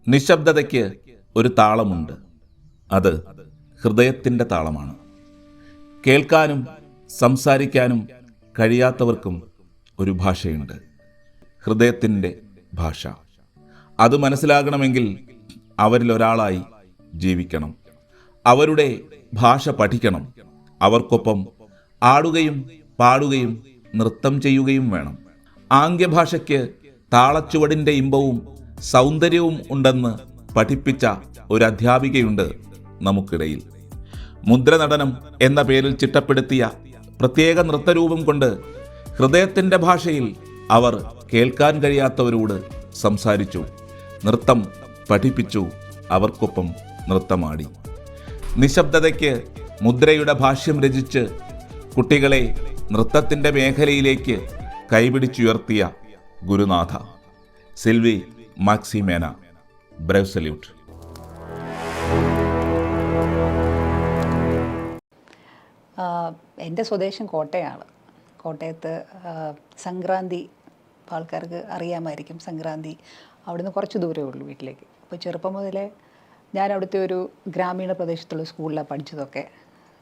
നിശബ്ദതയ്ക്ക് ഒരു താളമുണ്ട്. അത് ഹൃദയത്തിൻ്റെ താളമാണ്. കേൾക്കാനും സംസാരിക്കാനും കഴിയാത്തവർക്കും ഒരു ഭാഷയുണ്ട്, ഹൃദയത്തിൻ്റെ ഭാഷ. അത് മനസ്സിലാകണമെങ്കിൽ അവരിൽ ഒരാളായി ജീവിക്കണം. അവരുടെ ഭാഷ പഠിക്കണം. അവർക്കൊപ്പം ആടുകയും പാടുകയും നൃത്തം ചെയ്യുകയും വേണം. ആംഗ്യഭാഷയ്ക്ക് താളച്ചുവടിൻ്റെ ഇമ്പവും സൗന്ദര്യവും ഉണ്ടെന്ന് പഠിപ്പിച്ച ഒരു അധ്യാപികയുണ്ട് നമുക്കിടയിൽ. മുദ്രനടനം എന്ന പേരിൽ ചിട്ടപ്പെടുത്തിയ പ്രത്യേക നൃത്തരൂപം കൊണ്ട് ഹൃദയത്തിൻ്റെ ഭാഷയിൽ അവർ കേൾക്കാൻ കഴിയാത്തവരോട് സംസാരിച്ചു, നൃത്തം പഠിപ്പിച്ചു, അവർക്കൊപ്പം നൃത്തമാടി. നിശബ്ദതയ്ക്ക് മുദ്രയുടെ ഭാഷ്യം രചിച്ച് കുട്ടികളെ നൃത്തത്തിൻ്റെ മേഖലയിലേക്ക് കൈപിടിച്ചുയർത്തിയ ഗുരുനാഥ സിൽവി മാക്സിമേന. Brave salute. എൻ്റെ സ്വദേശം കോട്ടയമാണ്. കോട്ടയത്ത് സംക്രാന്തി ആൾക്കാർക്ക് അറിയാമായിരിക്കും. സംക്രാന്തി അവിടുന്ന് കുറച്ച് ദൂരമേ ഉള്ളൂ വീട്ടിലേക്ക്. അപ്പോൾ ചെറുപ്പം മുതലേ ഞാൻ അവിടുത്തെ ഒരു ഗ്രാമീണ പ്രദേശത്തുള്ള സ്കൂളിലാണ് പഠിച്ചതൊക്കെ.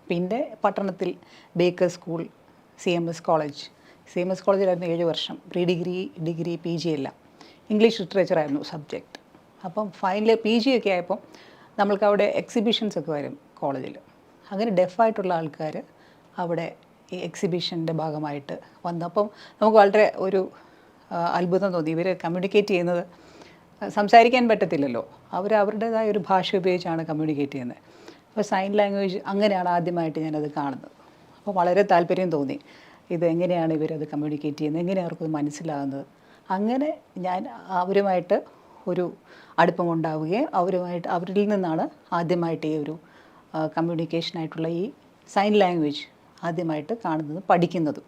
പിന്നെ പട്ടണത്തിൽ Bakers school, CMS college. CMS കോളേജിലായിരുന്നു 7 വർഷം. പ്രീ ഡിഗ്രി, ഡിഗ്രി, PG എല്ലാം ഇംഗ്ലീഷ് ലിറ്ററേച്ചറായിരുന്നു സബ്ജക്റ്റ്. അപ്പം ഫൈനൽ PG ഒക്കെ ആയപ്പം നമ്മൾക്ക് അവിടെ എക്സിബിഷൻസ് ഒക്കെ വരും കോളേജിൽ. അങ്ങനെ ഡെഫായിട്ടുള്ള ആൾക്കാർ അവിടെ ഈ എക്സിബിഷൻ്റെ ഭാഗമായിട്ട് വന്നപ്പം നമുക്ക് വളരെ ഒരു അത്ഭുതം തോന്നി. ഇവർ കമ്മ്യൂണിക്കേറ്റ് ചെയ്യുന്നത് സംസാരിക്കാൻ പറ്റത്തില്ലല്ലോ, അവർ അവരുടേതായ ഒരു ഭാഷ ഉപയോഗിച്ചാണ് കമ്മ്യൂണിക്കേറ്റ് ചെയ്യുന്നത്. അപ്പോൾ സൈൻ ലാംഗ്വേജ് അങ്ങനെയാണ് ആദ്യമായിട്ട് ഞാനത് കാണുന്നത്. അപ്പോൾ വളരെ താല്പര്യം തോന്നി, ഇത് എങ്ങനെയാണ് ഇവരത് കമ്മ്യൂണിക്കേറ്റ് ചെയ്യുന്നത്, എങ്ങനെയാണ് അവർക്കത് മനസ്സിലാകുന്നത്. അങ്ങനെ ഞാൻ അവരുമായിട്ട് ഒരു അടുപ്പമുണ്ടാവുകയും അവരിൽ നിന്നാണ് ആദ്യമായിട്ട് ഈ ഒരു കമ്മ്യൂണിക്കേഷനായിട്ടുള്ള ഈ സൈൻ ലാംഗ്വേജ് ആദ്യമായിട്ട് കാണുന്നതും പഠിക്കുന്നതും.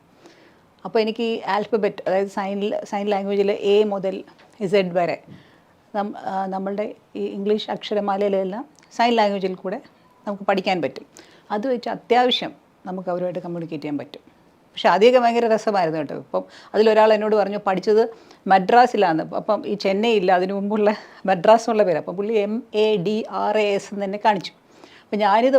അപ്പോൾ എനിക്ക് ഈ ആൽഫബറ്റ്, അതായത് സൈൻ ലാംഗ്വേജിൽ A മുതൽ Z വരെ നമ്മളുടെ ഈ ഇംഗ്ലീഷ് അക്ഷരമാലയിലെല്ലാം സൈൻ ലാംഗ്വേജിൽ കൂടെ നമുക്ക് പഠിക്കാൻ പറ്റും. അത് വെച്ച് അത്യാവശ്യം നമുക്ക് അവരുമായിട്ട് കമ്മ്യൂണിക്കേറ്റ് ചെയ്യാൻ പറ്റും. പക്ഷെ ആദ്യമൊക്കെ ഭയങ്കര രസമായിരുന്നു കേട്ടോ. ഇപ്പം അതിലൊരാൾ എന്നോട് പറഞ്ഞു പഠിച്ചത് മദ്രാസിലാണ്. അപ്പം ഈ ചെന്നൈ ഇല്ല, അതിന് മുമ്പുള്ള മദ്രാസ് എന്നുള്ള പേര്. അപ്പം പുള്ളി MADRAS എന്ന് തന്നെ കാണിച്ചു. അപ്പോൾ ഞാനിത്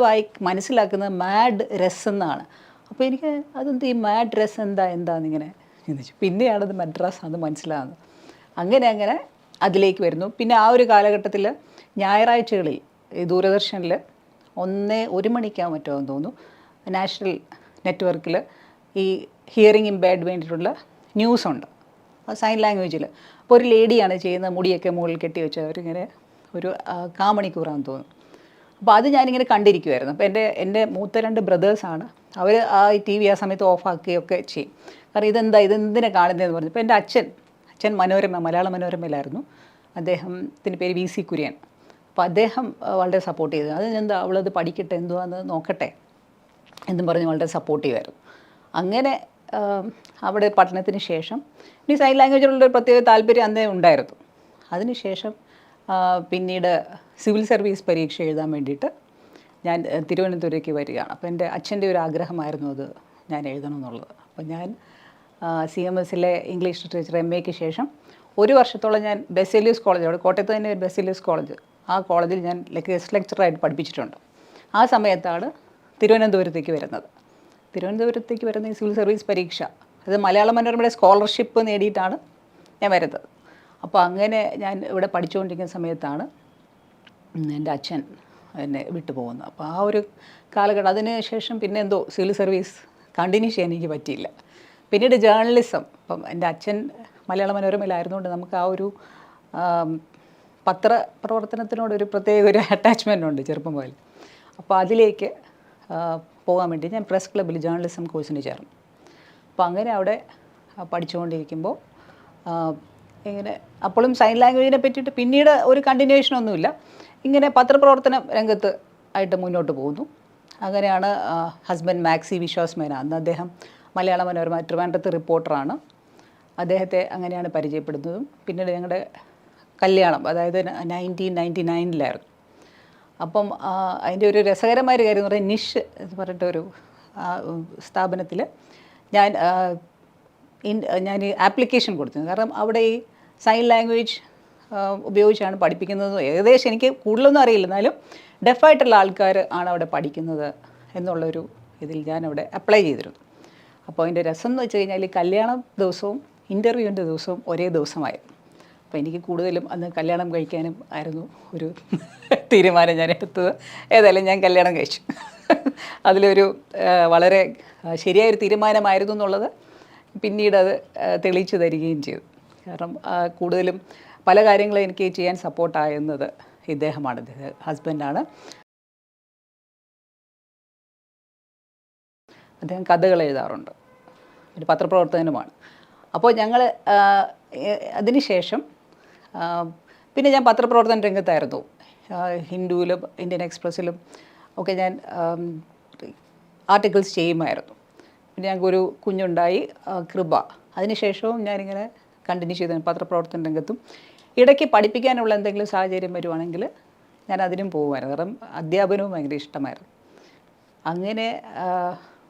മനസ്സിലാക്കുന്നത് മാഡ് റെസ് എന്നാണ്. അപ്പോൾ എനിക്ക് അതെന്ത് ഈ മാഡ് റെസ് എന്താന്നിങ്ങനെ ചിന്തിച്ചു. പിന്നെയാണത് മദ്രാസ് അത് മനസ്സിലാകുന്നത്. അങ്ങനെ അതിലേക്ക് വരുന്നു. പിന്നെ ആ ഒരു കാലഘട്ടത്തിൽ ഞായറാഴ്ചകളിൽ ഈ ദൂരദർശനിൽ 1 മണിക്കാവും മറ്റോ എന്ന് തോന്നുന്നു, നാഷണൽ നെറ്റ്വർക്കിൽ ഈ ഹിയറിംഗ് ഇമ്പയർഡ് വേണ്ടിയിട്ടുള്ള ന്യൂസുണ്ട് സൈൻ ലാംഗ്വേജിൽ. അപ്പോൾ ഒരു ലേഡിയാണ് ചെയ്യുന്നത്, മുടിയൊക്കെ മുകളിൽ കെട്ടി വെച്ച് അവരിങ്ങനെ ഒരു 1/4 മണിക്കൂറാണെന്ന് തോന്നുന്നു. അപ്പോൾ അത് ഞാനിങ്ങനെ കണ്ടിരിക്കുമായിരുന്നു. അപ്പോൾ എൻ്റെ മൂത്ത 2 ബ്രദേഴ്സാണ്. അവർ ആ TV ആ സമയത്ത് ഓഫാക്കുകയൊക്കെ ചെയ്യും. കാരണം ഇതെന്തിനാണ് കാണുന്നതെന്ന് പറഞ്ഞു. അപ്പോൾ എൻ്റെ അച്ഛൻ മനോരമ, മലയാള മനോരമയിലായിരുന്നു. അദ്ദേഹത്തിൻ്റെ പേര് VC കുര്യൻ. അപ്പോൾ അദ്ദേഹം വളരെ സപ്പോർട്ട് ചെയ്തു. അതിനെന്താ അവളത് പഠിക്കട്ടെ, എന്തുവാന്ന് നോക്കട്ടെ എന്നും പറഞ്ഞ് വളരെ സപ്പോർട്ടീവായിരുന്നു. അങ്ങനെ അവിടെ പഠനത്തിന് ശേഷം ഇനി സൈൻ ലാംഗ്വേജിലുള്ള ഒരു പ്രത്യേക താല്പര്യം അന്നേ ഉണ്ടായിരുന്നു. അതിനുശേഷം പിന്നീട് സിവിൽ സർവീസ് പരീക്ഷ എഴുതാൻ വേണ്ടിയിട്ട് ഞാൻ തിരുവനന്തപുരത്തേക്ക് വരികയാണ്. അപ്പോൾ എൻ്റെ അച്ഛൻ്റെ ഒരു ആഗ്രഹമായിരുന്നു അത് ഞാൻ എഴുതണം എന്നുള്ളത്. അപ്പോൾ ഞാൻ CMSലെ ഇംഗ്ലീഷ് ലിറ്ററേച്ചർ MAക്ക് ശേഷം 1 വർഷത്തോളം ഞാൻ ബെസേലിയസ് കോളേജ്, അവിടെ കോട്ടയത്ത് തന്നെ ബെസേലിയസ് കോളേജ്, ആ കോളേജിൽ ഞാൻ ഗസ്റ്റ് ലെക്ചറായിട്ട് പഠിപ്പിച്ചിട്ടുണ്ട്. ആ സമയത്താണ് തിരുവനന്തപുരത്തേക്ക് വരുന്നത്. തിരുവനന്തപുരത്തേക്ക് വരുന്ന ഈ സിവിൽ സർവീസ് പരീക്ഷ, അത് മലയാള മനോരമയുടെ സ്കോളർഷിപ്പ് നേടിയിട്ടാണ് ഞാൻ വരുന്നത്. അപ്പോൾ അങ്ങനെ ഞാൻ ഇവിടെ പഠിച്ചുകൊണ്ടിരിക്കുന്ന സമയത്താണ് എൻ്റെ അച്ഛൻ എന്നെ വിട്ടു പോകുന്നത്. അപ്പോൾ ആ ഒരു കാലഘട്ടം, അതിന് ശേഷം പിന്നെ എന്തോ സിവിൽ സർവീസ് കണ്ടിന്യൂ ചെയ്യാൻ എനിക്ക് പറ്റിയില്ല. പിന്നീട് ജേർണലിസം, അപ്പം എൻ്റെ അച്ഛൻ മലയാള മനോരമയിലായിരുന്നുകൊണ്ട് നമുക്ക് ആ ഒരു പത്രപ്രവർത്തനത്തിനോടൊരു പ്രത്യേക ഒരു അറ്റാച്ച്മെൻ്റ് ഉണ്ട് ചെറുപ്പം മുതൽ. അപ്പോൾ അതിലേക്ക് പോകാൻ വേണ്ടി ഞാൻ പ്രസ് ക്ലബ്ബിൽ ജേർണലിസം കോഴ്സിന് ചേർന്നു. അപ്പോൾ അങ്ങനെ അവിടെ പഠിച്ചുകൊണ്ടിരിക്കുമ്പോൾ ഇങ്ങനെ അപ്പോഴും സൈൻ ലാംഗ്വേജിനെ പറ്റിയിട്ട് പിന്നീട് ഒരു കണ്ടിന്യൂവേഷനൊന്നുമില്ല. ഇങ്ങനെ പത്രപ്രവർത്തന രംഗത്ത് ആയിട്ട് മുന്നോട്ട് പോകുന്നു. അങ്ങനെയാണ് ഹസ്ബൻഡ് മാക്സി വിശ്വാസ് മേന, അന്ന് അദ്ദേഹം മലയാള മനോരമ ട്രിവാൻഡ്രത്ത് റിപ്പോർട്ടറാണ്. അദ്ദേഹത്തെ അങ്ങനെയാണ് പരിചയപ്പെടുന്നതും. പിന്നീട് ഞങ്ങളുടെ കല്യാണം, അതായത് 1999-ലായിരുന്നു. അപ്പം അതിൻ്റെ ഒരു രസകരമായ ഒരു കാര്യം എന്ന് പറയുന്നത്, നിഷ് എന്ന് പറഞ്ഞിട്ടൊരു സ്ഥാപനത്തിൽ ഞാൻ ആപ്ലിക്കേഷൻ കൊടുത്തു. കാരണം അവിടെ ഈ സൈൻ ലാംഗ്വേജ് ഉപയോഗിച്ചാണ് പഠിപ്പിക്കുന്നത്. ഏകദേശം എനിക്ക് കൂടുതലൊന്നും അറിയില്ല, എന്നാലും ഡെഫായിട്ടുള്ള ആൾക്കാർ ആണ് അവിടെ പഠിക്കുന്നത് എന്നുള്ളൊരു ഇതിൽ ഞാൻ അവിടെ അപ്ലൈ ചെയ്തിരുന്നു. അപ്പോൾ അതിൻ്റെ രസം എന്ന് വെച്ച് കഴിഞ്ഞാൽ കല്യാണം ദിവസവും ഇൻ്റർവ്യൂവിൻ്റെ ദിവസവും ഒരേ ദിവസമായിരുന്നു. അപ്പോൾ എനിക്ക് കൂടുതലും അന്ന് കല്യാണം കഴിക്കാനും ആയിരുന്നു ഒരു തീരുമാനം ഞാൻ എടുത്തത്. ഏതായാലും ഞാൻ കല്യാണം കഴിച്ചു. അതിലൊരു വളരെ ശരിയായൊരു തീരുമാനമായിരുന്നു എന്നുള്ളത് പിന്നീട് അത് തെളിയിച്ചു തരികയും ചെയ്തു. കാരണം കൂടുതലും പല കാര്യങ്ങളും എനിക്ക് ചെയ്യാൻ സപ്പോർട്ടായിരുന്നത് ഇദ്ദേഹമാണ്, ഹസ്ബൻഡാണ്. അദ്ദേഹം കഥകൾ എഴുതാറുണ്ട്, ഒരു പത്രപ്രവർത്തകനുമാണ്. അപ്പോൾ ഞങ്ങൾ അതിനുശേഷം പിന്നെ ഞാൻ പത്രപ്രവർത്തന രംഗത്തായിരുന്നു. ഹിന്ദുവിലും ഇന്ത്യൻ എക്സ്പ്രസ്സിലും ഒക്കെ ഞാൻ ആർട്ടിക്കിൾസ് ചെയ്യുമായിരുന്നു. പിന്നെ ഞങ്ങൾക്കൊരു കുഞ്ഞുണ്ടായി, കൃപ. അതിനുശേഷവും ഞാനിങ്ങനെ കണ്ടിന്യൂ ചെയ്തു പത്രപ്രവർത്തന രംഗത്തും. ഇടയ്ക്ക് പഠിപ്പിക്കാനുള്ള എന്തെങ്കിലും സാഹചര്യം വരുവാണെങ്കിൽ ഞാൻ അതിനും പോകുമായിരുന്നു. കാരണം അധ്യാപനവും ഭയങ്കര ഇഷ്ടമായിരുന്നു. അങ്ങനെ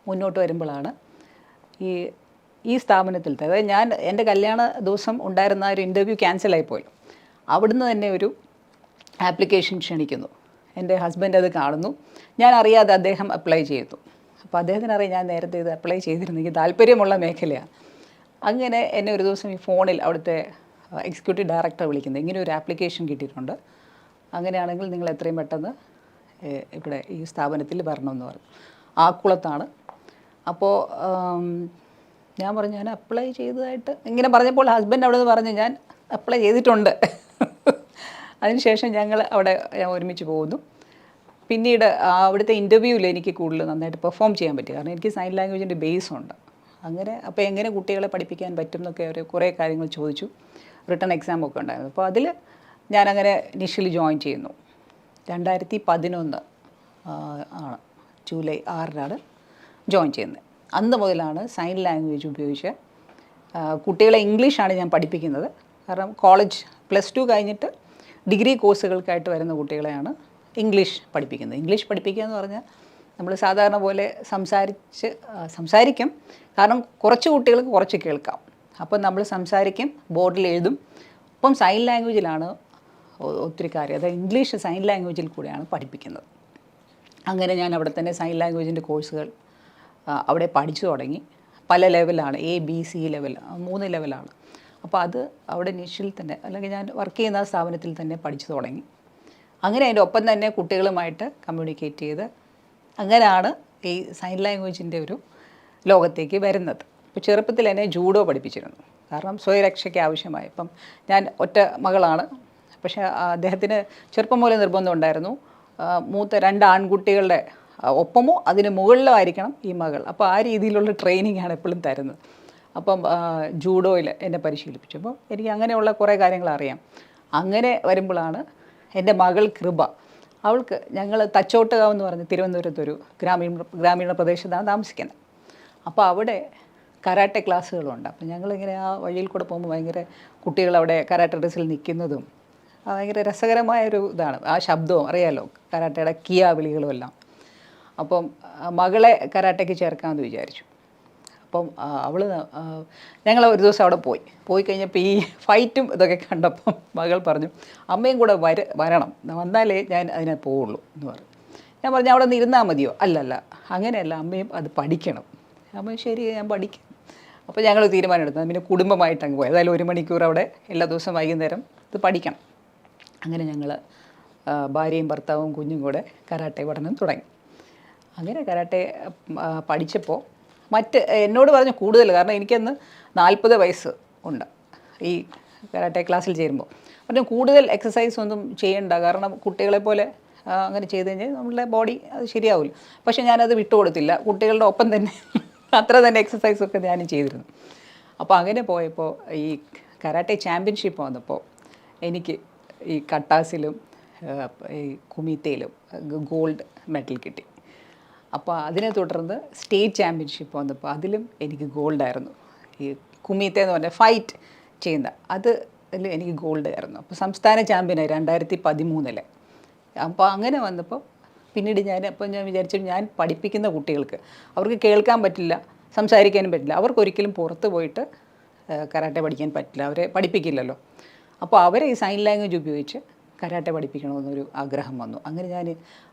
മുന്നോട്ട് വരുമ്പോഴാണ് ഈ സ്ഥാപനത്തിലത്തെ, അതായത് ഞാൻ എൻ്റെ കല്യാണ ദിവസം ഉണ്ടായിരുന്ന ഒരു ഇൻ്റർവ്യൂ ക്യാൻസലായിപ്പോയി. അവിടുന്ന് തന്നെ ഒരു ആപ്ലിക്കേഷൻ ക്ഷണിക്കുന്നു. എൻ്റെ ഹസ്ബൻഡ് അത് കാണുന്നു. ഞാൻ അറിയാതെ അദ്ദേഹം അപ്ലൈ ചെയ്തു. അപ്പോൾ അദ്ദേഹത്തിനറിയാം ഞാൻ നേരത്തെ ഇത് അപ്ലൈ ചെയ്തിരുന്നു, എനിക്ക് താല്പര്യമുള്ള മേഖലയാണ്. അങ്ങനെ എന്നെ ഒരു ദിവസം ഈ ഫോണിൽ അവിടുത്തെ എക്സിക്യൂട്ടീവ് ഡയറക്ടർ വിളിക്കുന്നത്, ഇങ്ങനെ ഒരു ആപ്ലിക്കേഷൻ കിട്ടിയിട്ടുണ്ട്, അങ്ങനെയാണെങ്കിൽ നിങ്ങൾ എത്രയും പെട്ടെന്ന് ഇവിടെ ഈ സ്ഥാപനത്തിൽ വരണമെന്ന് പറഞ്ഞു. ആക്കുളത്താണ്. അപ്പോൾ ഞാൻ പറഞ്ഞു ഞാൻ അപ്ലൈ ചെയ്തതായിട്ട് ഇങ്ങനെ പറഞ്ഞപ്പോൾ ഹസ്ബൻഡ് അവിടെ നിന്ന് പറഞ്ഞു ഞാൻ അപ്ലൈ ചെയ്തിട്ടുണ്ട്. അതിനുശേഷം ഞങ്ങൾ അവിടെ ഒരുമിച്ച് പോകുന്നു. പിന്നീട് അവിടുത്തെ ഇൻ്റർവ്യൂവിൽ എനിക്ക് കൂടുതൽ നന്നായിട്ട് പെർഫോം ചെയ്യാൻ പറ്റി. കാരണം എനിക്ക് സൈൻ ലാംഗ്വേജിൻ്റെ ബേസ് ഉണ്ട്. അങ്ങനെ അപ്പോൾ എങ്ങനെ കുട്ടികളെ പഠിപ്പിക്കാൻ പറ്റും എന്നൊക്കെ അവർ കുറേ കാര്യങ്ങൾ ചോദിച്ചു. റിട്ടൺ എക്സാമൊക്കെ ഉണ്ടായിരുന്നു. അപ്പോൾ അതിൽ ഞാനങ്ങനെ ഇനിഷ്യലി ജോയിൻ ചെയ്യുന്നു. 2011 ആണ്, ജൂലൈ 6 ജോയിൻ ചെയ്യുന്നത്. അന്ന് മുതലാണ് സൈൻ ലാംഗ്വേജ് ഉപയോഗിച്ച് കുട്ടികളെ ഇംഗ്ലീഷാണ് ഞാൻ പഠിപ്പിക്കുന്നത്. കാരണം കോളേജ് +2 കഴിഞ്ഞിട്ട് ഡിഗ്രി കോഴ്സുകൾക്കായിട്ട് വരുന്ന കുട്ടികളെയാണ് ഇംഗ്ലീഷ് പഠിപ്പിക്കുന്നത്. ഇംഗ്ലീഷ് പഠിപ്പിക്കുക എന്ന് പറഞ്ഞാൽ നമ്മൾ സാധാരണ പോലെ സംസാരിക്കും. കാരണം കുറച്ച് കുട്ടികൾക്ക് കുറച്ച് കേൾക്കാം. അപ്പം നമ്മൾ സംസാരിക്കും, ബോർഡിൽ എഴുതും. അപ്പം സൈൻ ലാംഗ്വേജിലാണ് ഒത്തിരി കാര്യം, അതായത് ഇംഗ്ലീഷ് സൈൻ ലാംഗ്വേജിൽ കൂടെയാണ് പഠിപ്പിക്കുന്നത്. അങ്ങനെ ഞാൻ അവിടെ തന്നെ സൈൻ ലാംഗ്വേജിൻ്റെ കോഴ്സുകൾ അവിടെ പഠിച്ചു തുടങ്ങി. പല ലെവലാണ്, A, B, C ലെവൽ, 3 ലെവലാണ്. അപ്പോൾ അത് അവിടെ ഇനിഷ്യൽ തന്നെ, അല്ലെങ്കിൽ ഞാൻ വർക്ക് ചെയ്യുന്ന സ്ഥാപനത്തിൽ തന്നെ പഠിച്ചു തുടങ്ങി. അങ്ങനെ അതിൻ്റെ ഒപ്പം തന്നെ കുട്ടികളുമായിട്ട് കമ്മ്യൂണിക്കേറ്റ് ചെയ്ത് അങ്ങനെയാണ് ഈ സൈൻ ലാംഗ്വേജിൻ്റെ ഒരു ലോകത്തേക്ക് വരുന്നത്. ഇപ്പോൾ ചെറുപ്പത്തിൽ എന്നെ ജൂഡോ പഠിപ്പിച്ചിരുന്നു. കാരണം സ്വയരക്ഷയ്ക്ക് ആവശ്യമായി. ഇപ്പം ഞാൻ ഒറ്റ മകളാണ്. പക്ഷേ അദ്ദേഹത്തിന് ചെറുപ്പം മുതലേ നിർബന്ധം ഉണ്ടായിരുന്നു, മൂത്ത 2 ആൺകുട്ടികളുടെ ഒപ്പമോ അതിന് മുകളിലോ ആയിരിക്കണം ഈ മകൾ. അപ്പോൾ ആ രീതിയിലുള്ള ട്രെയിനിങ്ങാണ് എപ്പോഴും തരുന്നത്. അപ്പം ജൂഡോയിൽ എന്നെ പരിശീലിപ്പിച്ചു. അപ്പോൾ എനിക്ക് അങ്ങനെയുള്ള കുറേ കാര്യങ്ങൾ അറിയാം. അങ്ങനെ വരുമ്പോഴാണ് എൻ്റെ മകൾ കൃപ, അവൾക്ക്, ഞങ്ങൾ തച്ചോട്ടുകാവ് എന്ന് പറഞ്ഞ് തിരുവനന്തപുരത്തൊരു ഗ്രാമീണ പ്രദേശത്താണ് താമസിക്കുന്നത്. അപ്പോൾ അവിടെ കരാട്ടെ ക്ലാസ്സുകളുണ്ട്. അപ്പോൾ ഞങ്ങളിങ്ങനെ ആ വഴിയിൽ കൂടെ പോകുമ്പോൾ ഭയങ്കര കുട്ടികളവിടെ കരാട്ടെ ഡ്രസ്സിൽ നിൽക്കുന്നതും ഭയങ്കര രസകരമായൊരു ഇതാണ്. ആ ശബ്ദവും അറിയാലോ, കരാട്ടയുടെ കിയ വിളികളും എല്ലാം. അപ്പം മകളെ കരാട്ടയ്ക്ക് ചേർക്കാമെന്ന് വിചാരിച്ചു. അപ്പം ഞങ്ങൾ ഒരു ദിവസം അവിടെ പോയി കഴിഞ്ഞപ്പോൾ ഈ ഫൈറ്റും ഇതൊക്കെ കണ്ടപ്പം മകൾ പറഞ്ഞു അമ്മയും കൂടെ വരണം, വന്നാലേ ഞാൻ അതിനെ പോവുള്ളൂ എന്ന് പറഞ്ഞു. ഞാൻ പറഞ്ഞു അവിടെ നിന്ന് ഇരുന്നാൽ മതിയോ? അല്ലല്ല, അങ്ങനെയല്ല, അമ്മയും അത് പഠിക്കണം. അമ്മ ശരി, ഞാൻ പഠിക്കും. അപ്പോൾ ഞങ്ങൾ തീരുമാനം എടുത്തു, പിന്നെ കുടുംബമായിട്ട് അങ്ങ് പോയി. ഏതായാലും 1 മണിക്കൂർ അവിടെ എല്ലാ ദിവസവും വൈകുന്നേരം ഇത് പഠിക്കണം. അങ്ങനെ ഞങ്ങൾ ഭാര്യയും ഭർത്താവും കുഞ്ഞും കൂടെ കരാട്ടെ പഠനം തുടങ്ങി. അങ്ങനെ കരാട്ടെ പഠിച്ചപ്പോൾ എന്നോട് പറഞ്ഞു കൂടുതൽ, കാരണം എനിക്കന്ന് 40 വയസ്സ് ഉണ്ട് ഈ കരാട്ടെ ക്ലാസ്സിൽ ചേരുമ്പോൾ. പറഞ്ഞു കൂടുതൽ എക്സസൈസ് ഒന്നും ചെയ്യണ്ട, കാരണം കുട്ടികളെ പോലെ അങ്ങനെ ചെയ്ത് കഴിഞ്ഞാൽ നമ്മളുടെ ബോഡി അത് ശരിയാവില്ല. പക്ഷേ ഞാനത് വിട്ടുകൊടുത്തില്ല. കുട്ടികളുടെ ഒപ്പം തന്നെ അത്ര തന്നെ എക്സസൈസൊക്കെ ഞാനും ചെയ്തിരുന്നു. അപ്പോൾ അങ്ങനെ പോയപ്പോൾ ഈ കരാട്ടെ ചാമ്പ്യൻഷിപ്പ് വന്നപ്പോൾ എനിക്ക് ഈ കട്ടാസിലും ഈ കുമിത്തയിലും ഗോൾഡ് മെഡൽ കിട്ടി. അപ്പോൾ അതിനെ തുടർന്ന് സ്റ്റേറ്റ് ചാമ്പ്യൻഷിപ്പ് വന്നപ്പോൾ അതിലും എനിക്ക് ഗോൾഡായിരുന്നു. ഈ കുമിത്ത എന്ന് പറഞ്ഞാൽ ഫൈറ്റ് ചെയ്യുന്ന അതിൽ എനിക്ക് ഗോൾഡ് ആയിരുന്നു. അപ്പോൾ സംസ്ഥാന ചാമ്പ്യനായി 2013. അപ്പോൾ അങ്ങനെ വന്നപ്പോൾ പിന്നീട് ഞാൻ വിചാരിച്ചു ഞാൻ പഠിപ്പിക്കുന്ന കുട്ടികൾക്ക് അവർക്ക് കേൾക്കാൻ പറ്റില്ല, സംസാരിക്കാനും പറ്റില്ല, അവർക്കൊരിക്കലും പുറത്ത് പോയിട്ട് കരാട്ടെ പഠിക്കാൻ പറ്റില്ല, അവരെ പഠിപ്പിക്കില്ലല്ലോ. അപ്പോൾ അവരെ ഈ സൈൻ ലാംഗ്വേജ് ഉപയോഗിച്ച് കരാട്ടെ പഠിപ്പിക്കണമെന്നൊരു ആഗ്രഹം വന്നു. അങ്ങനെ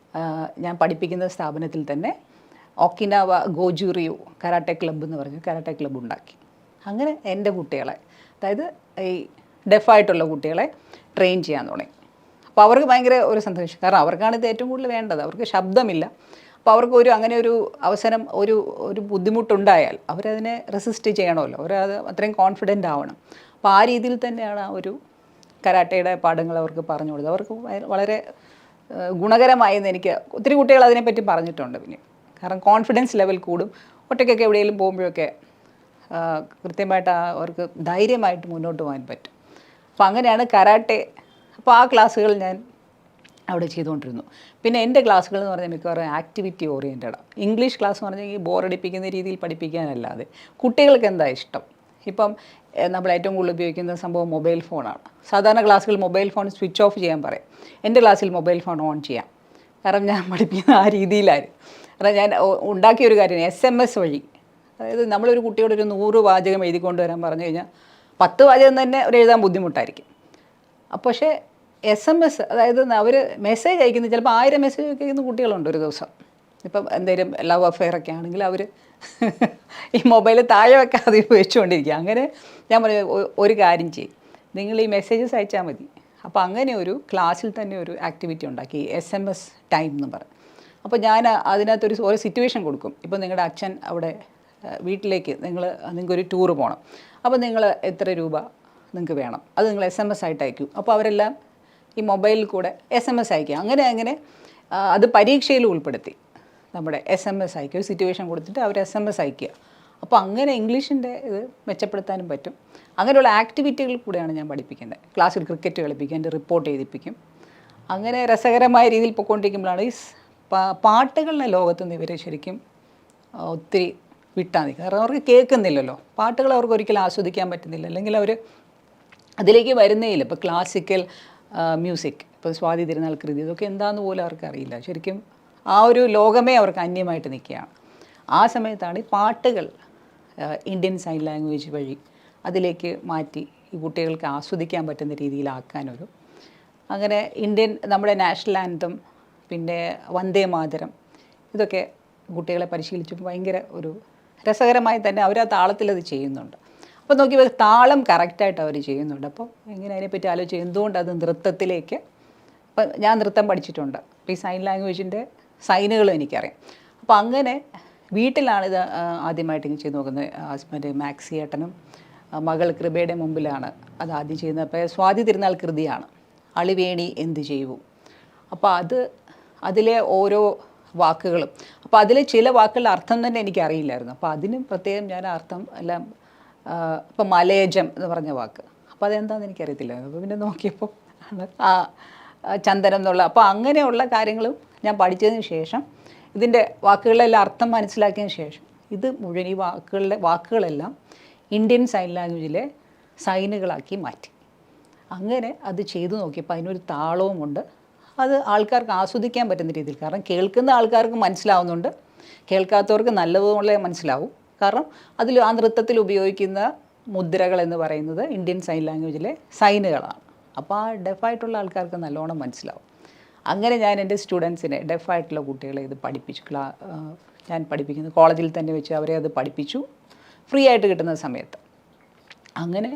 ഞാൻ പഠിപ്പിക്കുന്ന സ്ഥാപനത്തിൽ തന്നെ ഒക്കിനാവ ഗോജൂറിയോ കരാട്ടെ ക്ലബ്ബ് എന്ന് പറഞ്ഞ് കരാട്ടെ ക്ലബ്ബ് ഉണ്ടാക്കി. അങ്ങനെ എൻ്റെ കുട്ടികളെ, അതായത് ഈ ഡെഫായിട്ടുള്ള കുട്ടികളെ ട്രെയിൻ ചെയ്യാൻ തുടങ്ങി. അപ്പോൾ അവർക്ക് ഭയങ്കര ഒരു സന്തോഷം, കാരണം അവർക്കാണ് ഇത് ഏറ്റവും കൂടുതൽ വേണ്ടത്. അവർക്ക് ശബ്ദമില്ല. അപ്പോൾ അവർക്ക് അങ്ങനെ ഒരു അവസരം, ഒരു ബുദ്ധിമുട്ടുണ്ടായാൽ അവരതിനെ റെസിസ്റ്റ് ചെയ്യണമല്ലോ, അവരത് അത്രയും കോൺഫിഡൻ്റ് ആവണം. അപ്പോൾ ആ രീതിയിൽ തന്നെയാണ് ആ ഒരു കരാട്ടയുടെ പാഠങ്ങൾ അവർക്ക് പറഞ്ഞു കൊടുത്തത്. അവർക്ക് വളരെ ഗുണകരമായെന്ന് എനിക്ക് ഒത്തിരി കുട്ടികൾ അതിനെപ്പറ്റി പറഞ്ഞിട്ടുണ്ട്. പിന്നെ കാരണം കോൺഫിഡൻസ് ലെവൽ കൂടും. ഒറ്റയ്ക്കൊക്കെ എവിടെയെങ്കിലും പോകുമ്പോഴൊക്കെ കൃത്യമായിട്ട് അവർക്ക് ധൈര്യമായിട്ട് മുന്നോട്ട് പോകാൻ പറ്റും. അപ്പോൾ അങ്ങനെയാണ് കരാട്ടെ. അപ്പോൾ ആ ക്ലാസ്സുകൾ ഞാൻ അവിടെ ചെയ്തുകൊണ്ടിരുന്നു. പിന്നെ എൻ്റെ ക്ലാസ്സുകൾ എന്ന് പറഞ്ഞാൽ മിക്കവാറും ആക്ടിവിറ്റി ഓറിയൻറ്റഡാണ്. ഇംഗ്ലീഷ് ക്ലാസ് എന്ന് പറഞ്ഞാൽ ഈ ബോറടിപ്പിക്കുന്ന രീതിയിൽ പഠിപ്പിക്കാനല്ലാതെ കുട്ടികൾക്ക് എന്താ ഇഷ്ടം. ഇപ്പം നമ്മൾ ഏറ്റവും കൂടുതൽ ഉപയോഗിക്കുന്ന സംഭവം മൊബൈൽ ഫോണാണ്. സാധാരണ ക്ലാസ്സുകൾ മൊബൈൽ ഫോൺ സ്വിച്ച് ഓഫ് ചെയ്യാൻ പറയും. എൻ്റെ ക്ലാസ്സിൽ മൊബൈൽ ഫോൺ ഓൺ ചെയ്യാം. കാരണം ഞാൻ പഠിപ്പിക്കുന്ന ആ രീതിയിലായിരുന്നു. കാരണം ഞാൻ ഉണ്ടാക്കിയൊരു കാര്യമാണ് SMS വഴി. അതായത് നമ്മളൊരു കുട്ടിയോട് ഒരു 100 വാചകം എഴുതിക്കൊണ്ട് വരാൻ പറഞ്ഞു കഴിഞ്ഞാൽ 10 വാചകം തന്നെ ഒരു എഴുതാൻ ബുദ്ധിമുട്ടായിരിക്കും. പക്ഷേ SMS, അതായത് അവർ മെസ്സേജ് അയക്കുന്നത് ചിലപ്പോൾ 1000 മെസ്സേജ് അയക്കുന്ന കുട്ടികളുണ്ട് ഒരു ദിവസം. ഇപ്പം എന്തെങ്കിലും ലവ് അഫെയർ ഒക്കെ ആണെങ്കിൽ അവർ ഈ മൊബൈൽ താഴെ വെക്കാതെ ഉപയോഗിച്ചുകൊണ്ടിരിക്കുക. അങ്ങനെ ഞാൻ പറഞ്ഞു, ഒരു കാര്യം ചെയ്യും, നിങ്ങൾ ഈ മെസ്സേജസ് അയച്ചാൽ മതി. അപ്പോൾ അങ്ങനെ ഒരു ക്ലാസ്സിൽ തന്നെ ഒരു ആക്ടിവിറ്റി ഉണ്ടാക്കി, SMS ടൈം എന്ന് പറയും. അപ്പോൾ ഞാൻ അതിനകത്തൊരു ഓരോ സിറ്റുവേഷൻ കൊടുക്കും. ഇപ്പോൾ നിങ്ങളുടെ അച്ഛൻ അവിടെ വീട്ടിലേക്ക് നിങ്ങൾക്കൊരു ടൂറ് പോകണം. അപ്പോൾ നിങ്ങൾ എത്ര രൂപ നിങ്ങൾക്ക് വേണം, അത് നിങ്ങൾ SMS ആയിട്ട് അയക്കും. അപ്പോൾ അവരെല്ലാം ഈ മൊബൈലിൽ കൂടെ SMS അയക്കുക. അങ്ങനെ അത് പരീക്ഷയിൽ ഉൾപ്പെടുത്തി. നമ്മുടെ SMS അയക്കുക, ഒരു സിറ്റുവേഷൻ കൊടുത്തിട്ട് അവർ SMS അയക്കുക. അപ്പോൾ അങ്ങനെ ഇംഗ്ലീഷിൻ്റെ ഇത് മെച്ചപ്പെടുത്താനും പറ്റും. അങ്ങനെയുള്ള ആക്ടിവിറ്റികളിൽ കൂടെയാണ് ഞാൻ പഠിപ്പിക്കേണ്ടത്. ക്ലാസ്സിൽ ക്രിക്കറ്റ് കളിപ്പിക്കുക, എൻ്റെ റിപ്പോർട്ട് എഴുതിപ്പിക്കും. അങ്ങനെ രസകരമായ രീതിയിൽ പൊയ്ക്കൊണ്ടിരിക്കുമ്പോഴാണ് ഈ പാട്ടുകളുടെ ലോകത്തുനിന്ന് ഇവരെ ശരിക്കും ഒത്തിരി വിട്ടാൽ മതി. കാരണം അവർക്ക് കേൾക്കുന്നില്ലല്ലോ, പാട്ടുകൾ അവർക്ക് ഒരിക്കലും ആസ്വദിക്കാൻ പറ്റുന്നില്ല, അല്ലെങ്കിൽ അവർ അതിലേക്ക് വരുന്നേയില്ല. ഇപ്പോൾ ക്ലാസിക്കൽ മ്യൂസിക്, ഇപ്പോൾ സ്വാതി തിരുനാൾ കൃതി, ഇതൊക്കെ എന്താണെന്ന് പോലും അവർക്ക് അറിയില്ല. ശരിക്കും ആ ഒരു ലോകമേ അവർക്ക് അന്യമായിട്ട് നിൽക്കുകയാണ്. ആ സമയത്താണ് ഈ പാട്ടുകൾ ഇന്ത്യൻ സൈൻ ലാംഗ്വേജ് വഴി അതിലേക്ക് മാറ്റി ഈ കുട്ടികൾക്ക് ആസ്വദിക്കാൻ പറ്റുന്ന രീതിയിലാക്കാനൊരു, അങ്ങനെ നമ്മുടെ നാഷണൽ ആന്തം, പിന്നെ വന്ദേ മാതരം, ഇതൊക്കെ കുട്ടികളെ പരിശീലിച്ചപ്പോൾ ഭയങ്കര ഒരു രസകരമായി തന്നെ അവർ ആ താളത്തിൽ അത് ചെയ്യുന്നുണ്ട്. അപ്പോൾ നോക്കിയപ്പോൾ താളം കറക്റ്റായിട്ട് അവർ ചെയ്യുന്നുണ്ട്. അപ്പോൾ എങ്ങനെ അതിനെപ്പറ്റി ആലോചിച്ച് എന്തുകൊണ്ട് അത് നൃത്തത്തിലേക്ക്, ഇപ്പം ഞാൻ നൃത്തം പഠിച്ചിട്ടുണ്ട്. അപ്പോൾ ഈ സൈൻ ലാംഗ്വേജിൻ്റെ സൈനുകളും എനിക്കറിയാം. അപ്പോൾ അങ്ങനെ വീട്ടിലാണിത് ആദ്യമായിട്ട് ഇങ്ങനെ ചെയ്ത് നോക്കുന്നത്. ഹസ്ബൻഡ് മാക്സി ഏട്ടനും മകൾ കൃപയുടെ മുമ്പിലാണ് അത് ആദ്യം ചെയ്യുന്നത്. അപ്പോൾ സ്വാതി തിരുനാൾ കൃതിയാണ്, അളിവേണി എന്ത് ചെയ്യൂ. അപ്പോൾ അതിലെ ഓരോ വാക്കുകളും, അപ്പോൾ അതിലെ ചില വാക്കുകളുടെ അർത്ഥം തന്നെ എനിക്കറിയില്ലായിരുന്നു. അപ്പോൾ അതിനും പ്രത്യേകം ഞാൻ അർത്ഥം എല്ലാം, ഇപ്പം മലയജം എന്ന് പറഞ്ഞ വാക്ക്, അപ്പോൾ അതെന്താണെന്ന് എനിക്കറിയത്തില്ലായിരുന്നു. അപ്പോൾ പിന്നെ നോക്കിയപ്പോൾ ചന്ദനം എന്നുള്ള, അപ്പോൾ അങ്ങനെയുള്ള കാര്യങ്ങളും ഞാൻ പഠിച്ചതിന് ശേഷം, ഇതിൻ്റെ വാക്കുകളിലെല്ലാം അർത്ഥം മനസ്സിലാക്കിയതിന് ശേഷം, ഇത് മുഴുവൻ ഈ വാക്കുകളെല്ലാം ഇന്ത്യൻ സൈൻ ലാംഗ്വേജിലെ സൈനുകളാക്കി മാറ്റി. അങ്ങനെ അത് ചെയ്തു നോക്കിയപ്പോൾ അതിനൊരു താളവുമുണ്ട്. അത് ആൾക്കാർക്ക് ആസ്വദിക്കാൻ പറ്റുന്ന രീതിയിൽ, കാരണം കേൾക്കുന്ന ആൾക്കാർക്ക് മനസ്സിലാവുന്നുണ്ട്, കേൾക്കാത്തവർക്ക് നല്ലതുപോലെ മനസ്സിലാവും. കാരണം ആ നൃത്തത്തിൽ ഉപയോഗിക്കുന്ന മുദ്രകൾ എന്ന് പറയുന്നത് ഇന്ത്യൻ സൈൻ ലാംഗ്വേജിലെ സൈനുകളാണ്. അപ്പോൾ ആ ഡെഫായിട്ടുള്ള ആൾക്കാർക്ക് നല്ലോണം മനസ്സിലാവും. അങ്ങനെ ഞാൻ എൻ്റെ സ്റ്റുഡൻസിനെ, ഡെഫായിട്ടുള്ള കുട്ടികളെ ഇത് പഠിപ്പിച്ചു. ഞാൻ പഠിപ്പിക്കുന്ന കോളേജിൽ തന്നെ വെച്ച് അവരെ അത് പഠിപ്പിച്ചു, ഫ്രീ ആയിട്ട് കിട്ടുന്ന സമയത്ത്. അങ്ങനെ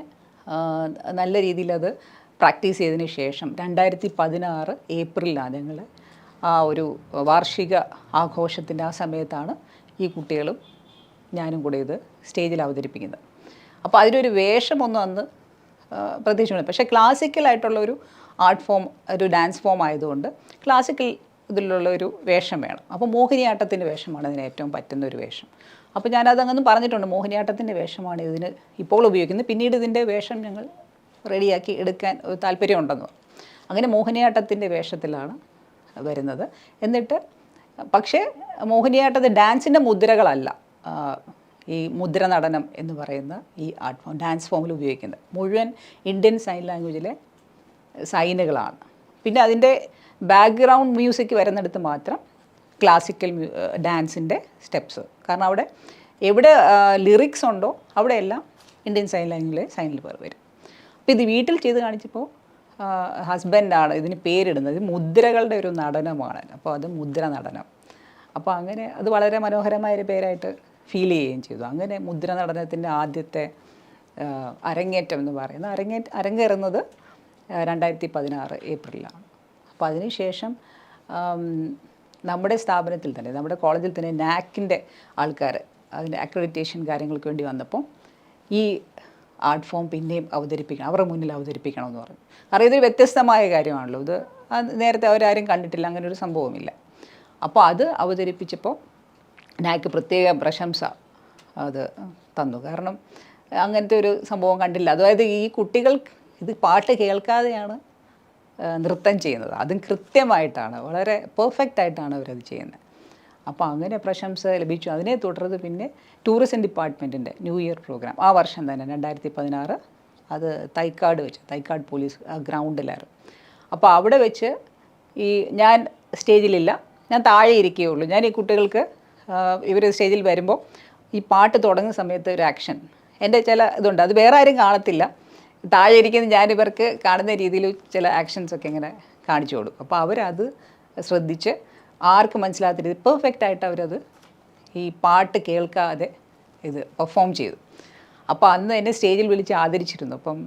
നല്ല രീതിയിൽ അത് പ്രാക്ടീസ് ചെയ്തതിന് ശേഷം 2016 ഏപ്രിലാണ് ഞങ്ങൾ ആ ഒരു വാർഷിക ആഘോഷത്തിൻ്റെ ആ സമയത്താണ് ഈ കുട്ടികളും ഞാനും കൂടെ ഇത് സ്റ്റേജിൽ അവതരിപ്പിക്കുന്നത്. അപ്പോൾ അതിനൊരു വേഷമൊന്നും അന്ന് പ്രതീക്ഷിക്കുന്നു. പക്ഷേ ക്ലാസിക്കലായിട്ടുള്ള ഒരു ആർട്ട് ഫോം, ഒരു ഡാൻസ് ഫോം ആയതുകൊണ്ട് ക്ലാസിക്കൽ ഇതിലുള്ള ഒരു വേഷം വേണം. അപ്പോൾ മോഹിനിയാട്ടത്തിൻ്റെ വേഷമാണ് ഇതിന് ഏറ്റവും പറ്റുന്ന ഒരു വേഷം. അപ്പോൾ ഞാനതങ്ങനെ പറഞ്ഞിട്ടുണ്ട്, മോഹിനിയാട്ടത്തിൻ്റെ വേഷമാണ് ഇതിന് ഇപ്പോൾ ഉപയോഗിക്കുന്നത്, പിന്നീട് ഇതിൻ്റെ വേഷം ഞങ്ങൾ റെഡിയാക്കി എടുക്കാൻ ഒരു താല്പര്യമുണ്ടെന്ന്. അങ്ങനെ മോഹിനിയാട്ടത്തിൻ്റെ വേഷത്തിലാണ് വരുന്നത്. എന്നിട്ട് പക്ഷേ മോഹിനിയാട്ടത്തിൽ ഡാൻസിൻ്റെ മുദ്രകളല്ല ഈ മുദ്ര നടനം എന്ന് പറയുന്ന ഈ ആർട്ട് ഫോം, ഡാൻസ് ഫോമിൽ ഉപയോഗിക്കുന്നത് മുഴുവൻ ഇന്ത്യൻ സൈൻ ലാംഗ്വേജിലെ സൈനുകളാണ്. പിന്നെ അതിൻ്റെ ബാക്ക്ഗ്രൗണ്ട് മ്യൂസിക് വരുന്നിടത്ത് മാത്രം ക്ലാസിക്കൽ ഡാൻസിൻ്റെ സ്റ്റെപ്സ്. കാരണം അവിടെ എവിടെ ലിറിക്സ് ഉണ്ടോ അവിടെയെല്ലാം ഇന്ത്യൻ സൈൻ ലാംഗ്വേജിലെ സൈനിൽ വരും. അപ്പോൾ ഇത് വീട്ടിൽ ചെയ്ത് കാണിച്ചപ്പോൾ ഹസ്ബൻഡാണ് ഇതിന് പേരിടുന്നത്. ഇത് മുദ്രകളുടെ ഒരു നടനമാണ്. അപ്പോൾ അത് മുദ്ര നടനം. അപ്പോൾ അങ്ങനെ അത് വളരെ മനോഹരമായൊരു പേരായിട്ട് ഫീൽ ചെയ്യുകയും ചെയ്തു. അങ്ങനെ മുദ്ര നടനത്തിൻ്റെ ആദ്യത്തെ അരങ്ങേറ്റം എന്ന് പറയുന്നത് അരങ്ങേറുന്നത് 2016 ഏപ്രിലാണ്. അപ്പോൾ അതിനുശേഷം നമ്മുടെ സ്ഥാപനത്തിൽ തന്നെ, നമ്മുടെ കോളേജിൽ തന്നെ നാക്കിൻ്റെ ആൾക്കാർ അതിൻ്റെ അക്രഡിറ്റേഷൻ കാര്യങ്ങൾക്ക് വേണ്ടി വന്നപ്പോൾ ഈ ആർട്ട് ഫോം പിന്നെയും അവതരിപ്പിക്കണം, അവരുടെ മുന്നിൽ അവതരിപ്പിക്കണം എന്ന് പറഞ്ഞു. കാരണം ഇതൊരു വ്യത്യസ്തമായ കാര്യമാണല്ലോ, ഇത് നേരത്തെ അവരാരും കണ്ടിട്ടില്ല, അങ്ങനെ ഒരു സംഭവമില്ല. അപ്പോൾ അത് അവതരിപ്പിച്ചപ്പോൾ നാക്ക് പ്രത്യേക പ്രശംസ അത് തന്നു. കാരണം അങ്ങനത്തെ ഒരു സംഭവം കണ്ടില്ല. അതായത് ഈ കുട്ടികൾ ഇത് പാട്ട് കേൾക്കാതെയാണ് നൃത്തം ചെയ്യുന്നത്, അതും കൃത്യമായിട്ടാണ്, വളരെ പെർഫെക്റ്റ് ആയിട്ടാണ് അവരത് ചെയ്യുന്നത്. അപ്പോൾ അങ്ങനെ പ്രശംസ ലഭിച്ചു. അതിനെ തുടർന്ന് പിന്നെ ടൂറിസം ഡിപ്പാർട്ട്മെൻറ്റിൻ്റെ ന്യൂ ഇയർ പ്രോഗ്രാം ആ വർഷം തന്നെ 2016 അത് തൈക്കാട് പോലീസ് ഗ്രൗണ്ടിലായിരുന്നു. അപ്പോൾ അവിടെ വെച്ച് ഞാൻ സ്റ്റേജിലില്ല, ഞാൻ താഴെ ഇരിക്കുകയുള്ളൂ. ഞാൻ ഈ കുട്ടികൾക്ക് ഇവർ സ്റ്റേജിൽ വരുമ്പോൾ ഈ പാട്ട് തുടങ്ങുന്ന സമയത്ത് ഒരു ആക്ഷൻ എൻ്റെ ചില ഇതുണ്ട്, അത് വേറെ ആരും കാണത്തില്ല. താഴെ ഇരിക്കുന്ന ഞാനിവർക്ക് കാണുന്ന രീതിയിൽ ചില ആക്ഷൻസൊക്കെ ഇങ്ങനെ കാണിച്ചു കൊടുക്കും. അപ്പോൾ അവരത് ശ്രദ്ധിച്ച് ആർക്കും മനസ്സിലാത്ത രീതി പെർഫെക്റ്റ് ആയിട്ട് അവരത് ഈ പാട്ട് കേൾക്കാതെ ഇത് പെർഫോം ചെയ്തു. അപ്പോൾ അന്ന് എന്നെ സ്റ്റേജിൽ വിളിച്ച് ആദരിച്ചിരുന്നു. അപ്പം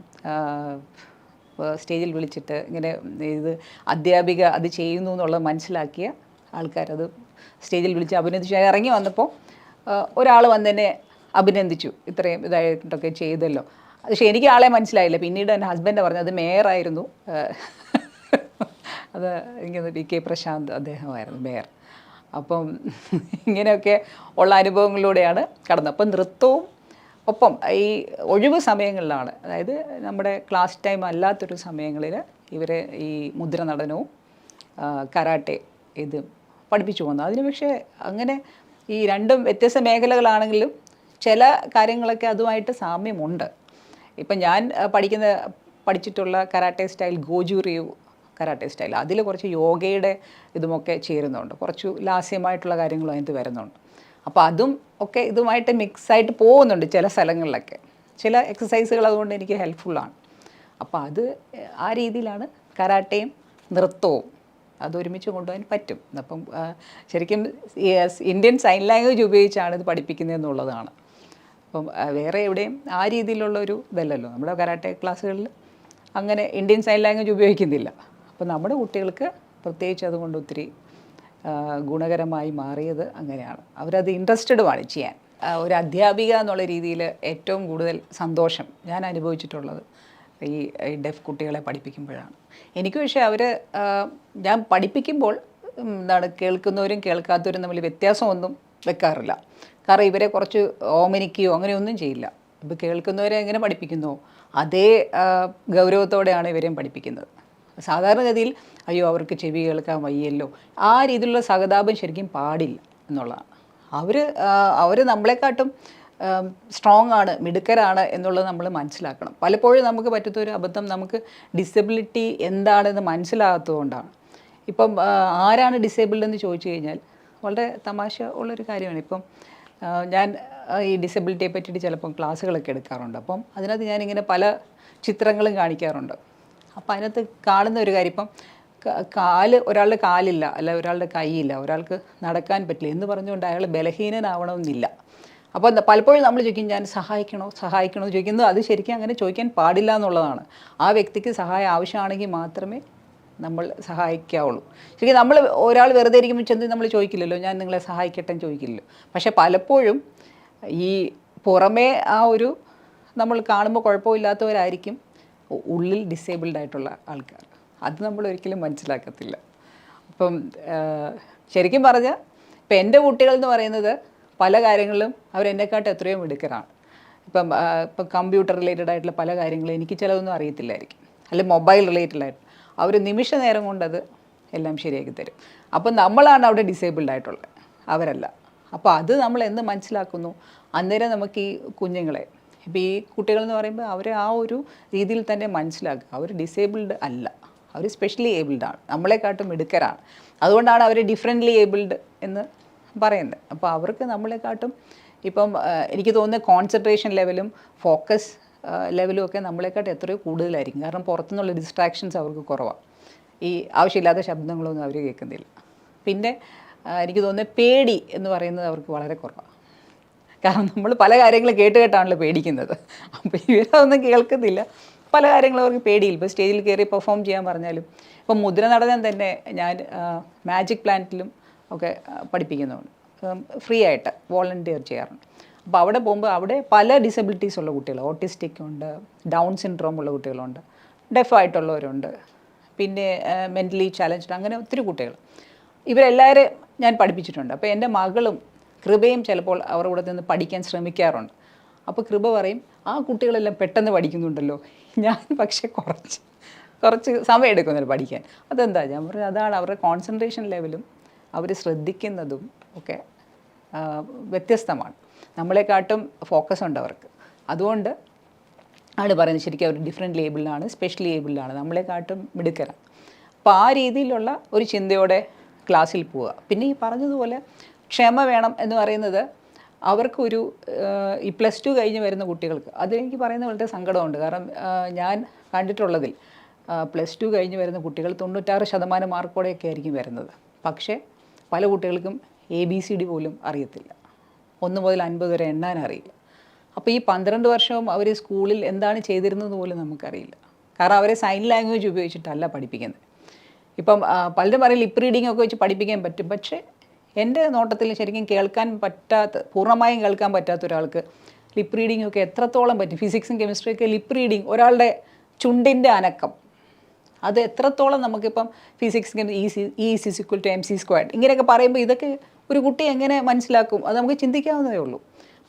സ്റ്റേജിൽ വിളിച്ചിട്ട് ഇങ്ങനെ ഇത് അധ്യാപിക അത് ചെയ്യുന്നു എന്നുള്ളത് മനസ്സിലാക്കിയ ആൾക്കാരത് സ്റ്റേജിൽ വിളിച്ച് അഭിനന്ദിച്ചു. ഇറങ്ങി വന്നപ്പോൾ ഒരാൾ വന്നെന്നെ അഭിനന്ദിച്ചു, ഇത്രയും ഇതായിട്ടൊക്കെ ചെയ്തല്ലോ. പക്ഷേ എനിക്ക് ആളെ മനസ്സിലായില്ല. പിന്നീട് എൻ്റെ ഹസ്ബൻഡ് പറഞ്ഞു അത് മേയറായിരുന്നു, അത് ഇങ്ങനെ PK പ്രശാന്ത് അദ്ദേഹമായിരുന്നു മേയർ. അപ്പം ഇങ്ങനെയൊക്കെ ഉള്ള അനുഭവങ്ങളിലൂടെയാണ് കടന്നത്. അപ്പം നൃത്തവും ഒപ്പം ഈ ഒഴിവ് സമയങ്ങളിലാണ്, അതായത് നമ്മുടെ ക്ലാസ് ടൈം അല്ലാത്തൊരു സമയങ്ങളിൽ ഇവർ ഈ മുദ്ര നടനവും കരാട്ടെ ഇത് പഠിപ്പിച്ചു പോകുന്നത്. അതിന് പക്ഷേ അങ്ങനെ ഈ രണ്ടും വ്യത്യസ്ത മേഖലകളാണെങ്കിലും ചില കാര്യങ്ങളൊക്കെ അതുമായിട്ട് സാമ്യമുണ്ട്. ഇപ്പം ഞാൻ പഠിച്ചിട്ടുള്ള കരാട്ടെ സ്റ്റൈൽ ഗോജു-റിയു കരാട്ടെ സ്റ്റൈൽ, അതിൽ കുറച്ച് യോഗയുടെ ഇതുമൊക്കെ ചേരുന്നുണ്ട്, കുറച്ച് ലാസ്യമായിട്ടുള്ള കാര്യങ്ങളും അതിനകത്ത് വരുന്നുണ്ട്. അപ്പോൾ അതും ഒക്കെ ഇതുമായിട്ട് മിക്സായിട്ട് പോകുന്നുണ്ട് ചില സ്ഥലങ്ങളിലൊക്കെ. ചില എക്സസൈസുകൾ അതുകൊണ്ട് എനിക്ക് ഹെൽപ്ഫുള്ളാണ്. അപ്പോൾ അത് ആ രീതിയിലാണ് കരാട്ടയും നൃത്തവും അതൊരുമിച്ച് കൊണ്ടുപോകാൻ പറ്റും. അപ്പം ശരിക്കും ഇന്ത്യൻ സൈൻ ലാംഗ്വേജ് ഉപയോഗിച്ചാണ് ഇത് പഠിപ്പിക്കുന്നതെന്നുള്ളതാണ്. അപ്പം വേറെ എവിടെയും ആ രീതിയിലുള്ളൊരു ഇതല്ലല്ലോ. നമ്മുടെ കരാട്ടെ ക്ലാസ്സുകളിൽ അങ്ങനെ ഇന്ത്യൻ സൈൻ ലാംഗ്വേജ് ഉപയോഗിക്കുന്നില്ല. അപ്പോൾ നമ്മുടെ കുട്ടികൾക്ക് പ്രത്യേകിച്ച് അതുകൊണ്ട് ഒത്തിരി ഗുണകരമായി മാറിയത് അങ്ങനെയാണ്. അവരത് ഇൻട്രസ്റ്റഡുമാണ് ചെയ്യാൻ. ഒരു അധ്യാപിക എന്നുള്ള രീതിയിൽ ഏറ്റവും കൂടുതൽ സന്തോഷം ഞാൻ അനുഭവിച്ചിട്ടുള്ളത് ഈ ഡെഫ് കുട്ടികളെ പഠിപ്പിക്കുമ്പോഴാണ്. എനിക്ക് പക്ഷേ ഞാൻ പഠിപ്പിക്കുമ്പോൾ കേൾക്കുന്നവരും കേൾക്കാത്തവരും തമ്മിൽ വ്യത്യാസമൊന്നും വെക്കാറില്ല. കാരണം ഇവരെ കുറച്ച് ഓമനിക്കുകയോ അങ്ങനെയൊന്നും ചെയ്യില്ല. ഇപ്പോൾ കേൾക്കുന്നവരെ എങ്ങനെ പഠിപ്പിക്കുന്നോ അതേ ഗൗരവത്തോടെയാണ് ഇവരെയും പഠിപ്പിക്കുന്നത്. സാധാരണഗതിയിൽ അയ്യോ അവർക്ക് ചെവി കേൾക്കാൻ വയ്യല്ലോ, ആ രീതിയിലുള്ള സഹതാപം ശരിക്കും പാടില്ല എന്നുള്ളതാണ്. അവർ നമ്മളെക്കാട്ടും സ്ട്രോങ് ആണ്, മിടുക്കരാണ് എന്നുള്ളത് നമ്മൾ മനസ്സിലാക്കണം. പലപ്പോഴും നമുക്ക് പറ്റുന്നൊരു അബദ്ധം, നമുക്ക് ഡിസബിലിറ്റി എന്താണെന്ന് മനസ്സിലാകാത്തതുകൊണ്ടാണ്. ഇപ്പം ആരാണ് ഡിസേബിൾഡ് എന്ന് ചോദിച്ചു കഴിഞ്ഞാൽ വളരെ തമാശ ഉള്ളൊരു കാര്യമാണ്. ഇപ്പം ഞാൻ ഈ ഡിസബിലിറ്റിയെ പറ്റിയിട്ട് ചിലപ്പം ക്ലാസ്സുകളൊക്കെ എടുക്കാറുണ്ട്. അപ്പം അതിനകത്ത് ഞാനിങ്ങനെ പല ചിത്രങ്ങളും കാണിക്കാറുണ്ട്. അപ്പം അതിനകത്ത് കാണുന്ന ഒരു കാര്യം, ഇപ്പം ഒരാളുടെ കാലില്ല, അല്ല ഒരാളുടെ കൈയില്ല, ഒരാൾക്ക് നടക്കാൻ പറ്റില്ല എന്ന് പറഞ്ഞുകൊണ്ട് അയാൾ ബലഹീനനാവണമെന്നില്ല. അപ്പോൾ പലപ്പോഴും നമ്മൾ ചോദിക്കും ഞാൻ സഹായിക്കണോ എന്ന് ചോദിക്കുന്നത്, അത് ശരിക്കും അങ്ങനെ ചോദിക്കാൻ പാടില്ല എന്നുള്ളതാണ്. ആ വ്യക്തിക്ക് സഹായം ആവശ്യമാണെങ്കിൽ മാത്രമേ നമ്മൾ സഹായിക്കാവുള്ളൂ. ശരിക്കും നമ്മൾ ഒരാൾ വെറുതെ ഇരിക്കുമ്പോൾ ചെന്ന് നമ്മൾ ചോദിക്കില്ലല്ലോ ഞാൻ നിങ്ങളെ സഹായിക്കട്ടെ എന്ന് ചോദിക്കില്ലല്ലോ. പക്ഷേ പലപ്പോഴും ഈ പുറമേ നമ്മൾ കാണുമ്പോൾ കുഴപ്പമില്ലാത്തവരായിരിക്കും ഉള്ളിൽ ഡിസേബിൾഡ് ആയിട്ടുള്ള ആൾക്കാർ. അത് നമ്മൾ ഒരിക്കലും മനസ്സിലാക്കത്തില്ല. അപ്പം ശരിക്കും പറഞ്ഞാൽ ഇപ്പം എൻ്റെ കുട്ടികൾ എന്ന് പറയുന്നത് പല കാര്യങ്ങളിലും അവരെന്നെക്കാട്ടും എത്രയോ മിടുക്കരാണ്. ഇപ്പം കമ്പ്യൂട്ടർ റിലേറ്റഡ് ആയിട്ടുള്ള പല കാര്യങ്ങളും എനിക്ക് ചിലതൊന്നും അറിയത്തില്ലായിരിക്കും, അല്ലെങ്കിൽ മൊബൈൽ റിലേറ്റഡ് ആയിട്ട് അവർ നിമിഷ നേരം കൊണ്ടത് എല്ലാം ശരിയാക്കി തരും. അപ്പം നമ്മളാണ് അവിടെ ഡിസേബിൾഡ് ആയിട്ടുള്ളത്, അവരല്ല. അപ്പോൾ അത് നമ്മൾ എന്ന് മനസ്സിലാക്കുന്നു അന്നേരം നമുക്ക് ഈ കുഞ്ഞുങ്ങളെ, ഇപ്പോൾ ഈ കുട്ടികളെന്ന് പറയുമ്പോൾ അവരെ ആ ഒരു രീതിയിൽ തന്നെ മനസ്സിലാക്കുക, അവർ ഡിസേബിൾഡ് അല്ല, അവർ സ്പെഷ്യലി ഏബിൾഡാണ്, നമ്മളെക്കാട്ടും മിടുക്കരാണ്. അതുകൊണ്ടാണ് അവർ ഡിഫറെൻ്റ്ലി ഏബിൾഡ് എന്ന് പറയുന്നത്. അപ്പോൾ അവർക്ക് നമ്മളെക്കാട്ടും ഇപ്പം എനിക്ക് തോന്നുന്നത് കോൺസെൻട്രേഷൻ ലെവലും ഫോക്കസ് ലെവലും ഒക്കെ നമ്മളെക്കാട്ട് എത്രയോ കൂടുതലായിരിക്കും. കാരണം പുറത്തുനിന്നുള്ള ഡിസ്ട്രാക്ഷൻസ് അവർക്ക് കുറവാണ്. ഈ ആവശ്യമില്ലാത്ത ശബ്ദങ്ങളൊന്നും അവർ കേൾക്കുന്നില്ല. പിന്നെ എനിക്ക് തോന്നുന്നത് പേടി എന്ന് പറയുന്നത് അവർക്ക് വളരെ കുറവാണ്. കാരണം നമ്മൾ പല കാര്യങ്ങളും കേട്ടാണല്ലോ പേടിക്കുന്നത്. അപ്പോൾ ഇവരതൊന്നും കേൾക്കുന്നില്ല. പല കാര്യങ്ങളും അവർക്ക് പേടിയില്ല. ഇപ്പോൾ സ്റ്റേജിൽ കയറി പെർഫോം ചെയ്യാൻ പറഞ്ഞാലും, ഇപ്പം മുദ്ര നടനം തന്നെ ഞാൻ മാജിക് പ്ലാനറ്റിലും ഒക്കെ പഠിപ്പിക്കുന്നുണ്ട്. ഫ്രീ ആയിട്ട് വോളണ്ടിയർ ചെയ്യാറുണ്ട്. അപ്പോൾ അവിടെ പോകുമ്പോൾ അവിടെ പല ഡിസബിലിറ്റീസ് ഉള്ള കുട്ടികൾ, ഓട്ടിസ്റ്റിക് ഉണ്ട്, ഡൗൺ സിൻഡ്രോം ഉള്ള കുട്ടികളുണ്ട്, ഡെഫായിട്ടുള്ളവരുണ്ട്, പിന്നെ മെൻ്റലി ചാലഞ്ച്ഡ്, അങ്ങനെ ഒത്തിരി കുട്ടികൾ. ഇവരെല്ലാവരും ഞാൻ പഠിപ്പിച്ചിട്ടുണ്ട്. അപ്പോൾ എൻ്റെ മകളും കൃപയും ചിലപ്പോൾ അവരുടെ കൂടെ നിന്ന് പഠിക്കാൻ ശ്രമിക്കാറുണ്ട്. അപ്പോൾ കൃപ പറയും, ആ കുട്ടികളെല്ലാം പെട്ടെന്ന് പഠിക്കുന്നുണ്ടല്ലോ, ഞാൻ പക്ഷേ കുറച്ച് സമയം എടുക്കുന്നുണ്ട് പഠിക്കാൻ. അതെന്താ? ഞാൻ പറയും, അതാണ് അവരുടെ കോൺസെൻട്രേഷൻ ലെവലും അവർ ശ്രദ്ധിക്കുന്നതും ഒക്കെ വ്യത്യസ്തമാണ്. നമ്മളെക്കാട്ടും ഫോക്കസ് ഉണ്ട് അവർക്ക്. അതുകൊണ്ട് ആണ് പറയുന്നത് ശരിക്കും അവർ ഡിഫറെൻറ്റ് ലേബിളിലാണ്, സ്പെഷ്യൽ ഏബിളിലാണ്, നമ്മളെക്കാട്ടും മിടുക്കരാണ്. അപ്പോൾ ആ രീതിയിലുള്ള ഒരു ചിന്തയോടെ ക്ലാസ്സിൽ പോവുക. പിന്നെ ഈ പറഞ്ഞതുപോലെ ക്ഷമ വേണം എന്ന് പറയുന്നത് അവർക്കൊരു ഈ +2 കഴിഞ്ഞ് വരുന്ന കുട്ടികൾക്ക് അതെനിക്ക് പറയുന്ന വളരെ സങ്കടമുണ്ട്. കാരണം ഞാൻ കണ്ടിട്ടുള്ളതിൽ +2 കഴിഞ്ഞ് വരുന്ന കുട്ടികൾ 96% മാർക്കോടെയൊക്കെ ആയിരിക്കും വരുന്നത്. പക്ഷേ പല കുട്ടികൾക്കും ABCD പോലും അറിയത്തില്ല. 1 മുതൽ 50 വരെ എണ്ണാൻ അറിയില്ല. അപ്പോൾ ഈ 12 വർഷവും അവർ സ്കൂളിൽ എന്താണ് ചെയ്തിരുന്നത് പോലും നമുക്കറിയില്ല. കാരണം അവരെ സൈൻ ലാംഗ്വേജ് ഉപയോഗിച്ചിട്ടല്ല പഠിപ്പിക്കുന്നത്. ഇപ്പം പലരും പറയും ലിപ്പ് റീഡിംഗ് ഒക്കെ വെച്ച് പഠിപ്പിക്കാൻ പറ്റും. പക്ഷേ എൻ്റെ നോട്ടത്തിൽ ശരിക്കും പൂർണ്ണമായും കേൾക്കാൻ പറ്റാത്ത ഒരാൾക്ക് ലിപ്പ് റീഡിംഗ് ഒക്കെ എത്രത്തോളം പറ്റും? ഫിസിക്സും കെമിസ്ട്രിയൊക്കെ ലിപ്പ് റീഡിങ്, ഒരാളുടെ ചുണ്ടിൻ്റെ അനക്കം, അത് എത്രത്തോളം നമുക്കിപ്പം ഫിസിക്സ് E=mc², ഇങ്ങനെയൊക്കെ പറയുമ്പോൾ ഇതൊക്കെ ഒരു കുട്ടി എങ്ങനെ മനസ്സിലാക്കും? അത് നമുക്ക് ചിന്തിക്കാവുന്നതേ ഉള്ളൂ.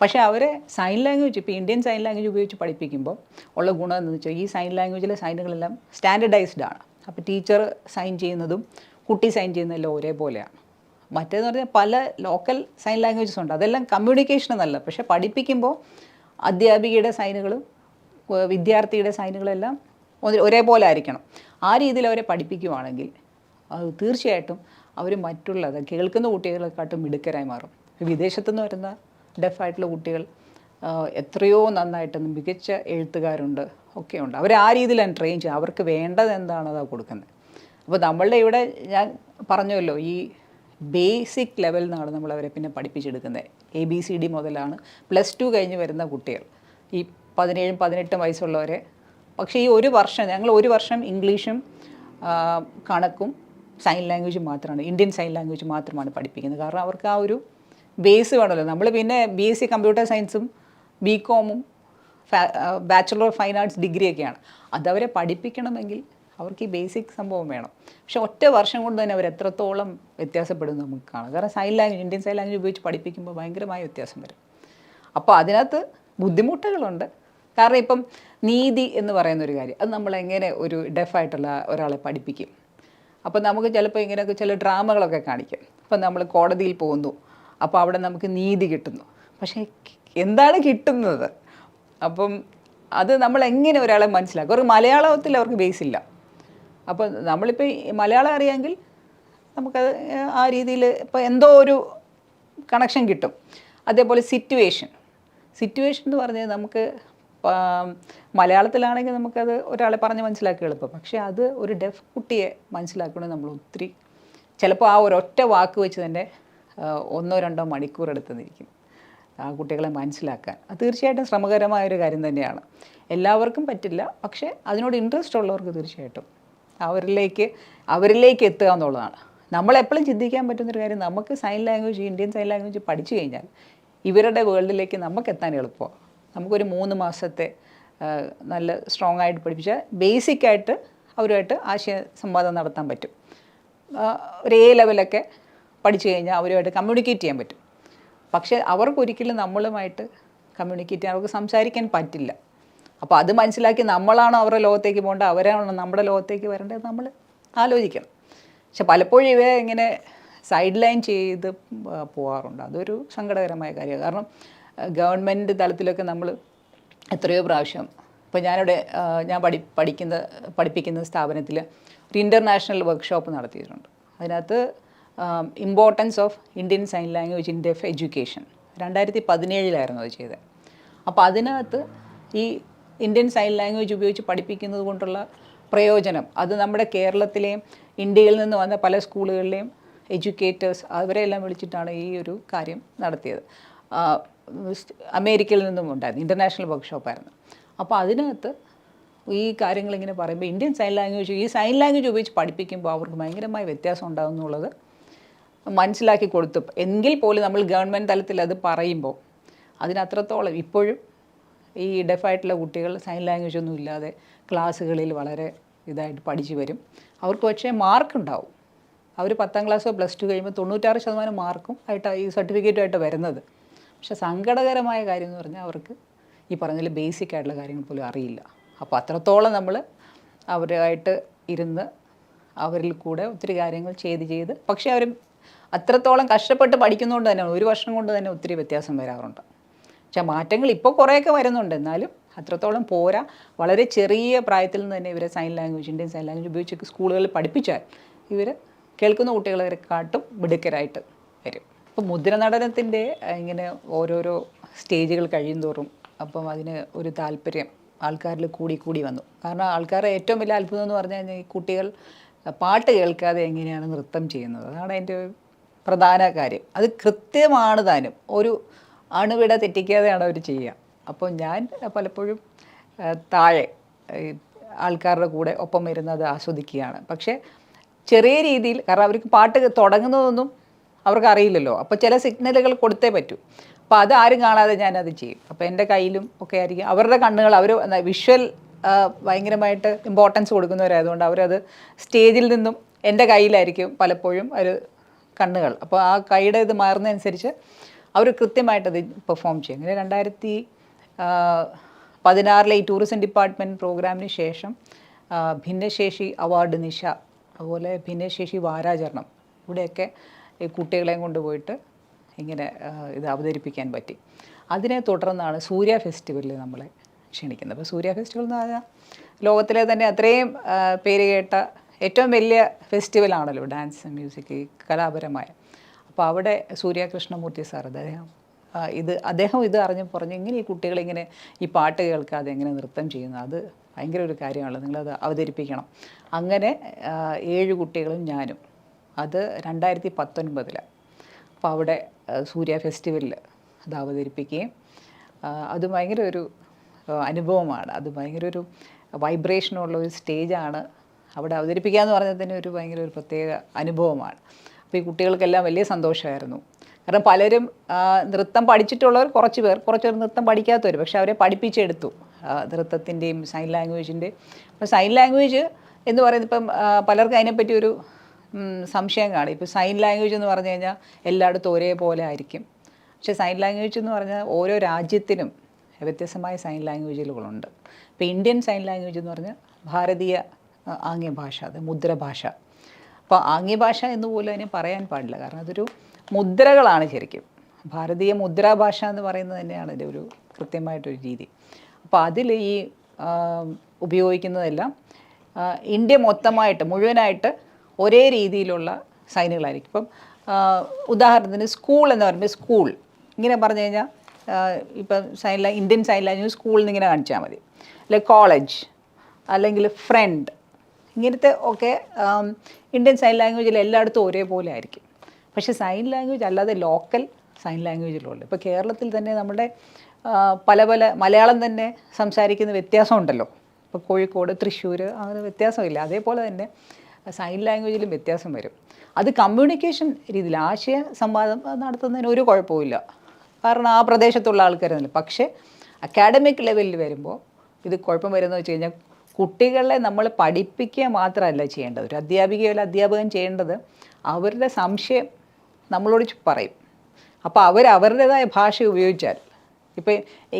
പക്ഷേ അവരെ സൈൻ ലാംഗ്വേജ്, ഇപ്പോൾ ഇന്ത്യൻ സൈൻ ലാംഗ്വേജ് ഉപയോഗിച്ച് പഠിപ്പിക്കുമ്പോൾ ഉള്ള ഗുണം എന്ന് വെച്ചാൽ ഈ സൈൻ ലാംഗ്വേജിലെ സൈനുകളെല്ലാം സ്റ്റാൻഡർഡൈസ്ഡ് ആണ്. അപ്പോൾ ടീച്ചർ സൈൻ ചെയ്യുന്നതും കുട്ടി സൈൻ ചെയ്യുന്നതെല്ലാം ഒരേപോലെയാണ്. മറ്റേന്ന് പറഞ്ഞാൽ പല ലോക്കൽ സൈൻ ലാംഗ്വേജസ് ഉണ്ട്, അതെല്ലാം കമ്മ്യൂണിക്കേഷൻ എന്നല്ല. പക്ഷേ പഠിപ്പിക്കുമ്പോൾ അധ്യാപികയുടെ സൈനുകളും വിദ്യാർത്ഥിയുടെ സൈനുകളെല്ലാം ഒരേപോലെ ആയിരിക്കണം. ആ രീതിയിൽ അവരെ പഠിപ്പിക്കുവാണെങ്കിൽ അത് തീർച്ചയായിട്ടും അവർ മറ്റുള്ളത് കേൾക്കുന്ന കുട്ടികളെക്കാട്ടും മിടുക്കരായി മാറും. വിദേശത്തുനിന്ന് വരുന്ന ഡെഫായിട്ടുള്ള കുട്ടികൾ എത്രയോ നന്നായിട്ട് മികച്ച എഴുത്തുകാരുണ്ട്, ഒക്കെയുണ്ട്. അവർ ആ രീതിയിലാണ് ട്രെയിൻ ചെയ്യുക. അവർക്ക് വേണ്ടത് എന്താണോ അതാണ് കൊടുക്കുന്നത്. അപ്പോൾ നമ്മളുടെ ഇവിടെ ഞാൻ പറഞ്ഞല്ലോ, ഈ ബേസിക് ലെവലിൽ നിന്നാണ് നമ്മളവരെ പിന്നെ പഠിപ്പിച്ചെടുക്കുന്നത്. ABCD മുതലാണ് +2 കഴിഞ്ഞ് വരുന്ന കുട്ടികൾ, ഈ 17-18 വയസ്സുള്ളവരെ. പക്ഷേ ഈ ഒരു വർഷം ഞങ്ങൾ ഇംഗ്ലീഷും കണക്കും സൈൻ ലാംഗ്വേജും മാത്രമാണ്, ഇന്ത്യൻ സൈൻ ലാംഗ്വേജ് മാത്രമാണ് പഠിപ്പിക്കുന്നത്. കാരണം അവർക്ക് ആ ഒരു ബേസ് വേണമല്ലോ. നമ്മൾ പിന്നെ BSc കമ്പ്യൂട്ടർ സയൻസും BCom bachelor of fine arts ഡിഗ്രിയൊക്കെയാണ്. അതവരെ പഠിപ്പിക്കണമെങ്കിൽ അവർക്ക് ഈ ബേസിക് സംഭവം വേണം. പക്ഷെ ഒറ്റ വർഷം കൊണ്ട് തന്നെ അവർ എത്രത്തോളം വ്യത്യാസപ്പെടുന്നു നമുക്ക് കാണാം. കാരണം sign language, Indian sign language ഉപയോഗിച്ച് പഠിപ്പിക്കുമ്പോൾ ഭയങ്കരമായ വ്യത്യാസം വരും. അപ്പോൾ അതിനകത്ത് ബുദ്ധിമുട്ടുകളുണ്ട്. കാരണം ഇപ്പം നീതി എന്ന് പറയുന്നൊരു കാര്യം, അത് നമ്മളെങ്ങനെ ഒരു ഡെഫായിട്ടുള്ള ഒരാളെ പഠിപ്പിക്കും? അപ്പോൾ നമുക്ക് ചിലപ്പോൾ ഇങ്ങനെയൊക്കെ ചില ഡ്രാമകളൊക്കെ കാണിക്കും. അപ്പം നമ്മൾ കോടതിയിൽ പോകുന്നു, അപ്പോൾ അവിടെ നമുക്ക് നീതി കിട്ടുന്നു. പക്ഷേ എന്താണ് കിട്ടുന്നത്? അപ്പം അത് നമ്മളെങ്ങനെ ഒരാളെ മനസ്സിലാക്കും? അവർക്ക് മലയാളത്തിൽ അവർക്ക് ബേസ് ഇല്ല. അപ്പോൾ നമ്മളിപ്പോൾ മലയാളം അറിയാമെങ്കിൽ നമുക്കത് ആ രീതിയിൽ ഇപ്പോൾ എന്തോ ഒരു കണക്ഷൻ കിട്ടും. അതേപോലെ സിറ്റുവേഷൻ എന്ന് പറഞ്ഞാൽ നമുക്ക് മലയാളത്തിലാണെങ്കിൽ നമുക്കത് ഒരാളെ പറഞ്ഞ് മനസ്സിലാക്കി എളുപ്പം. പക്ഷേ അത് ഒരു ഡെഫ് കുട്ടിയെ മനസ്സിലാക്കണമെങ്കിൽ നമ്മൾ ഒത്തിരി ചിലപ്പോൾ ആ ഒരൊറ്റ വാക്ക് വെച്ച് തന്നെ 1-2 മണിക്കൂർ എടുത്തുനിന്നിരിക്കും ആ കുട്ടികളെ മനസ്സിലാക്കാൻ. അത് തീർച്ചയായിട്ടും ശ്രമകരമായൊരു കാര്യം തന്നെയാണ്. എല്ലാവർക്കും പറ്റില്ല, പക്ഷേ അതിനോട് ഇൻട്രസ്റ്റ് ഉള്ളവർക്ക് തീർച്ചയായിട്ടും അവരിലേക്ക് എത്തുക എന്നുള്ളതാണ്. നമ്മളെപ്പോഴും ചിന്തിക്കാൻ പറ്റുന്നൊരു കാര്യം, നമുക്ക് sign language, Indian sign language പഠിച്ചു കഴിഞ്ഞാൽ ഇവരുടെ വേൾഡിലേക്ക് നമുക്ക് എത്താൻ എളുപ്പമാണ്. നമുക്കൊരു 3 മാസത്തെ നല്ല സ്ട്രോങ് ആയിട്ട് പഠിപ്പിച്ചാൽ ബേസിക്കായിട്ട് അവരുമായിട്ട് ആശയ സംവാദം നടത്താൻ പറ്റും. ഒരു A ലെവലൊക്കെ പഠിച്ചു കഴിഞ്ഞാൽ അവരുമായിട്ട് കമ്മ്യൂണിക്കേറ്റ് ചെയ്യാൻ പറ്റും. പക്ഷേ അവർക്കൊരിക്കലും നമ്മളുമായിട്ട് കമ്മ്യൂണിക്കേറ്റ് ചെയ്യാൻ, അവർക്ക് സംസാരിക്കാൻ പറ്റില്ല. അപ്പോൾ അത് മനസ്സിലാക്കി നമ്മളാണോ അവരുടെ ലോകത്തേക്ക് പോകേണ്ടത്, അവരാണോ നമ്മുടെ ലോകത്തേക്ക് വരേണ്ടത്, നമ്മൾ ആലോചിക്കണം. പക്ഷെ പലപ്പോഴും ഇവരെ ഇങ്ങനെ സൈഡ് ലൈൻ ചെയ്ത് പോകാറുണ്ട്. അതൊരു സങ്കടകരമായ കാര്യമാണ്. കാരണം ഗവൺമെൻറ് തലത്തിലൊക്കെ നമ്മൾ എത്രയോ പ്രാവശ്യം, ഇപ്പോൾ ഞാൻ പഠിപ്പിക്കുന്ന സ്ഥാപനത്തിൽ ഒരു ഇൻ്റർനാഷണൽ വർക്ക്ഷോപ്പ് നടത്തിയിട്ടുണ്ട്. അതിനകത്ത് importance of Indian sign language in deaf education 2017 അത് ചെയ്തത്. അപ്പോൾ അതിനകത്ത് ഈ ഇന്ത്യൻ സൈൻ ലാംഗ്വേജ് ഉപയോഗിച്ച് പഠിപ്പിക്കുന്നത് കൊണ്ടുള്ള പ്രയോജനം അത് നമ്മുടെ കേരളത്തിലെയും ഇന്ത്യയിൽ നിന്ന് വന്ന പല സ്കൂളുകളിലെയും എഡ്യൂക്കേറ്റേഴ്സ് അവരെല്ലാം വിളിച്ചിട്ടാണ് ഈ ഒരു കാര്യം നടത്തിയത്. അമേരിക്കയിൽ നിന്നും ഉണ്ടായിരുന്നു, ഇൻ്റർനാഷണൽ വർക്ക്ഷോപ്പായിരുന്നു. അപ്പോൾ അതിനകത്ത് ഈ കാര്യങ്ങളിങ്ങനെ പറയുമ്പോൾ ഇന്ത്യൻ സൈൻ ലാംഗ്വേജ് ഈ സൈൻ ലാംഗ്വേജ് ഉപയോഗിച്ച് പഠിപ്പിക്കുമ്പോൾ അവർക്ക് ഭയങ്കരമായ വ്യത്യാസം ഉണ്ടാകും എന്നുള്ളത് മനസ്സിലാക്കി കൊടുത്തു. എങ്കിൽ പോലും നമ്മൾ ഗവൺമെൻറ് തലത്തിൽ അത് പറയുമ്പോൾ അതിനത്രത്തോളം ഇപ്പോഴും ഈ ഡെഫായിട്ടുള്ള കുട്ടികൾ സൈൻ ലാംഗ്വേജ് ഒന്നും ഇല്ലാതെ ക്ലാസ്സുകളിൽ വളരെ ഇതായിട്ട് പഠിച്ചു വരും. അവർക്ക് പക്ഷേ മാർക്കുണ്ടാവും. അവർ 10ാം ക്ലാസ്സോ +2 കഴിയുമ്പോൾ 96% മാർക്കും ആയിട്ട് ഈ സർട്ടിഫിക്കറ്റുമായിട്ട് വരുന്നത്. പക്ഷേ സങ്കടകരമായ കാര്യം എന്ന് പറഞ്ഞാൽ അവർക്ക് ഈ പറഞ്ഞതിൽ ബേസിക് ആയിട്ടുള്ള കാര്യങ്ങൾ പോലും അറിയില്ല. അപ്പോൾ അത്രത്തോളം നമ്മൾ അവരുമായിട്ട് ഇരുന്ന് അവരിൽ കൂടെ ഒത്തിരി കാര്യങ്ങൾ ചെയ്ത് പക്ഷേ അവർ അത്രത്തോളം കഷ്ടപ്പെട്ട് പഠിക്കുന്നതുകൊണ്ട് തന്നെ 1 വർഷം കൊണ്ട് തന്നെ ഒത്തിരി വ്യത്യാസം വരാറുണ്ട്. പക്ഷേ മാറ്റങ്ങൾ ഇപ്പോൾ കുറേയൊക്കെ വരുന്നുണ്ട്, എന്നാലും അത്രത്തോളം പോരാ. വളരെ ചെറിയ പ്രായത്തിൽ നിന്ന് തന്നെ ഇവരെ sign language Indian sign language ഉപയോഗിച്ച് സ്കൂളുകളിൽ പഠിപ്പിച്ചാൽ ഇവർ കേൾക്കുന്ന കുട്ടികളെ കാട്ടും മിടുക്കരായിട്ട് വരും. ഇപ്പോൾ മുദ്രനടനത്തിൻ്റെ ഇങ്ങനെ ഓരോരോ സ്റ്റേജുകൾ കഴിയുന്തോറും അപ്പം അതിന് ഒരു താല്പര്യം ആൾക്കാരിൽ കൂടി വന്നു. കാരണം ആൾക്കാരുടെ ഏറ്റവും വലിയ അത്ഭുതം എന്ന് പറഞ്ഞു കഴിഞ്ഞാൽ ഈ കുട്ടികൾ പാട്ട് കേൾക്കാതെ എങ്ങനെയാണ് നൃത്തം ചെയ്യുന്നത്. അതാണ് അതിൻ്റെ പ്രധാന കാര്യം. അത് കൃത്യമാണ് താനും, ഒരു അണുവിട തെറ്റിക്കാതെയാണ് അവർ ചെയ്യുക. അപ്പോൾ ഞാൻ പലപ്പോഴും താഴെ ആൾക്കാരുടെ കൂടെ ഒപ്പം ഇരുന്നത് ആസ്വദിക്കുകയാണ്. പക്ഷേ ചെറിയ രീതിയിൽ, കാരണം അവർക്ക് പാട്ട് തുടങ്ങുന്നതൊന്നും അവർക്ക് അറിയില്ലല്ലോ. അപ്പോൾ ചില സിഗ്നലുകൾ കൊടുത്തേ പറ്റൂ. അപ്പോൾ അത് ആരും കാണാതെ ഞാനത് ചെയ്യും. അപ്പോൾ എൻ്റെ കയ്യിലും ഒക്കെ ആയിരിക്കും അവരുടെ കണ്ണുകൾ. അവർ വിഷ്വൽ ഭയങ്കരമായിട്ട് ഇമ്പോർട്ടൻസ് കൊടുക്കുന്നവരായതുകൊണ്ട് അവരത് സ്റ്റേജിൽ നിന്നും എൻ്റെ കയ്യിലായിരിക്കും പലപ്പോഴും ഒരു കണ്ണുകൾ. അപ്പോൾ ആ കൈയുടെ ഇത് മാറുന്നതനുസരിച്ച് അവർ കൃത്യമായിട്ടത് പെർഫോം ചെയ്യും. അങ്ങനെ 2016 ഈ ടൂറിസം ഡിപ്പാർട്ട്മെൻറ്റ് പ്രോഗ്രാമിന് ശേഷം ഭിന്നശേഷി അവാർഡ് നിശ, അതുപോലെ ഭിന്നശേഷി വാരാചരണം, ഇവിടെയൊക്കെ ഈ കുട്ടികളെയും കൊണ്ടുപോയിട്ട് ഇങ്ങനെ ഇത് അവതരിപ്പിക്കാൻ പറ്റി. അതിനെ തുടർന്നാണ് സൂര്യ ഫെസ്റ്റിവലിൽ നമ്മളെ ക്ഷണിക്കുന്നത്. അപ്പോൾ സൂര്യ ഫെസ്റ്റിവൽ എന്ന് പറഞ്ഞാൽ ലോകത്തിലെ തന്നെ അത്രയും പേര് കേട്ട ഏറ്റവും വലിയ ഫെസ്റ്റിവലാണല്ലോ ഡാൻസ് മ്യൂസിക് കലാപരമായ. അപ്പോൾ അവിടെ സൂര്യ കൃഷ്ണമൂർത്തി സാർ അദ്ദേഹം ഇത് പറഞ്ഞു ഇങ്ങനെ ഈ കുട്ടികളിങ്ങനെ ഈ പാട്ട് കേൾക്കാതെ എങ്ങനെ നൃത്തം ചെയ്യുന്നത്, അത് ഭയങ്കര ഒരു കാര്യമാണല്ലോ, നിങ്ങളത് അവതരിപ്പിക്കണം. അങ്ങനെ 7 കുട്ടികളും ഞാനും അത് 2019 അപ്പോൾ അവിടെ സൂര്യ ഫെസ്റ്റിവലിൽ അത് അവതരിപ്പിക്കുകയും അത് ഭയങ്കര ഒരു അനുഭവമാണ്. അത് ഭയങ്കര ഒരു വൈബ്രേഷനുള്ള ഒരു സ്റ്റേജാണ്. അവിടെ അവതരിപ്പിക്കുക എന്ന് പറഞ്ഞാൽ തന്നെ ഒരു ഭയങ്കര ഒരു പ്രത്യേക അനുഭവമാണ്. അപ്പോൾ ഈ കുട്ടികൾക്കെല്ലാം വലിയ സന്തോഷമായിരുന്നു. കാരണം പലരും നൃത്തം പഠിച്ചിട്ടുള്ളവർ കുറച്ച് പേർ നൃത്തം പഠിക്കാത്തവർ, പക്ഷെ അവരെ പഠിപ്പിച്ചെടുത്തു നൃത്തത്തിൻ്റെയും സൈൻ ലാംഗ്വേജിൻ്റെയും. അപ്പോൾ സൈൻ ലാംഗ്വേജ് എന്ന് പറയുന്നത് ഇപ്പം പലർക്കും അതിനെപ്പറ്റി ഒരു സംശയം കാണും. ഇപ്പോൾ സൈൻ ലാംഗ്വേജ് എന്ന് പറഞ്ഞു കഴിഞ്ഞാൽ എല്ലായിടത്തും ഒരേപോലെ ആയിരിക്കും. പക്ഷേ സൈൻ ലാംഗ്വേജ് എന്ന് പറഞ്ഞാൽ ഓരോ രാജ്യത്തിനും വ്യത്യസ്തമായ സൈൻ ലാംഗ്വേജുകളുണ്ട്. ഇപ്പോൾ ഇന്ത്യൻ സൈൻ ലാംഗ്വേജ് എന്ന് പറഞ്ഞാൽ ഭാരതീയ ആംഗ്യഭാഷ, അത് മുദ്രഭാഷ. അപ്പോൾ ആംഗ്യഭാഷ എന്ന് പോലും അതിനെ പറയാൻ പാടില്ല, കാരണം അതൊരു മുദ്രകളാണ് ശരിക്കും. ഭാരതീയ മുദ്രാഭാഷ എന്ന് പറയുന്നത് തന്നെയാണ് ഇതിൻ്റെ ഒരു കൃത്യമായിട്ടൊരു രീതി. അപ്പോൾ അതിൽ ഈ ഉപയോഗിക്കുന്നതെല്ലാം ഇന്ത്യ മൊത്തമായിട്ട് മുഴുവനായിട്ട് ഒരേ രീതിയിലുള്ള സൈനുകളായിരിക്കും. ഇപ്പം ഉദാഹരണത്തിന് സ്കൂൾ എന്ന് പറയുമ്പോൾ സ്കൂൾ ഇങ്ങനെ പറഞ്ഞു കഴിഞ്ഞാൽ ഇപ്പം ഇന്ത്യൻ സൈൻ ലാംഗ്വേജ് സ്കൂളിൽ നിന്ന് ഇങ്ങനെ കാണിച്ചാൽ മതി. അല്ലെങ്കിൽ കോളേജ്, അല്ലെങ്കിൽ ഫ്രണ്ട്, ഇങ്ങനത്തെ ഒക്കെ ഇന്ത്യൻ സൈൻ ലാംഗ്വേജിൽ എല്ലായിടത്തും ഒരേപോലെ ആയിരിക്കും. പക്ഷേ സൈൻ ലാംഗ്വേജ് അല്ലാതെ ലോക്കൽ സൈൻ ലാംഗ്വേജിലുണ്ട്. ഇപ്പോൾ കേരളത്തിൽ തന്നെ നമ്മുടെ പല മലയാളം തന്നെ സംസാരിക്കുന്ന വ്യത്യാസമുണ്ടല്ലോ. ഇപ്പോൾ കോഴിക്കോട്, തൃശ്ശൂർ അങ്ങനെ വ്യത്യാസമില്ല. അതേപോലെ തന്നെ സൈൻ ലാംഗ്വേജിലും വ്യത്യാസം വരും. അത് കമ്മ്യൂണിക്കേഷൻ രീതിയിൽ ആശയ സംവാദം നടത്തുന്നതിന് ഒരു കുഴപ്പമില്ല, കാരണം ആ പ്രദേശത്തുള്ള ആൾക്കാരൊന്നുമില്ല. പക്ഷേ അക്കാഡമിക് ലെവലിൽ വരുമ്പോൾ ഇത് കുഴപ്പം വരുന്നത് വെച്ച് കഴിഞ്ഞാൽ കുട്ടികളെ നമ്മൾ പഠിപ്പിക്കുക മാത്രമല്ല ചെയ്യേണ്ടത്. ഒരു അധ്യാപികയോ അധ്യാപകൻ ചെയ്യേണ്ടത് അവരുടെ സംശയം നമ്മളോട് പറയും. അപ്പോൾ അവരുടേതായ ഭാഷ ഉപയോഗിച്ചാൽ, ഇപ്പോൾ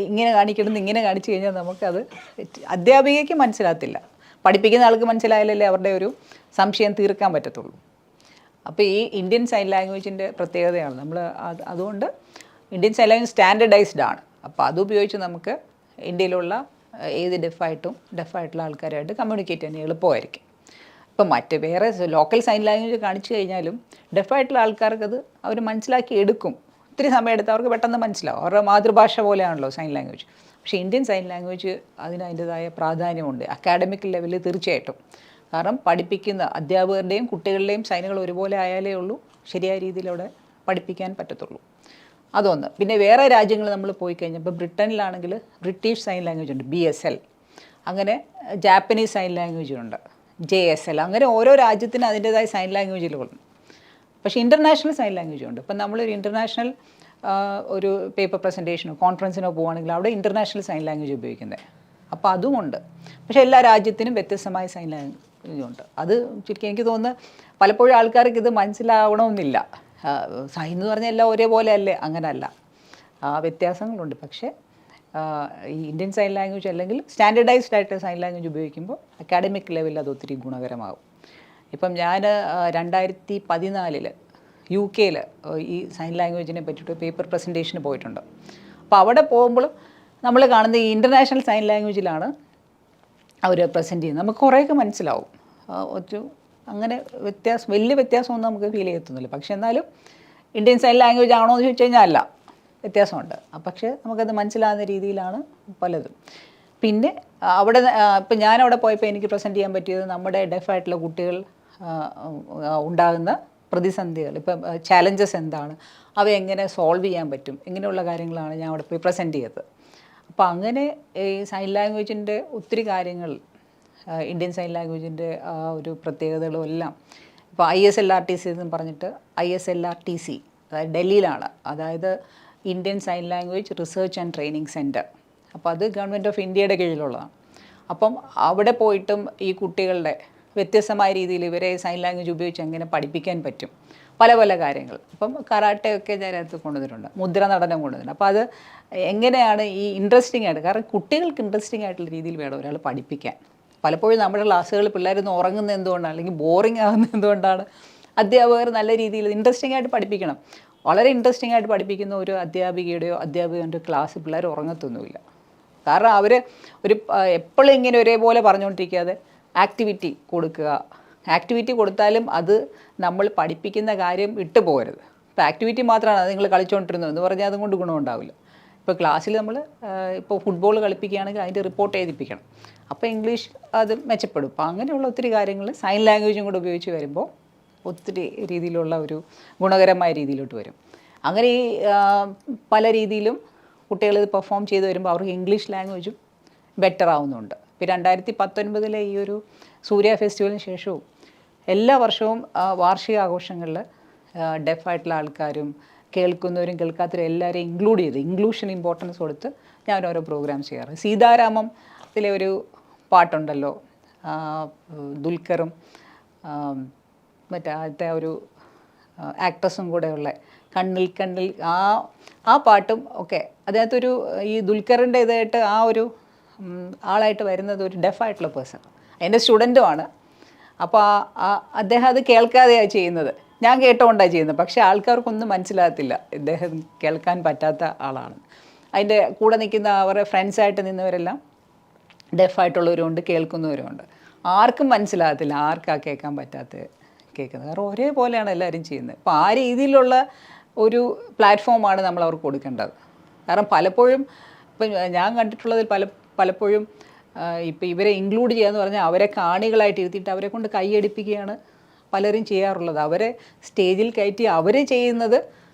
ഇങ്ങനെ കാണിക്കണമെന്ന് ഇങ്ങനെ കാണിച്ചു കഴിഞ്ഞാൽ നമുക്കത് അധ്യാപികയ്ക്ക് മനസ്സിലാകത്തില്ല. പഠിപ്പിക്കുന്ന ആൾക്ക് മനസ്സിലായാലല്ലേ അവരുടെ ഒരു സംശയം തീർക്കാൻ പറ്റത്തുള്ളൂ. അപ്പോൾ ഈ ഇന്ത്യൻ സൈൻ ലാംഗ്വേജിൻ്റെ പ്രത്യേകതയാണ് നമ്മൾ അതുകൊണ്ട് ഇന്ത്യൻ സൈൻ ലാംഗ്വേജ് സ്റ്റാൻഡർഡൈസ്ഡ് ആണ്. അപ്പോൾ അതുപയോഗിച്ച് നമുക്ക് ഇന്ത്യയിലുള്ള ഏത് ഡെഫായിട്ടുള്ള ആൾക്കാരായിട്ട് കമ്മ്യൂണിക്കേറ്റ് ചെയ്യാൻ എളുപ്പമായിരിക്കും. ഇപ്പം വേറെ ലോക്കൽ സൈൻ ലാംഗ്വേജ് കാണിച്ചു കഴിഞ്ഞാലും ഡെഫായിട്ടുള്ള ആൾക്കാർക്കത് അവർ മനസ്സിലാക്കി എടുക്കും. ഒത്തിരി സമയം എടുത്ത് അവർക്ക് പെട്ടെന്ന് മനസ്സിലാവും. അവരുടെ മാതൃഭാഷ പോലെയാണല്ലോ സൈൻ ലാംഗ്വേജ്. പക്ഷേ ഇന്ത്യൻ സൈൻ ലാംഗ്വേജ് അതിന് അതിൻ്റെതായ പ്രാധാന്യമുണ്ട് അക്കാഡമിക് ലെവലിൽ തീർച്ചയായിട്ടും. കാരണം പഠിപ്പിക്കുന്ന അധ്യാപകരുടെയും കുട്ടികളുടെയും സൈനുകൾ ഒരുപോലെ ആയാലേ ഉള്ളൂ ശരിയായ രീതിയിൽ അവിടെ പഠിപ്പിക്കാൻ പറ്റത്തുള്ളൂ. അതൊന്ന്. പിന്നെ വേറെ രാജ്യങ്ങൾ നമ്മൾ പോയി കഴിഞ്ഞാൽ ഇപ്പോൾ ബ്രിട്ടനിലാണെങ്കിൽ ബ്രിട്ടീഷ് സൈൻ ലാംഗ്വേജ് ഉണ്ട്, BSL. അങ്ങനെ ജാപ്പനീസ് സൈൻ ലാംഗ്വേജുണ്ട്, JSL. അങ്ങനെ ഓരോ രാജ്യത്തിനും അതിൻ്റെതായ സൈൻ ലാംഗ്വേജുകളുണ്ട്. പക്ഷേ ഇൻ്റർനാഷണൽ സൈൻ ലാംഗ്വേജ് ഉണ്ട്. ഇപ്പം നമ്മളൊരു ഇൻ്റർനാഷണൽ ഒരു പേപ്പർ പ്രസൻറ്റേഷനോ കോൺഫറൻസിനോ പോവുകയാണെങ്കിൽ അവിടെ ഇൻ്റർനാഷണൽ സൈൻ ലാംഗ്വേജ് ഉപയോഗിക്കുന്നത്. അപ്പോൾ അതുമുണ്ട്. പക്ഷേ എല്ലാ രാജ്യത്തിനും വ്യത്യസ്തമായ സൈൻ ലാംഗ്വേജ് ഉണ്ട്. അത് ശരിക്കും എനിക്ക് തോന്നുന്നു പലപ്പോഴും ആൾക്കാർക്ക് ഇത് മനസ്സിലാവണമെന്നില്ല. സൈൻ എന്ന് പറഞ്ഞാൽ എല്ലാം ഒരേപോലെ അല്ലേ, അങ്ങനല്ല, വ്യത്യാസങ്ങളുണ്ട്. പക്ഷേ ഈ ഇന്ത്യൻ സൈൻ ലാംഗ്വേജ് അല്ലെങ്കിൽ സ്റ്റാൻഡേർഡൈസ്ഡ് ആയിട്ട് സൈൻ ലാംഗ്വേജ് ഉപയോഗിക്കുമ്പോൾ അക്കാഡമിക് ലെവലിൽ അത് ഒത്തിരി ഗുണകരമാകും. ഇപ്പം ഞാൻ 2014 UK ഈ സൈൻ ലാംഗ്വേജിനെ പറ്റിയിട്ട് പേപ്പർ പ്രസൻറ്റേഷന് പോയിട്ടുണ്ട്. അപ്പോൾ അവിടെ പോകുമ്പോഴും നമ്മൾ കാണുന്ന ഈ ഇൻ്റർനാഷണൽ സൈൻ ലാംഗ്വേജിലാണ് അവർ പ്രസൻറ്റ് ചെയ്യുന്നത്. നമുക്ക് കുറേയൊക്കെ മനസ്സിലാവും. അങ്ങനെ വലിയ വ്യത്യാസമൊന്നും നമുക്ക് ഫീൽ ചെയ്യത്തൊന്നുമില്ല. പക്ഷേ എന്നാലും ഇന്ത്യൻ സൈൻ ലാംഗ്വേജ് ആണോ എന്ന് ചോദിച്ചു കഴിഞ്ഞാൽ അല്ല, വ്യത്യാസമുണ്ട്. പക്ഷേ നമുക്കത് മനസ്സിലാകുന്ന രീതിയിലാണ് പലതും. പിന്നെ അവിടെ ഇപ്പം ഞാനവിടെ പോയപ്പോൾ എനിക്ക് പ്രസൻറ്റ് ചെയ്യാൻ പറ്റിയത് നമ്മുടെ ഡെഫായിട്ടുള്ള കുട്ടികൾ ഉണ്ടാകുന്ന പ്രതിസന്ധികൾ, ഇപ്പം ചാലഞ്ചസ് എന്താണ്, അവ എങ്ങനെ സോൾവ് ചെയ്യാൻ പറ്റും, ഇങ്ങനെയുള്ള കാര്യങ്ങളാണ് ഞാൻ അവിടെ പോയി പ്രസൻറ്റ് ചെയ്തത്. അപ്പോൾ അങ്ങനെ ഈ സൈൻ ലാംഗ്വേജിൻ്റെ ഒത്തിരി കാര്യങ്ങൾ, ഇന്ത്യൻ സൈൻ ലാംഗ്വേജിൻ്റെ ആ ഒരു പ്രത്യേകതകളും എല്ലാം ഇപ്പോൾ ISLRTC എന്ന് പറഞ്ഞിട്ട് ISLRTC അതായത് ഡൽഹിയിലാണ്, അതായത് Indian sign language research and training centre. അപ്പോൾ അത് ഗവൺമെൻറ് ഓഫ് ഇന്ത്യയുടെ കീഴിലുള്ളതാണ്. അപ്പം അവിടെ പോയിട്ടും ഈ കുട്ടികളുടെ വ്യത്യസ്തമായ രീതിയിൽ ഇവരെ സൈൻ ലാംഗ്വേജ് ഉപയോഗിച്ച് എങ്ങനെ പഠിപ്പിക്കാൻ പറ്റും, പല പല കാര്യങ്ങൾ. അപ്പം കരാട്ടയൊക്കെ അതിനകത്ത് കൊണ്ടുവന്നിട്ടുണ്ട്, മുദ്ര നടനം കൊണ്ടുവന്നിട്ടുണ്ട്. അപ്പോൾ അത് എങ്ങനെയാണ് ഈ ഇൻട്രസ്റ്റിംഗ് ആയിട്ട്, കാരണം കുട്ടികൾക്ക് ഇൻട്രസ്റ്റിംഗ് ആയിട്ടുള്ള രീതിയിൽ വേണം ഒരാൾ പഠിപ്പിക്കാൻ. പലപ്പോഴും നമ്മുടെ ക്ലാസ്സുകൾ പിള്ളേരൊന്ന് ഉറങ്ങുന്നത് എന്തുകൊണ്ടാണ്, അല്ലെങ്കിൽ ബോറിംഗ് ആകുന്നത് എന്തുകൊണ്ടാണ്? അധ്യാപകർ നല്ല രീതിയിൽ ഇൻട്രസ്റ്റിംഗ് ആയിട്ട് പഠിപ്പിക്കണം. വളരെ ഇൻട്രസ്റ്റിംഗ് ആയിട്ട് പഠിപ്പിക്കുന്ന ഒരു അധ്യാപികയുടെയോ അധ്യാപകൻ്റെ ക്ലാസ് പിള്ളേർ ഉറങ്ങത്തൊന്നുമില്ല. കാരണം അവർ എപ്പോഴും ഇങ്ങനെ ഒരേപോലെ പറഞ്ഞുകൊണ്ടിരിക്കാതെ ആക്ടിവിറ്റി കൊടുക്കുക. ആക്ടിവിറ്റി കൊടുത്താലും അത് നമ്മൾ പഠിപ്പിക്കുന്ന കാര്യം വിട്ടു പോകരുത്. ഇപ്പോൾ ആക്ടിവിറ്റി മാത്രമാണ് അത് നിങ്ങൾ കളിച്ചുകൊണ്ടിരുന്നത് എന്ന് പറഞ്ഞാൽ അതുകൊണ്ട് ഗുണമുണ്ടാവില്ല. ഇപ്പോൾ ക്ലാസ്സിൽ നമ്മൾ ഇപ്പോൾ ഫുട്ബോൾ കളിപ്പിക്കുകയാണെങ്കിൽ അതിൻ്റെ റിപ്പോർട്ട് എഴുതിപ്പിക്കണം. അപ്പോൾ ഇംഗ്ലീഷ് അത് മെച്ചപ്പെടും. അപ്പോൾ അങ്ങനെയുള്ള ഒത്തിരി കാര്യങ്ങൾ സൈൻ ലാംഗ്വേജും കൂടെ ഉപയോഗിച്ച് വരുമ്പോൾ ഒത്തിരി രീതിയിലുള്ള ഒരു ഗുണകരമായ രീതിയിലോട്ട് വരും. അങ്ങനെ ഈ പല രീതിയിലും കുട്ടികൾ ഇത് പെർഫോം ചെയ്ത് വരുമ്പോൾ അവർക്ക് ഇംഗ്ലീഷ് ലാംഗ്വേജും ബെറ്റർ ആവുന്നുണ്ട്. ഇപ്പോൾ 2019 ഈ ഒരു സൂര്യ ഫെസ്റ്റിവലിന് ശേഷവും എല്ലാ വർഷവും വാർഷിക ആഘോഷങ്ങളിൽ ഡെഫായിട്ടുള്ള ആൾക്കാരും കേൾക്കുന്നവരും കേൾക്കാത്തവരും എല്ലാവരെയും ഇൻക്ലൂഡ് ചെയ്ത് ഇൻക്ലൂഷൻ ഇമ്പോർട്ടൻസ് കൊടുത്ത് ഞാൻ ഓരോ പ്രോഗ്രാം ചെയ്യാറ്. സീതാരാമത്തിലെ ഒരു പാട്ടുണ്ടല്ലോ, ദുൽഖറും മറ്റേ ആദ്യത്തെ ഒരു ആക്ട്രസും കൂടെയുള്ള കണ്ണിൽ കണ്ണിൽ, ആ പാട്ടും ഒക്കെ അതിനകത്തൊരു ഈ ദുൽഖറിൻ്റെ ഇതായിട്ട് ആ ഒരു ആളായിട്ട് വരുന്നത് ഒരു ഡെഫായിട്ടുള്ള പേഴ്സൺ, എൻ്റെ സ്റ്റുഡൻറ്റുമാണ്. അപ്പോൾ അദ്ദേഹം അത് കേൾക്കാതെയാണ് ചെയ്യുന്നത്, ഞാൻ കേട്ടുകൊണ്ടാണ് ചെയ്യുന്നത്. പക്ഷേ ആൾക്കാർക്കൊന്നും മനസ്സിലാകത്തില്ല ഇദ്ദേഹം കേൾക്കാൻ പറ്റാത്ത ആളാണ്. അതിൻ്റെ കൂടെ നിൽക്കുന്ന അവരുടെ ഫ്രണ്ട്സായിട്ട് നിന്നവരെല്ലാം ഡെഫായിട്ടുള്ളവരുമുണ്ട്, കേൾക്കുന്നവരുമുണ്ട്. ആർക്കും മനസ്സിലാകത്തില്ല ആർക്കാ കേൾക്കാൻ പറ്റാത്ത കേൾക്കുന്നത്. കാരണം ഒരേപോലെയാണ് എല്ലാവരും ചെയ്യുന്നത്. അപ്പോൾ ആ രീതിയിലുള്ള ഒരു പ്ലാറ്റ്ഫോമാണ് നമ്മൾ അവർക്ക് കൊടുക്കേണ്ടത്. കാരണം പലപ്പോഴും ഇപ്പം ഞാൻ കണ്ടിട്ടുള്ളതിൽ പലപ്പോഴും ഇപ്പോൾ ഇവരെ ഇൻക്ലൂഡ് ചെയ്യാന്ന് പറഞ്ഞാൽ അവരെ കാണികളായിട്ട് ഇരുത്തിയിട്ട് അവരെ കൊണ്ട് കൈയടിപ്പിക്കുകയാണ് പലരും ചെയ്യാറുള്ളത്. അവരെ സ്റ്റേജിൽ കയറ്റി അവർ ചെയ്യുന്നത്,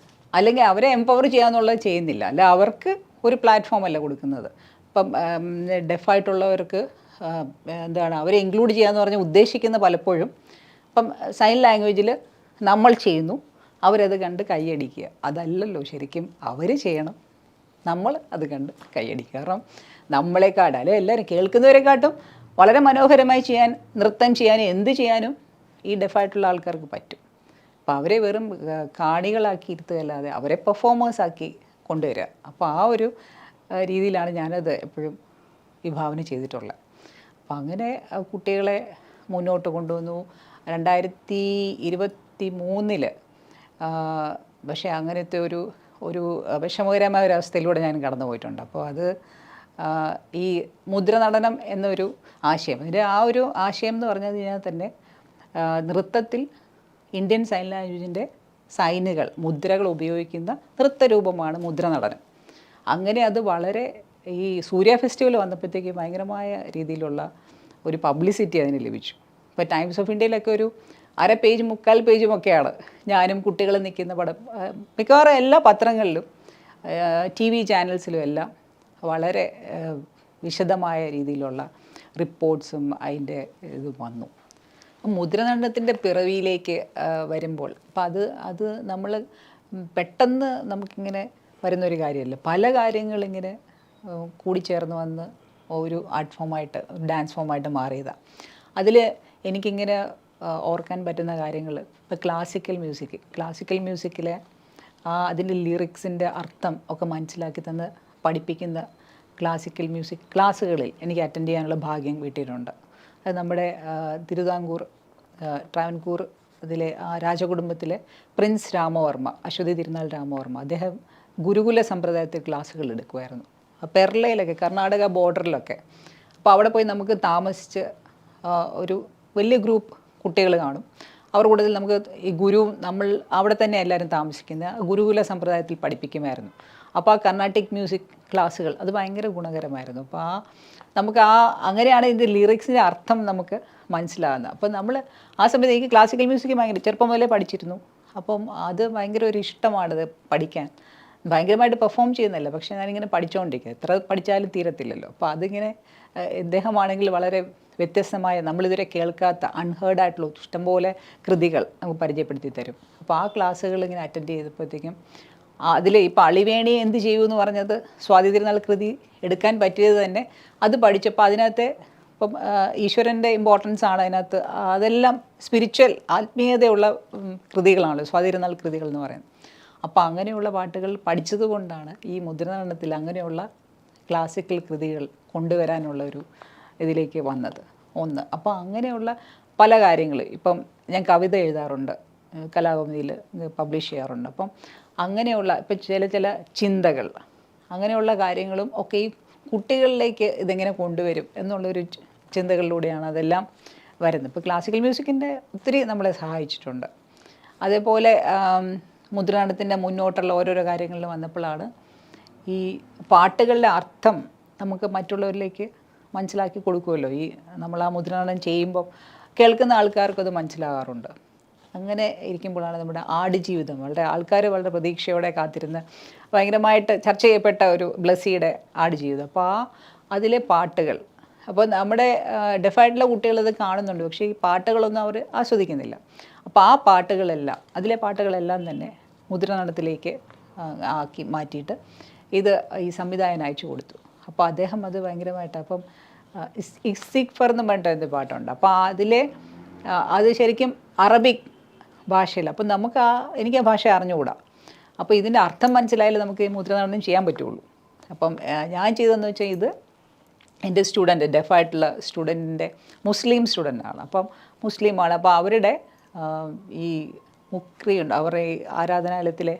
അല്ലെങ്കിൽ അവരെ എംപവർ ചെയ്യാന്നുള്ളത് ചെയ്യുന്നില്ല. അല്ല, അവർക്ക് ഒരു പ്ലാറ്റ്ഫോം അല്ല കൊടുക്കുന്നത്. ഇപ്പം ഡെഫായിട്ടുള്ളവർക്ക് എന്താണ് അവരെ ഇൻക്ലൂഡ് ചെയ്യാന്ന് പറഞ്ഞാൽ ഉദ്ദേശിക്കുന്ന പലപ്പോഴും ഇപ്പം സൈൻ ലാംഗ്വേജിൽ നമ്മൾ ചെയ്യുന്നു, അവരത് കണ്ട് കൈയടിക്കുക. അതല്ലല്ലോ ശരിക്കും അവർ ചെയ്യണം, നമ്മൾ അത് കണ്ട് കൈയടിക്കുക. കാരണം നമ്മളെക്കാട് അല്ലെ എല്ലാവരും കേൾക്കുന്നവരെക്കാട്ടും വളരെ മനോഹരമായി ചെയ്യാൻ, നൃത്തം ചെയ്യാനും എന്ത് ചെയ്യാനും ഈ ഡെഫായിട്ടുള്ള ആൾക്കാർക്ക് പറ്റും. അപ്പോൾ അവരെ വെറും കാണികളാക്കി ഇരുത്തുകയല്ലാതെ അവരെ പെർഫോമേഴ്സാക്കി കൊണ്ടുവരിക. അപ്പോൾ ആ ഒരു രീതിയിലാണ് ഞാനത് എപ്പോഴും വിഭാവന ചെയ്തിട്ടുള്ളത്. അപ്പം അങ്ങനെ കുട്ടികളെ മുന്നോട്ട് കൊണ്ടുവന്നു. 2023 പക്ഷേ അങ്ങനത്തെ ഒരു വിഷമകരമായ ഒരു അവസ്ഥയിലൂടെ ഞാൻ കടന്നു പോയിട്ടുണ്ട്. അപ്പോൾ അത് ഈ മുദ്ര നടനം എന്നൊരു ആശയം, അതിൻ്റെ ആ ഒരു ആശയം എന്ന് പറഞ്ഞു കഴിഞ്ഞാൽ തന്നെ നൃത്തത്തിൽ ഇന്ത്യൻ സൈൻ ലാംഗ്വേജിൻ്റെ സൈനുകൾ, മുദ്രകൾ ഉപയോഗിക്കുന്ന നൃത്തരൂപമാണ് മുദ്ര നടനം. അങ്ങനെ അത് വളരെ ഈ സൂര്യ ഫെസ്റ്റിവൽ വന്നപ്പോഴത്തേക്ക് ഭയങ്കരമായ രീതിയിലുള്ള ഒരു പബ്ലിസിറ്റി അതിന് ലഭിച്ചു. ഇപ്പോൾ ടൈംസ് ഓഫ് ഇന്ത്യയിലൊക്കെ ഒരു അര പേജ് 3/4 പേജും ഒക്കെയാണ് ഞാനും കുട്ടികളും നിൽക്കുന്ന പടം. മിക്കവാറും എല്ലാ പത്രങ്ങളിലും TV ചാനൽസിലും എല്ലാം വളരെ വിശദമായ രീതിയിലുള്ള റിപ്പോർട്ട്സും അതിൻ്റെ ഇത് വന്നു. മുദ്രണത്തിൻ്റെ പിറവിയിലേക്ക് വരുമ്പോൾ അപ്പം അത് നമ്മൾ പെട്ടെന്ന് നമുക്കിങ്ങനെ വരുന്നൊരു കാര്യമല്ല. പല കാര്യങ്ങളിങ്ങനെ കൂടിച്ചേർന്ന് വന്ന് ഒരു ആർട്ട് ഫോമായിട്ട്, ഡാൻസ് ഫോമായിട്ട് മാറിയതാണ്. അതിൽ എനിക്കിങ്ങനെ ഓർക്കാൻ പറ്റുന്ന കാര്യങ്ങൾ, ഇപ്പോൾ ക്ലാസിക്കൽ മ്യൂസിക്കിലെ അതിൻ്റെ ലിറിക്സിൻ്റെ അർത്ഥം ഒക്കെ മനസ്സിലാക്കി തന്ന് പഠിപ്പിക്കുന്ന ക്ലാസിക്കൽ മ്യൂസിക് ക്ലാസ്സുകളിൽ എനിക്ക് അറ്റൻഡ് ചെയ്യാനുള്ള ഭാഗ്യം കിട്ടിയിട്ടുണ്ട്. അത് നമ്മുടെ ട്രാവൻകൂർ അതിലെ രാജകുടുംബത്തിലെ പ്രിൻസ് രാമവർമ്മ, അശ്വതി തിരുനാൾ രാമവർമ്മ, അദ്ദേഹം ഗുരുകുല സമ്പ്രദായത്തിൽ ക്ലാസ്സുകൾ എടുക്കുമായിരുന്നു. പെർളയിലൊക്കെ, കർണാടക ബോർഡറിലൊക്കെ. അപ്പോൾ അവിടെ പോയി നമുക്ക് താമസിച്ച് ഒരു വലിയ ഗ്രൂപ്പ് കുട്ടികൾ കാണും. അവരുടെ കൂട്ടത്തിൽ നമുക്ക് ഈ നമ്മൾ അവിടെ തന്നെ എല്ലാവരും താമസിക്കുന്ന ഗുരുകുല സമ്പ്രദായത്തിൽ പഠിപ്പിക്കുമായിരുന്നു. അപ്പോൾ ആ കർണാട്ടിക് മ്യൂസിക് ക്ലാസ്സുകൾ അത് ഭയങ്കര ഗുണകരമായിരുന്നു. അപ്പോൾ നമുക്ക് അങ്ങനെയാണ് ഇതിൻ്റെ ലിറിക്സിൻ്റെ അർത്ഥം നമുക്ക് മനസ്സിലാകുന്നത്. അപ്പോൾ നമ്മൾ ആ സമയത്ത് എനിക്ക് ക്ലാസിക്കൽ മ്യൂസിക് ഭയങ്കര ചെറുപ്പം മുതലേ പഠിച്ചിരുന്നു. അപ്പം അത് ഭയങ്കര ഒരു ഇഷ്ടമാണത് പഠിക്കാൻ. ഭയങ്കരമായിട്ട് പെർഫോം ചെയ്യുന്നില്ല, പക്ഷേ ഞാനിങ്ങനെ പഠിച്ചുകൊണ്ടിരിക്കുക. എത്ര പഠിച്ചാലും തീരത്തില്ലല്ലോ. അപ്പോൾ അതിങ്ങനെ ഇദ്ദേഹമാണെങ്കിൽ വളരെ വ്യത്യസ്തമായ, നമ്മളിതുവരെ കേൾക്കാത്ത, അൺഹേർഡ് ആയിട്ടുള്ള ഇഷ്ടംപോലെ കൃതികൾ നമുക്ക് പരിചയപ്പെടുത്തി തരും. അപ്പോൾ ആ ക്ലാസ്സുകൾ ഇങ്ങനെ അറ്റൻഡ് ചെയ്തപ്പോഴത്തേക്കും അതിൽ ഇപ്പോൾ അളിവേണി എന്ത് ചെയ്യുമെന്ന് പറഞ്ഞത് സ്വാതി തിരുനാൾ കൃതി എടുക്കാൻ പറ്റിയത് തന്നെ അത് പഠിച്ചപ്പോൾ അതിനകത്തെ ഇപ്പം ഈശ്വരൻ്റെ ഇമ്പോർട്ടൻസ് ആണ് അതിനകത്ത്. അതെല്ലാം സ്പിരിച്വൽ, ആത്മീയതയുള്ള കൃതികളാണല്ലോ സ്വാതി തിരുനാൾ കൃതികൾ എന്ന് പറയുന്നത്. അപ്പോൾ അങ്ങനെയുള്ള പാട്ടുകൾ പഠിച്ചത് കൊണ്ടാണ് ഈ മുദ്രണത്തിൽ അങ്ങനെയുള്ള ക്ലാസിക്കൽ കൃതികൾ കൊണ്ടുവരാനുള്ള ഒരു ഇതിലേക്ക് വന്നത് ഒന്ന്. അപ്പോൾ അങ്ങനെയുള്ള പല കാര്യങ്ങൾ, ഇപ്പം ഞാൻ കവിത എഴുതാറുണ്ട്, കലാകൗമുദിയിൽ പബ്ലിഷ് ചെയ്യാറുണ്ട്. അപ്പം അങ്ങനെയുള്ള ഇപ്പം ചില ചിന്തകൾ, അങ്ങനെയുള്ള കാര്യങ്ങളും ഒക്കെ ഈ കുട്ടികളിലേക്ക് ഇതെങ്ങനെ കൊണ്ടുവരും എന്നുള്ളൊരു ചിന്തകളിലൂടെയാണ് അതെല്ലാം വരുന്നത്. ഇപ്പോൾ ക്ലാസിക്കൽ മ്യൂസിക്കിൻ്റെ ഒത്തിരി നമ്മളെ സഹായിച്ചിട്ടുണ്ട്. അതേപോലെ മുദ്രണത്തിൻ്റെ മുന്നോട്ടുള്ള ഓരോരോ കാര്യങ്ങളിൽ വന്നപ്പോഴാണ് ഈ പാട്ടുകളുടെ അർത്ഥം നമുക്ക് മറ്റുള്ളവരിലേക്ക് മനസ്സിലാക്കി കൊടുക്കുമല്ലോ. ഈ നമ്മൾ ആ മുദ്രണം ചെയ്യുമ്പോൾ കേൾക്കുന്ന ആൾക്കാർക്ക് അത് മനസ്സിലാകാറുണ്ട്. അങ്ങനെ ഇരിക്കുമ്പോഴാണ് നമ്മുടെ ആടുജീവിതം വളരെ പ്രതീക്ഷയോടെ കാത്തിരുന്ന് ഭയങ്കരമായിട്ട് ചർച്ച ചെയ്യപ്പെട്ട ഒരു ബ്ലസ്സിയുടെ ആടുജീവിതം. അപ്പോൾ അതിലെ പാട്ടുകൾ, അപ്പോൾ നമ്മുടെ ഡെഫായിട്ടുള്ള കുട്ടികളത് കാണുന്നുണ്ട്, പക്ഷേ ഈ പാട്ടുകളൊന്നും അവർ ആസ്വദിക്കുന്നില്ല. അപ്പോൾ ആ പാട്ടുകളെല്ലാം, അതിലെ പാട്ടുകളെല്ലാം തന്നെ മുദ്രണത്തിലേക്ക് ആക്കി മാറ്റിയിട്ട് ഇത് ഈ സംവിധായകൻ അയച്ചു കൊടുത്തു. അപ്പോൾ അദ്ദേഹം അത് ഭയങ്കരമായിട്ട്, അപ്പം ഇസ്തിഗ്ഫാർ എന്ന് പറഞ്ഞിട്ട് പാട്ടുണ്ട്. അപ്പോൾ അത് ശരിക്കും അറബിക് ഭാഷയിൽ, അപ്പം നമുക്ക് എനിക്ക് ആ ഭാഷ അറിഞ്ഞുകൂടാ. അപ്പോൾ ഇതിൻ്റെ അർത്ഥം മനസ്സിലായാലും നമുക്ക് ഈ മുദ്രണാടനം ചെയ്യാൻ പറ്റുള്ളൂ. അപ്പം ഞാൻ ചെയ്തതെന്ന് വെച്ചാൽ, ഇത് എൻ്റെ സ്റ്റുഡൻറ്റ്, ഡെഫായിട്ടുള്ള സ്റ്റുഡൻറ്റിൻ്റെ മുസ്ലിം സ്റ്റുഡൻ്റാണ്. അപ്പം മുസ്ലിമാണ്. അപ്പോൾ അവരുടെ ഈ മുക്രിയുണ്ട്, അവരുടെ ഈ ആരാധനാലയത്തിലെ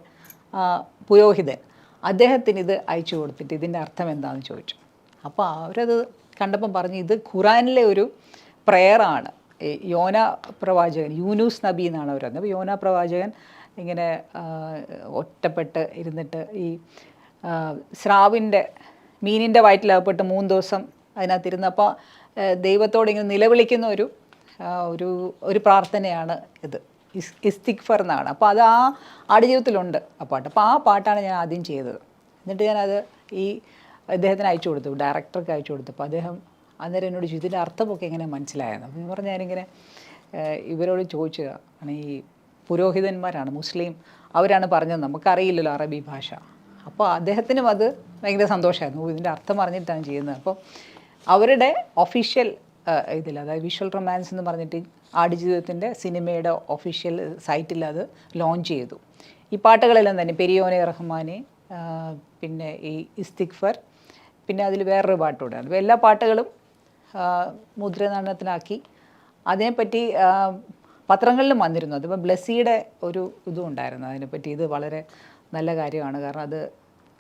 പുരോഹിതൻ, അദ്ദേഹത്തിന് ഇത് അയച്ചു കൊടുത്തിട്ട് ഇതിൻ്റെ അർത്ഥം എന്താണെന്ന് ചോദിച്ചു. അപ്പോൾ അവരത് കണ്ടപ്പം പറഞ്ഞു, ഇത് ഖുറാനിലെ ഒരു പ്രെയറാണ്. യോന പ്രവാചകൻ, യൂനുസ് നബി എന്നാണ് അവർ പറഞ്ഞത്. അപ്പോൾ യോന പ്രവാചകൻ ഇങ്ങനെ ഒറ്റപ്പെട്ട് ഇരുന്നിട്ട് ഈ സ്രാവിൻ്റെ മീനിൻ്റെ വയറ്റിലകപ്പെട്ട് 3 ദിവസം അതിനകത്തിരുന്ന്, അപ്പോൾ ദൈവത്തോട് ഇങ്ങനെ നിലവിളിക്കുന്ന ഒരു പ്രാർത്ഥനയാണ് ഇത്, ഇസ്തിഗ്ഫാർ എന്നാണ്. അപ്പോൾ അത് ആടുജീവിതത്തിലുണ്ട് ആ പാട്ട്. അപ്പോൾ ആ പാട്ടാണ് ഞാൻ ആദ്യം ചെയ്തത്. എന്നിട്ട് ഞാനത് ഈ അദ്ദേഹത്തിന് അയച്ചു കൊടുത്തു, ഡയറക്ടർക്ക് അയച്ചു കൊടുത്തു. അപ്പോൾ അദ്ദേഹം അന്നേരം എന്നോട് ചോദിച്ചു, ഇതിൻ്റെ അർത്ഥമൊക്കെ എങ്ങനെ മനസ്സിലായെന്ന്. അപ്പോൾ പറഞ്ഞാൽ ഞാനിങ്ങനെ ഇവരോട് ചോദിച്ചതാണ്. ഈ പുരോഹിതന്മാരാണ്, മുസ്ലിം, അവരാണ് പറഞ്ഞത്, നമുക്കറിയില്ലല്ലോ അറബി ഭാഷ. അപ്പോൾ അദ്ദേഹത്തിനും അത് ഭയങ്കര സന്തോഷമായിരുന്നു, ഇതിൻ്റെ അർത്ഥം അറിഞ്ഞിട്ടാണ് ചെയ്യുന്നത്. അപ്പോൾ അവരുടെ ഒഫീഷ്യൽ ഇതിൽ, അതായത് വിഷ്വൽ റൊമാൻസ് എന്ന് പറഞ്ഞിട്ട് ആടുജീവിതത്തിൻ്റെ സിനിമയുടെ ഒഫീഷ്യൽ സൈറ്റിൽ അത് ലോഞ്ച് ചെയ്തു. ഈ പാട്ടുകളെല്ലാം തന്നെ പെരിയോനെ റഹ്മാനെ, പിന്നെ ഈ ഇസ്തിഗ്ഫാർ, പിന്നെ അതിൽ വേറൊരു പാട്ടുകൂടെയാണ്. അപ്പോൾ എല്ലാ പാട്ടുകളും മുദ്രണത്തിനാക്കി. അതിനെപ്പറ്റി പത്രങ്ങളിലും വന്നിരുന്നു. അതിപ്പോൾ ബ്ലസ്സിയുടെ ഒരു ഇതും ഉണ്ടായിരുന്നു അതിനെപ്പറ്റി. ഇത് വളരെ നല്ല കാര്യമാണ്, കാരണം അത്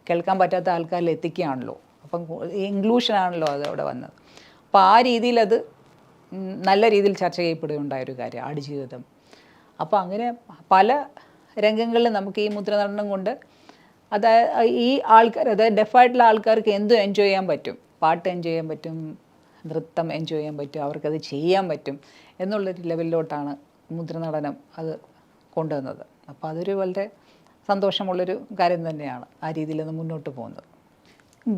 കേൾക്കാൻ പറ്റാത്ത ആൾക്കാരിൽ എത്തിക്കുകയാണല്ലോ. അപ്പം ഇൻക്ലൂഷനാണല്ലോ അത് അവിടെ വന്നത്. അപ്പോൾ ആ രീതിയിൽ അത് നല്ല രീതിയിൽ ചർച്ച ചെയ്യപ്പെടുകയുണ്ടായൊരു കാര്യം ആടുജീവിതം. അപ്പോൾ അങ്ങനെ പല രംഗങ്ങളിലും നമുക്ക് ഈ മുദ്രണ കൊണ്ട് അതായത് ഈ ആൾക്കാർ, അതായത് ഡെഫായിട്ടുള്ള ആൾക്കാർക്ക് എന്തും എൻജോയ് ചെയ്യാൻ പറ്റും, പാട്ട് എൻജോയ് ചെയ്യാൻ പറ്റും, നൃത്തം എൻജോയ് ചെയ്യാൻ പറ്റും, അവർക്കത് ചെയ്യാൻ പറ്റും എന്നുള്ളൊരു ലെവലിലോട്ടാണ് മുദ്രനടനം അത് കൊണ്ടുവന്നത്. അപ്പോൾ അതൊരു വളരെ സന്തോഷമുള്ളൊരു കാര്യം തന്നെയാണ് ആ രീതിയിൽ അത് മുന്നോട്ട് പോകുന്നത്.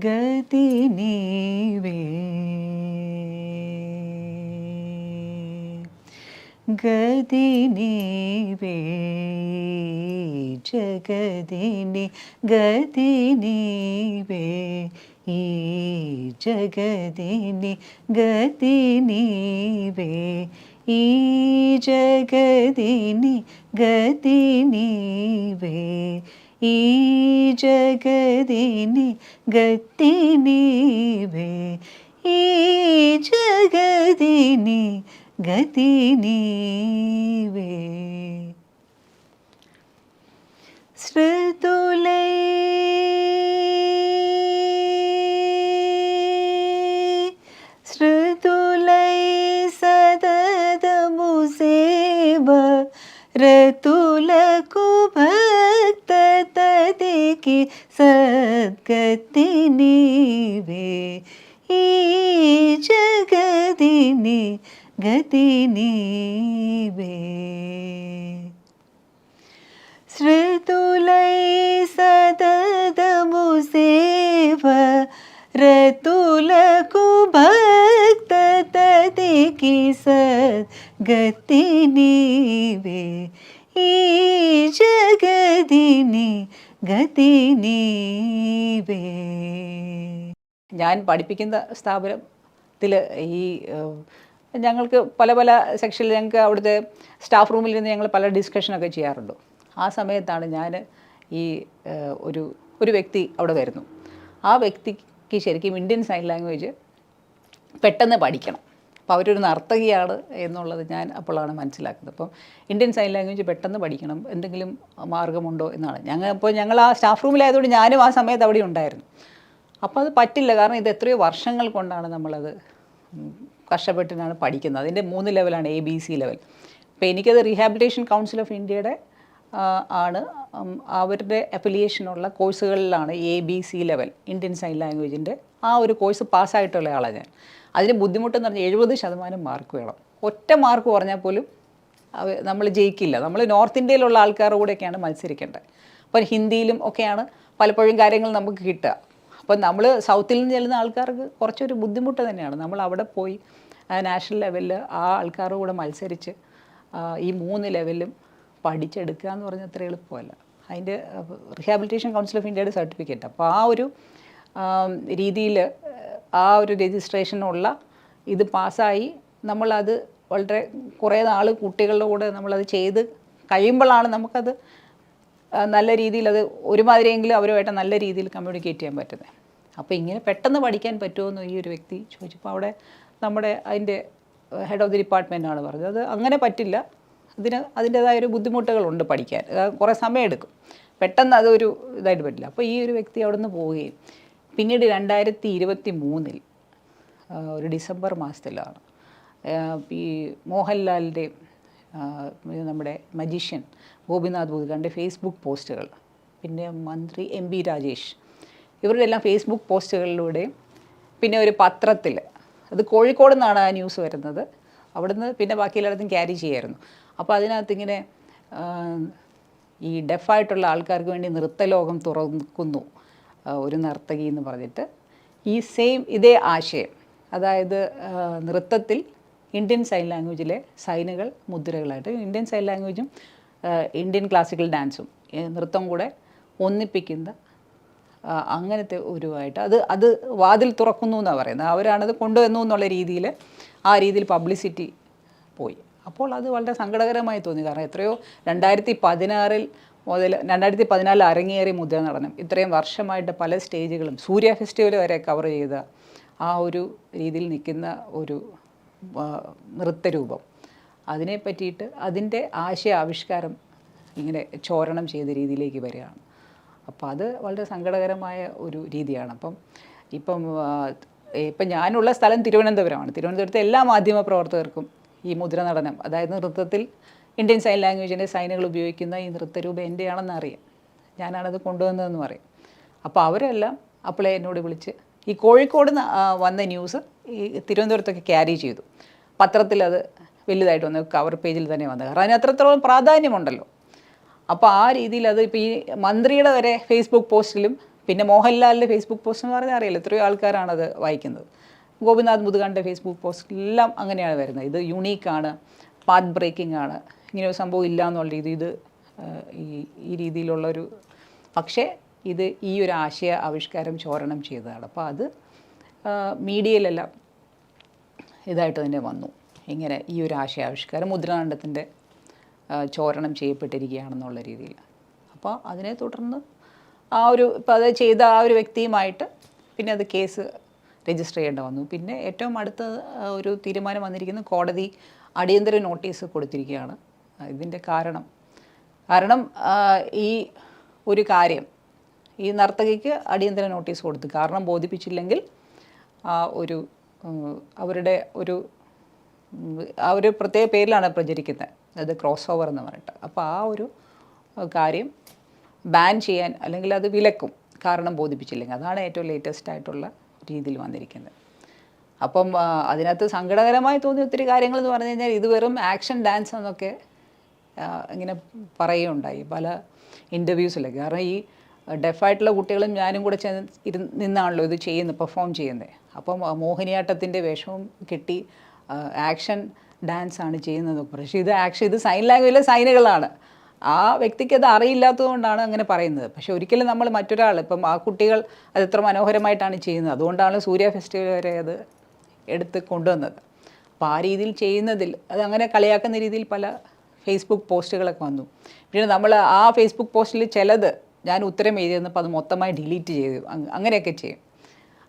ഗതി നീവേ ഗതി നീവേ ജഗതിനി ഗതി നീവേ ഈ ജഗതിനി ഗതി നീവേ ഈ ജഗതിനി ഗതി നീവേ ഈ ജഗതിനി ഗതി നീവേ ഈ ജഗതിനി ഗതി നീവേ. ശ്രുതുലൈ ശ്രുതുലൈ സദതമു സേവ രതുലകു ഭക്ത തദികി സദ്ഗതി നീവേ ഈ ജഗതിനി ഗതി നീവേ. ശ്രുതുലൈ സദതമു സേവ രതുലകു ഭക്ത തദികി സദ്ഗതി നീവേ ഈ ജഗതിനി ഗതി നീവേ. ഞാൻ പഠിപ്പിക്കുന്ന സ്ഥാപനത്തിൽ ഈ ഞങ്ങൾക്ക് പല പല സെക്ഷനിൽ ഞങ്ങൾക്ക് അവിടുത്തെ സ്റ്റാഫ് റൂമിൽ നിന്ന് ഞങ്ങൾ പല ഡിസ്കഷനൊക്കെ ചെയ്യാറുണ്ട്. ആ സമയത്താണ് ഞാൻ ഈ ഒരു വ്യക്തി അവിടെ വരുന്നു. ആ വ്യക്തിക്ക് ശരിക്കും ഇന്ത്യൻ സൈൻ ലാംഗ്വേജ് പെട്ടെന്ന് പഠിക്കണം. അപ്പോൾ അവരൊരു നർത്തകിയാണ് എന്നുള്ളത് ഞാൻ അപ്പോഴാണ് മനസ്സിലാക്കുന്നത്. അപ്പം ഇന്ത്യൻ സൈൻ ലാംഗ്വേജ് പെട്ടെന്ന് പഠിക്കണം, എന്തെങ്കിലും മാർഗമുണ്ടോ എന്നാണ്. ഞങ്ങൾ ആ സ്റ്റാഫ് റൂമിലായതുകൊണ്ട് ഞാനും ആ സമയത്ത് അവിടെ ഉണ്ടായിരുന്നു. അപ്പോൾ അത് പറ്റില്ല, കാരണം ഇത് എത്രയോ വർഷങ്ങൾ കൊണ്ടാണ് നമ്മളത് കഷ്ടപ്പെട്ടിട്ടാണ് പഠിക്കുന്നത്. അതിൻ്റെ 3 ലെവലാണ്, ABC ലെവൽ. അപ്പോൾ എനിക്കത് റീഹാബിലിറ്റേഷൻ കൗൺസിൽ ഓഫ് ഇന്ത്യയുടെ ആണ് അവരുടെ അഫിലിയേഷനുള്ള കോഴ്സുകളിലാണ് ABC ലെവൽ ഇന്ത്യൻ സൈൻ ലാംഗ്വേജിൻ്റെ ആ ഒരു കോഴ്സ് പാസ്സായിട്ടുള്ള ആളാണ് ഞാൻ. അതിന് ബുദ്ധിമുട്ടെന്ന് പറഞ്ഞാൽ 70% മാർക്ക് വേണം. ഒറ്റ മാർക്ക് പറഞ്ഞാൽ പോലും നമ്മൾ ജയിക്കില്ല. നമ്മൾ നോർത്ത് ഇന്ത്യയിലുള്ള ആൾക്കാരുടെ കൂടെയൊക്കെയാണ് മത്സരിക്കേണ്ടത്. അപ്പോൾ ഹിന്ദിയിലും ഒക്കെയാണ് പലപ്പോഴും കാര്യങ്ങൾ നമുക്ക് കിട്ടുക. അപ്പം നമ്മൾ സൗത്തിൽ നിന്ന് ചെല്ലുന്ന ആൾക്കാർക്ക് കുറച്ചൊരു ബുദ്ധിമുട്ട് തന്നെയാണ്. നമ്മൾ അവിടെ പോയി നാഷണൽ ലെവലിൽ ആ ആൾക്കാരുടെ കൂടെ മത്സരിച്ച് ഈ 3 ലെവലിലും പഠിച്ചെടുക്കുക എന്ന് പറഞ്ഞാൽ അത്ര എളുപ്പമല്ല. അതിൻ്റെ റീഹാബിലിറ്റേഷൻ കൗൺസിൽ ഓഫ് ഇന്ത്യയുടെ സർട്ടിഫിക്കറ്റ്. അപ്പോൾ ആ ഒരു രീതിയിൽ ആ ഒരു രജിസ്ട്രേഷനുള്ള ഇത് പാസ്സായി നമ്മളത് വളരെ കുറേ നാൾ കുട്ടികളുടെ കൂടെ നമ്മളത് ചെയ്ത് കഴിയുമ്പോഴാണ് നമുക്കത് നല്ല രീതിയിൽ അത് ഒരുമാതിരിയെങ്കിലും അവരുമായിട്ട് നല്ല രീതിയിൽ കമ്മ്യൂണിക്കേറ്റ് ചെയ്യാൻ പറ്റുന്നത്. അപ്പോൾ ഇങ്ങനെ പെട്ടെന്ന് പഠിക്കാൻ പറ്റുമെന്ന് ഈ ഒരു വ്യക്തി ചോദിച്ചപ്പോൾ അവിടെ നമ്മുടെ അതിൻ്റെ ഹെഡ് ഓഫ് ദി ഡിപ്പാർട്ട്മെൻറ്റാണ് പറഞ്ഞത് അത് അങ്ങനെ പറ്റില്ല, അതിൻ്റേതായൊരു ബുദ്ധിമുട്ടുകളുണ്ട് പഠിക്കാൻ, കുറേ സമയമെടുക്കും, പെട്ടെന്ന് അതൊരു ഇതായിട്ട് പറ്റില്ല. അപ്പോൾ ഈ ഒരു വ്യക്തി അവിടെ നിന്ന് പോവുകയും പിന്നീട് 2023 ഒരു ഡിസംബർ മാസത്തിലാണ് ഈ മോഹൻലാലിൻ്റെയും നമ്മുടെ മജീഷ്യൻ ഗോപിനാഥ് മുതുകാൻ്റെ ഫേസ്ബുക്ക് പോസ്റ്റുകൾ, പിന്നെ മന്ത്രി MP രാജേഷ്, ഇവരുടെ എല്ലാം ഫേസ്ബുക്ക് പോസ്റ്റുകളിലൂടെയും പിന്നെ ഒരു പത്രത്തിൽ, അത് കോഴിക്കോട് നിന്നാണ് ആ ന്യൂസ് വരുന്നത്, അവിടുന്ന് പിന്നെ ബാക്കി എല്ലായിടത്തും ക്യാരി ചെയ്യായിരുന്നു. അപ്പോൾ അതിനകത്തിങ്ങനെ ഈ ഡെഫായിട്ടുള്ള ആൾക്കാർക്ക് വേണ്ടി നൃത്തലോകം തുറക്കുന്നു ഒരു നർത്തകി എന്ന് പറഞ്ഞിട്ട് ഈ ഇതേ ആശയം, അതായത് നൃത്തത്തിൽ ഇന്ത്യൻ സൈൻ ലാംഗ്വേജിലെ സൈനുകൾ മുദ്രകളായിട്ട് ഇന്ത്യൻ സൈൻ ലാംഗ്വേജും ഇന്ത്യൻ ക്ലാസിക്കൽ ഡാൻസും നൃത്തം കൂടെ ഒന്നിപ്പിക്കുന്ന അങ്ങനത്തെ ഒരുവായിട്ട് അത് വാതിൽ തുറക്കുന്നു എന്നാണ് പറയുന്നത്. അവരാണത് കൊണ്ടുവന്നു എന്നുള്ള രീതിയിൽ ആ രീതിയിൽ പബ്ലിസിറ്റി പോയി. അപ്പോൾ അത് വളരെ സങ്കടകരമായി തോന്നി. കാരണം എത്രയോ 2016 മുതൽ 2014 അരങ്ങേറി മുദ്രനടനം ഇത്രയും വർഷമായിട്ട് പല സ്റ്റേജുകളും സൂര്യ ഫെസ്റ്റിവൽ വരെ കവർ ചെയ്ത ആ ഒരു രീതിയിൽ നിൽക്കുന്ന ഒരു നൃത്തരൂപം, അതിനെ പറ്റിയിട്ട് അതിൻ്റെ ആശയ ആവിഷ്കാരം ഇങ്ങനെ ചോരണം ചെയ്ത രീതിയിലേക്ക് വരികയാണ്. അപ്പോൾ അത് വളരെ സങ്കടകരമായ ഒരു രീതിയാണ്. ഇപ്പം ഞാനുള്ള സ്ഥലം തിരുവനന്തപുരമാണ്. തിരുവനന്തപുരത്തെ എല്ലാ മാധ്യമ പ്രവർത്തകർക്കും ഈ മുദ്രനടനം, അതായത് നൃത്തത്തിൽ ഇന്ത്യൻ സൈൻ ലാംഗ്വേജിൻ്റെ സൈനുകൾ ഉപയോഗിക്കുന്ന ഈ നൃത്തരൂപം എൻ്റെയാണെന്ന് അറിയാം. ഞാനാണത് കൊണ്ടുവന്നതെന്ന് പറയും. അപ്പോൾ അവരെല്ലാം അപ്പോളേ എന്നോട് വിളിച്ച് ഈ കോഴിക്കോട് നിന്ന് വന്ന ന്യൂസ് ഈ തിരുവനന്തപുരത്തൊക്കെ ക്യാരി ചെയ്തു. പത്രത്തിലത് വലുതായിട്ട് വന്ന് കവർ പേജിൽ തന്നെ വന്നത്, കാരണം അതിന് അത്രത്തോളം പ്രാധാന്യമുണ്ടല്ലോ. അപ്പോൾ ആ രീതിയിൽ അത് ഇപ്പോൾ ഈ മന്ത്രിയുടെ വരെ ഫേസ്ബുക്ക് പോസ്റ്റിലും പിന്നെ മോഹൻലാലിൻ്റെ ഫേസ്ബുക്ക് പോസ്റ്റ് എന്ന് പറഞ്ഞാൽ അറിയില്ല എത്രയോ ആൾക്കാരാണത് വായിക്കുന്നത്. ഗോപിനാഥ് മുതുകാൻ്റെ ഫേസ്ബുക്ക് പോസ്റ്റിലെല്ലാം അങ്ങനെയാണ് വരുന്നത്. ഇത് യുണീക്കാണ്, പാത്ത് ബ്രേക്കിംഗ് ആണ്, ഇങ്ങനെ ഒരു സംഭവം ഇല്ല എന്നുള്ള രീതി ഇത് ഈ രീതിയിലുള്ളൊരു, പക്ഷേ ഇത് ഈ ഒരു ആശയ ആവിഷ്കാരം ചോരണം ചെയ്തതാണ്. അപ്പോൾ അത് മീഡിയയിലെല്ലാം ഇതായിട്ട് തന്നെ വന്നു, ഇങ്ങനെ ഈ ഒരു ആശയാവിഷ്കാരം മുദ്രാണ്ടത്തിൻ്റെ ചോരണം ചെയ്യപ്പെട്ടിരിക്കുകയാണെന്നുള്ള രീതിയിൽ. അപ്പോൾ അതിനെ തുടർന്ന് ഇപ്പോൾ അത് ചെയ്ത ആ ഒരു വ്യക്തിയുമായിട്ട് പിന്നെ അത് കേസ് രജിസ്റ്റർ ചെയ്യേണ്ട വന്നു. പിന്നെ ഏറ്റവും അടുത്ത ഒരു തീരുമാനം വന്നിരിക്കുന്നത് കോടതി അടിയന്തര നോട്ടീസ് കൊടുത്തിരിക്കുകയാണ്. ഇതിൻ്റെ കാരണം ഈ ഒരു കാര്യം ഈ നർത്തകിക്ക് അടിയന്തര നോട്ടീസ് കൊടുത്തു. കാരണം ബോധിപ്പിച്ചില്ലെങ്കിൽ ആ ഒരു പ്രത്യേക പേരിലാണ് പ്രചരിക്കുന്നത്, അത് ക്രോസ് ഓവർ എന്ന് പറഞ്ഞിട്ട്. അപ്പോൾ ആ ഒരു കാര്യം ബാൻ ചെയ്യാൻ അല്ലെങ്കിൽ അത് വിലക്കും, കാരണം ബോധിപ്പിച്ചില്ലെങ്കിൽ. അതാണ് ഏറ്റവും ലേറ്റസ്റ്റ് ആയിട്ടുള്ള രീതിയിൽ വന്നിരിക്കുന്നത്. അപ്പം അതിനകത്ത് സങ്കടകരമായി തോന്നിയ ഒത്തിരി കാര്യങ്ങൾ എന്ന് പറഞ്ഞു കഴിഞ്ഞാൽ ഇത് വെറും ആക്ഷൻ ഡാൻസ് എന്നൊക്കെ ഇങ്ങനെ പറയുകയുണ്ടായി പല ഇൻ്റർവ്യൂസിലൊക്കെ. കാരണം ഈ ഡെഫായിട്ടുള്ള കുട്ടികളും ഞാനും കൂടെ നിന്നാണല്ലോ ഇത് പെർഫോം ചെയ്യുന്നത്. അപ്പം മോഹിനിയാട്ടത്തിൻ്റെ വേഷവും കിട്ടി ആക്ഷൻ ഡാൻസ് ആണ് ചെയ്യുന്നതൊക്കെ. പക്ഷേ ഇത് സൈൻ ലാംഗ്വേജിലെ സൈനുകളാണ്. ആ വ്യക്തിക്ക് അത് അറിയില്ലാത്തതുകൊണ്ടാണ് അങ്ങനെ പറയുന്നത്. പക്ഷേ ഒരിക്കലും നമ്മൾ മറ്റൊരാൾ ഇപ്പം ആ കുട്ടികൾ അത് എത്ര മനോഹരമായിട്ടാണ് ചെയ്യുന്നത്, അതുകൊണ്ടാണ് സൂര്യ ഫെസ്റ്റിവൽ വരെ അത് എടുത്ത് കൊണ്ടുവന്നത്. അപ്പോൾ ആ രീതിയിൽ ചെയ്യുന്നതിൽ അത് അങ്ങനെ കളിയാക്കുന്ന രീതിയിൽ പല ഫേസ്ബുക്ക് പോസ്റ്റുകളൊക്കെ വന്നു. പിന്നെ നമ്മൾ ആ ഫേസ്ബുക്ക് പോസ്റ്റിൽ ചിലത് ഞാൻ ഉത്തരം എഴുതിയെന്നപ്പോൾ അത് മൊത്തമായി ഡിലീറ്റ് ചെയ്തു, അങ്ങനെയൊക്കെ ചെയ്യും.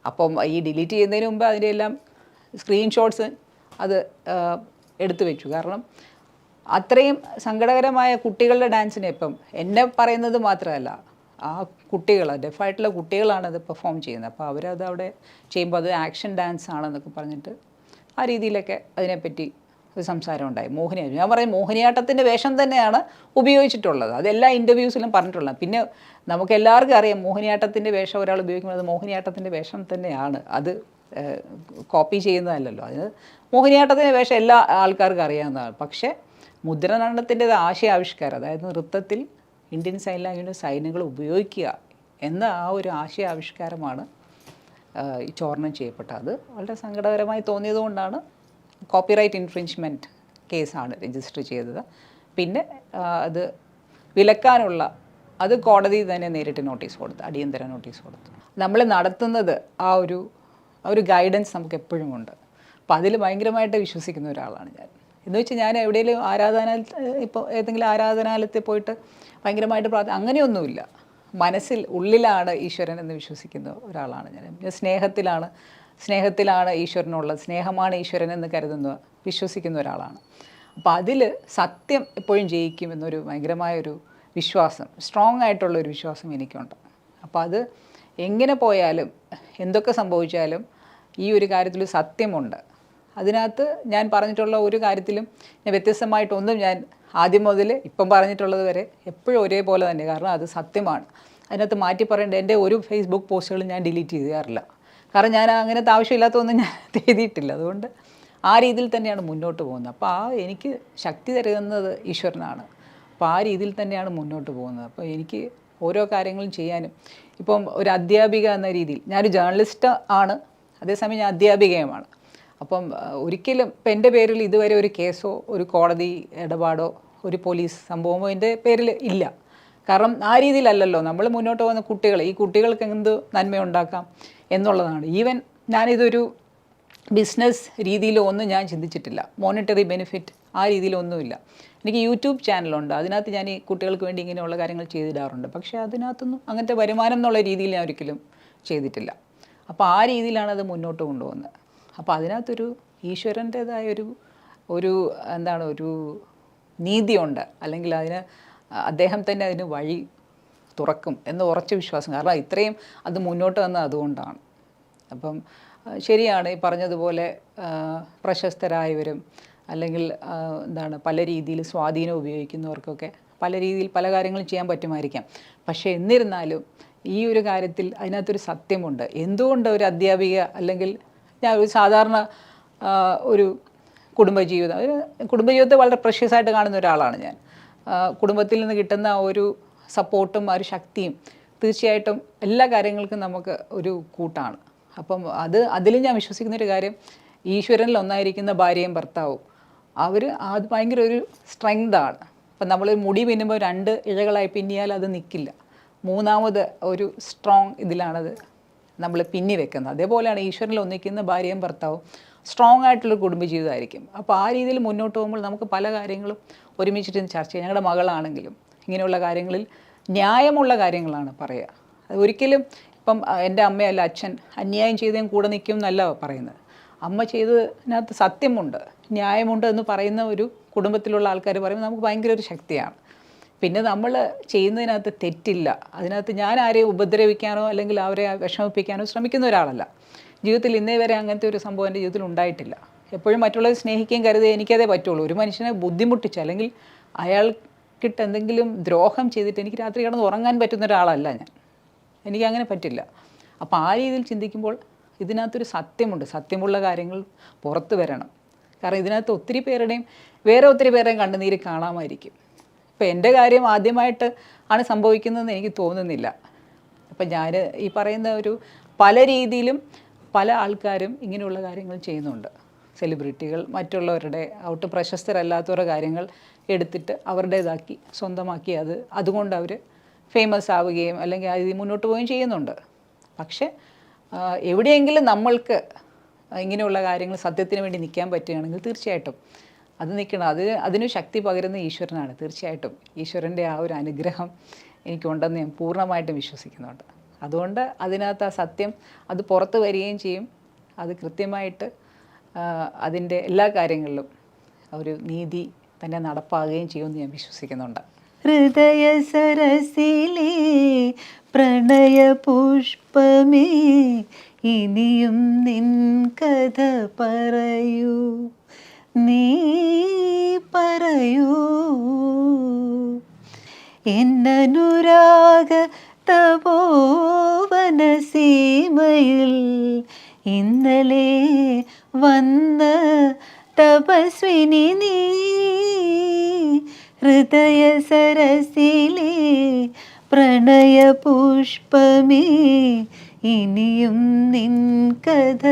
അപ്പം ഈ ഡിലീറ്റ് ചെയ്യുന്നതിന് മുമ്പ് അതിൻ്റെ എല്ലാം സ്ക്രീൻഷോട്ട്സ് അത് എടുത്തു വെച്ചു. കാരണം അത്രയും സങ്കടകരമായ കുട്ടികളുടെ ഡാൻസിനെ ഇപ്പം എന്നെ പറയുന്നത് മാത്രമല്ല, ആ കുട്ടികൾ ഡെഫായിട്ടുള്ള കുട്ടികളാണത് പെർഫോം ചെയ്യുന്നത്. അപ്പോൾ അവരത് അവിടെ ചെയ്യുമ്പോൾ അത് ആക്ഷൻ ഡാൻസ് ആണെന്നൊക്കെ പറഞ്ഞിട്ട് ആ രീതിയിലൊക്കെ അതിനെപ്പറ്റി ഒരു സംസാരം ഉണ്ടായി. മോഹിനിയാട്ടം, ഞാൻ പറയും മോഹിനിയാട്ടത്തിൻ്റെ വേഷം തന്നെയാണ് ഉപയോഗിച്ചിട്ടുള്ളത്, അതെല്ലാ ഇൻ്റർവ്യൂസിലും പറഞ്ഞിട്ടുള്ളത്. പിന്നെ നമുക്ക് എല്ലാവർക്കും അറിയാം മോഹിനിയാട്ടത്തിൻ്റെ വേഷം ഒരാൾ ഉപയോഗിക്കുമ്പോൾ അത് മോഹിനിയാട്ടത്തിൻ്റെ വേഷം തന്നെയാണ്, അത് കോപ്പി ചെയ്യുന്നതല്ലല്ലോ. അത് മോഹിനിയാട്ടത്തിൻ്റെ വേഷം എല്ലാ ആൾക്കാർക്കും അറിയാവുന്നതാണ്. പക്ഷേ മുദ്രാനടനത്തിൻ്റെ ആശയാവിഷ്കാരം, അതായത് നൃത്തത്തിൽ ഇന്ത്യൻ സൈൻ ലാംഗ്വേജിൻ്റെ സൈനുകൾ ഉപയോഗിക്കുക എന്ന ആ ഒരു ആശയാവിഷ്കാരമാണ് ചോർണം ചെയ്യപ്പെട്ടത്. അത് വളരെ സങ്കടകരമായി തോന്നിയതുകൊണ്ടാണ് കോപ്പിറൈറ്റ് ഇൻഫ്രിഞ്ച്മെൻറ്റ് കേസാണ് രജിസ്റ്റർ ചെയ്തത്. പിന്നെ അത് വിലക്കാനുള്ള അത് കോടതി തന്നെ നേരിട്ട് നോട്ടീസ് കൊടുത്തു, അടിയന്തര നോട്ടീസ് കൊടുത്തു. നമ്മൾ നടത്തുന്നത് ആ ഒരു ഗൈഡൻസ് നമുക്ക് എപ്പോഴും ഉണ്ട്. അപ്പോൾ അതിൽ ഭയങ്കരമായിട്ട് വിശ്വസിക്കുന്ന ഒരാളാണ് ഞാൻ. എന്ന് വെച്ചാൽ ഞാൻ എവിടെയെങ്കിലും ഇപ്പോൾ ഏതെങ്കിലും ആരാധനാലയത്തിൽ പോയിട്ട് ഭയങ്കരമായിട്ട് അങ്ങനെയൊന്നുമില്ല. ഉള്ളിലാണ് ഈശ്വരൻ എന്ന് വിശ്വസിക്കുന്ന ഒരാളാണ് ഞാൻ. സ്നേഹത്തിലാണ് ഈശ്വരനുള്ളത്, സ്നേഹമാണ് ഈശ്വരൻ എന്ന് വിശ്വസിക്കുന്ന ഒരാളാണ്. അപ്പോൾ അതിൽ സത്യം എപ്പോഴും ജയിക്കുമെന്നൊരു ഭയങ്കരമായൊരു വിശ്വാസം, സ്ട്രോങ് ആയിട്ടുള്ളൊരു വിശ്വാസം എനിക്കുണ്ട്. അപ്പോൾ അത് എങ്ങനെ പോയാലും എന്തൊക്കെ സംഭവിച്ചാലും ഈ ഒരു കാര്യത്തിൽ സത്യമുണ്ട്. അതിനകത്ത് ഞാൻ പറഞ്ഞിട്ടുള്ള ഒരു കാര്യത്തിലും വ്യത്യസ്തമായിട്ടൊന്നും ഞാൻ ആദ്യം മുതൽ ഇപ്പം പറഞ്ഞിട്ടുള്ളത് വരെ എപ്പോഴും ഒരേപോലെ തന്നെ, കാരണം അത് സത്യമാണ്. അതിനകത്ത് മാറ്റി പറയേണ്ട എൻ്റെ ഒരു ഫേസ്ബുക്ക് പോസ്റ്റുകളും ഞാൻ ഡിലീറ്റ് ചെയ്യാറില്ല. കാരണം ഞാൻ അങ്ങനത്തെ ആവശ്യമില്ലാത്തതൊന്നും ഞാൻ എഴുതിയിട്ടില്ല. അതുകൊണ്ട് ആ രീതിയിൽ തന്നെയാണ് മുന്നോട്ട് പോകുന്നത്. അപ്പോൾ എനിക്ക് ശക്തി തരുന്നത് ഈശ്വരനാണ്. അപ്പോൾ ആ രീതിയിൽ തന്നെയാണ് മുന്നോട്ട് പോകുന്നത്. അപ്പോൾ എനിക്ക് ഓരോ കാര്യങ്ങളും ചെയ്യാനും, ഇപ്പം ഒരു അധ്യാപിക എന്ന രീതിയിൽ ഞാനൊരു ജേർണലിസ്റ്റ് ആണ്, അതേസമയം ഞാൻ അധ്യാപികയുമാണ്. അപ്പം ഒരിക്കലും ഇപ്പം എൻ്റെ പേരിൽ ഇതുവരെ ഒരു കേസോ ഒരു കോടതി ഇടപാടോ ഒരു പോലീസ് സംഭവമോ എൻ്റെ പേരിൽ ഇല്ല. കാരണം ആ രീതിയിലല്ലല്ലോ നമ്മൾ മുന്നോട്ട് പോകുന്ന ഈ കുട്ടികൾക്ക് എന്ത് നന്മയുണ്ടാക്കാം എന്നുള്ളതാണ്. ഈവൻ ഞാനിതൊരു ബിസിനസ് രീതിയിലൊന്നും ഞാൻ ചിന്തിച്ചിട്ടില്ല, മോണിറ്ററി ബെനിഫിറ്റ് ആ രീതിയിലൊന്നുമില്ല. എനിക്ക് യൂട്യൂബ് ചാനലുണ്ട്, അതിനകത്ത് ഞാൻ ഈ കുട്ടികൾക്ക് വേണ്ടി ഇങ്ങനെയുള്ള കാര്യങ്ങൾ ചെയ്തിടാറുണ്ട്. പക്ഷേ അതിനകത്തൊന്നും അങ്ങനത്തെ വരുമാനം എന്നുള്ള രീതിയിൽ ഞാൻ ഒരിക്കലും ചെയ്തിട്ടില്ല. അപ്പോൾ ആ രീതിയിലാണ് അത് മുന്നോട്ട് കൊണ്ടുപോകുന്നത്. അപ്പോൾ അതിനകത്തൊരു ഈശ്വരൻ്റേതായ ഒരു നീതിയുണ്ട്, അല്ലെങ്കിൽ അദ്ദേഹം തന്നെ അതിന് വഴി തുറക്കും എന്ന് ഉറച്ച വിശ്വാസം. കാരണം ഇത്രയും അത് മുന്നോട്ട് വന്നത് അതുകൊണ്ടാണ്. അപ്പം ശരിയാണ് ഈ പറഞ്ഞതുപോലെ പ്രശസ്തരായവരും അല്ലെങ്കിൽ പല രീതിയിൽ സ്വാധീനം ഉപയോഗിക്കുന്നവർക്കൊക്കെ പല രീതിയിൽ പല കാര്യങ്ങളും ചെയ്യാൻ പറ്റുമായിരിക്കാം. പക്ഷേ എന്നിരുന്നാലും ഈ ഒരു കാര്യത്തിൽ അതിനകത്തൊരു സത്യമുണ്ട്. എന്തുകൊണ്ട് ഒരു അധ്യാപിക അല്ലെങ്കിൽ ഞാൻ ഒരു സാധാരണ ഒരു കുടുംബജീവിതം, ഒരു കുടുംബജീവിതത്തെ വളരെ പ്രഷ്യസ് ആയിട്ട് കാണുന്ന ഒരാളാണ് ഞാൻ. കുടുംബത്തിൽ നിന്ന് കിട്ടുന്ന ഒരു സപ്പോർട്ടും ആ ഒരു ശക്തിയും തീർച്ചയായിട്ടും എല്ലാ കാര്യങ്ങൾക്കും നമുക്ക് ഒരു കൂട്ടാണ്. അപ്പം അതിൽ ഞാൻ വിശ്വസിക്കുന്നൊരു കാര്യം, ഈശ്വരനിൽ ഒന്നായിരിക്കുന്ന ഭാര്യയും ഭർത്താവും അത് ഭയങ്കര ഒരു സ്ട്രെങ്താണ്. അപ്പം നമ്മൾ മുടി പിന്നുമ്പോൾ 2 ഇഴകളായി പിന്നിയാൽ അത് നിൽക്കില്ല. മൂന്നാമത് ഒരു സ്ട്രോങ് ഇതിലാണത് നമ്മൾ പിന്നി വെക്കുന്നത്. അതേപോലെയാണ് ഈശ്വരനിൽ ഒന്നിക്കുന്ന ഭാര്യയും ഭർത്താവും സ്ട്രോങ് ആയിട്ടുള്ള കുടുംബജീവിതമായിരിക്കും. അപ്പോൾ ആ രീതിയിൽ മുന്നോട്ട് പോകുമ്പോൾ നമുക്ക് പല കാര്യങ്ങളും ഒരുമിച്ചിട്ട് ചർച്ച ചെയ്യാം. ഞങ്ങളുടെ മകളാണെങ്കിലും ഇങ്ങനെയുള്ള കാര്യങ്ങളിൽ ന്യായമുള്ള കാര്യങ്ങളാണ് പറയുക. അത് ഒരിക്കലും ഇപ്പം എൻ്റെ അമ്മയല്ല അച്ഛൻ അന്യായം ചെയ്തേം കൂടെ നിൽക്കും എന്നല്ല പറയുന്നത്. അമ്മ ചെയ്തതിനകത്ത് സത്യമുണ്ട്, ന്യായമുണ്ട് എന്ന് പറയുന്ന ഒരു കുടുംബത്തിലുള്ള ആൾക്കാർ പറയുമ്പോൾ നമുക്ക് ഭയങ്കര ഒരു ശക്തിയാണ്. പിന്നെ നമ്മൾ ചെയ്യുന്നതിനകത്ത് തെറ്റില്ല. അതിനകത്ത് ഞാൻ ആരെയും ഉപദ്രവിക്കാനോ അല്ലെങ്കിൽ അവരെ വിഷമിപ്പിക്കാനോ ശ്രമിക്കുന്ന ഒരാളല്ല. ജീവിതത്തിൽ ഇന്നേ വരെ അങ്ങനത്തെ ഒരു സംഭവം എൻ്റെ ജീവിതത്തിൽ ഉണ്ടായിട്ടില്ല. എപ്പോഴും മറ്റുള്ളവരെ സ്നേഹിക്കുകയും കരുതുക എനിക്കതേ പറ്റുള്ളൂ. ഒരു മനുഷ്യനെ ബുദ്ധിമുട്ടിച്ച് അല്ലെങ്കിൽ അയാൾക്കിട്ട് എന്തെങ്കിലും ദ്രോഹം ചെയ്തിട്ട് എനിക്ക് രാത്രി കിടന്ന് ഉറങ്ങാൻ പറ്റുന്ന ഒരാളല്ല ഞാൻ. എനിക്കങ്ങനെ പറ്റില്ല. അപ്പോൾ ആ രീതിയിൽ ചിന്തിക്കുമ്പോൾ ഇതിനകത്തൊരു സത്യമുണ്ട്. സത്യമുള്ള കാര്യങ്ങൾ പുറത്ത് വരണം. കാരണം ഇതിനകത്ത് ഒത്തിരി പേരുടെയും കണ്ണുനീര് കാണാമായിരിക്കും. ഇപ്പം എൻ്റെ കാര്യം ആദ്യമായിട്ട് ആണ് സംഭവിക്കുന്നതെന്ന് എനിക്ക് തോന്നുന്നില്ല. അപ്പം ഞാൻ ഈ പറയുന്ന ഒരു പല രീതിയിലും പല ആൾക്കാരും ഇങ്ങനെയുള്ള കാര്യങ്ങൾ ചെയ്യുന്നുണ്ട്. സെലിബ്രിറ്റികൾ മറ്റുള്ളവരുടെ പ്രശസ്തരല്ലാത്തവരുടെ കാര്യങ്ങൾ എടുത്തിട്ട് അവരുടേതാക്കി സ്വന്തമാക്കി അതുകൊണ്ട് അവർ ഫേമസ് ആവുകയും അല്ലെങ്കിൽ അതിൽ മുന്നോട്ട് പോവുകയും ചെയ്യുന്നുണ്ട്. പക്ഷേ എവിടെയെങ്കിലും നമ്മൾക്ക് ഇങ്ങനെയുള്ള കാര്യങ്ങൾ സത്യത്തിന് വേണ്ടി നിൽക്കാൻ പറ്റുകയാണെങ്കിൽ തീർച്ചയായിട്ടും അത് നിൽക്കണം. അതിന് ശക്തി പകരുന്ന ഈശ്വരനാണ്. തീർച്ചയായിട്ടും ഈശ്വരൻ്റെ ആ ഒരു അനുഗ്രഹം എനിക്കുണ്ടെന്ന് ഞാൻ പൂർണ്ണമായിട്ടും വിശ്വസിക്കുന്നുണ്ട്. അതുകൊണ്ട് അതിനകത്ത് ആ സത്യം അത് പുറത്ത് വരികയും ചെയ്യും. അത് കൃത്യമായിട്ട് അതിൻ്റെ എല്ലാ കാര്യങ്ങളിലും ഒരു നീതി തന്നെ നടപ്പാകുകയും ചെയ്യുമെന്ന് ഞാൻ വിശ്വസിക്കുന്നുണ്ട്. ഹൃദയ സരസിലേ പ്രണയ പുഷ്പമേ ഇനിയും നിൻ കഥ പറയൂ, നീ പറയൂ. എന്നനുരാഗ തപോവന സീമയിൽ ഇന്നലെ വന്ന തപസ്വിനി നീ. ഹൃദയ സരസിലേ പ്രണയ പുഷ്പമേ ഇനിയും നിൻ കഥ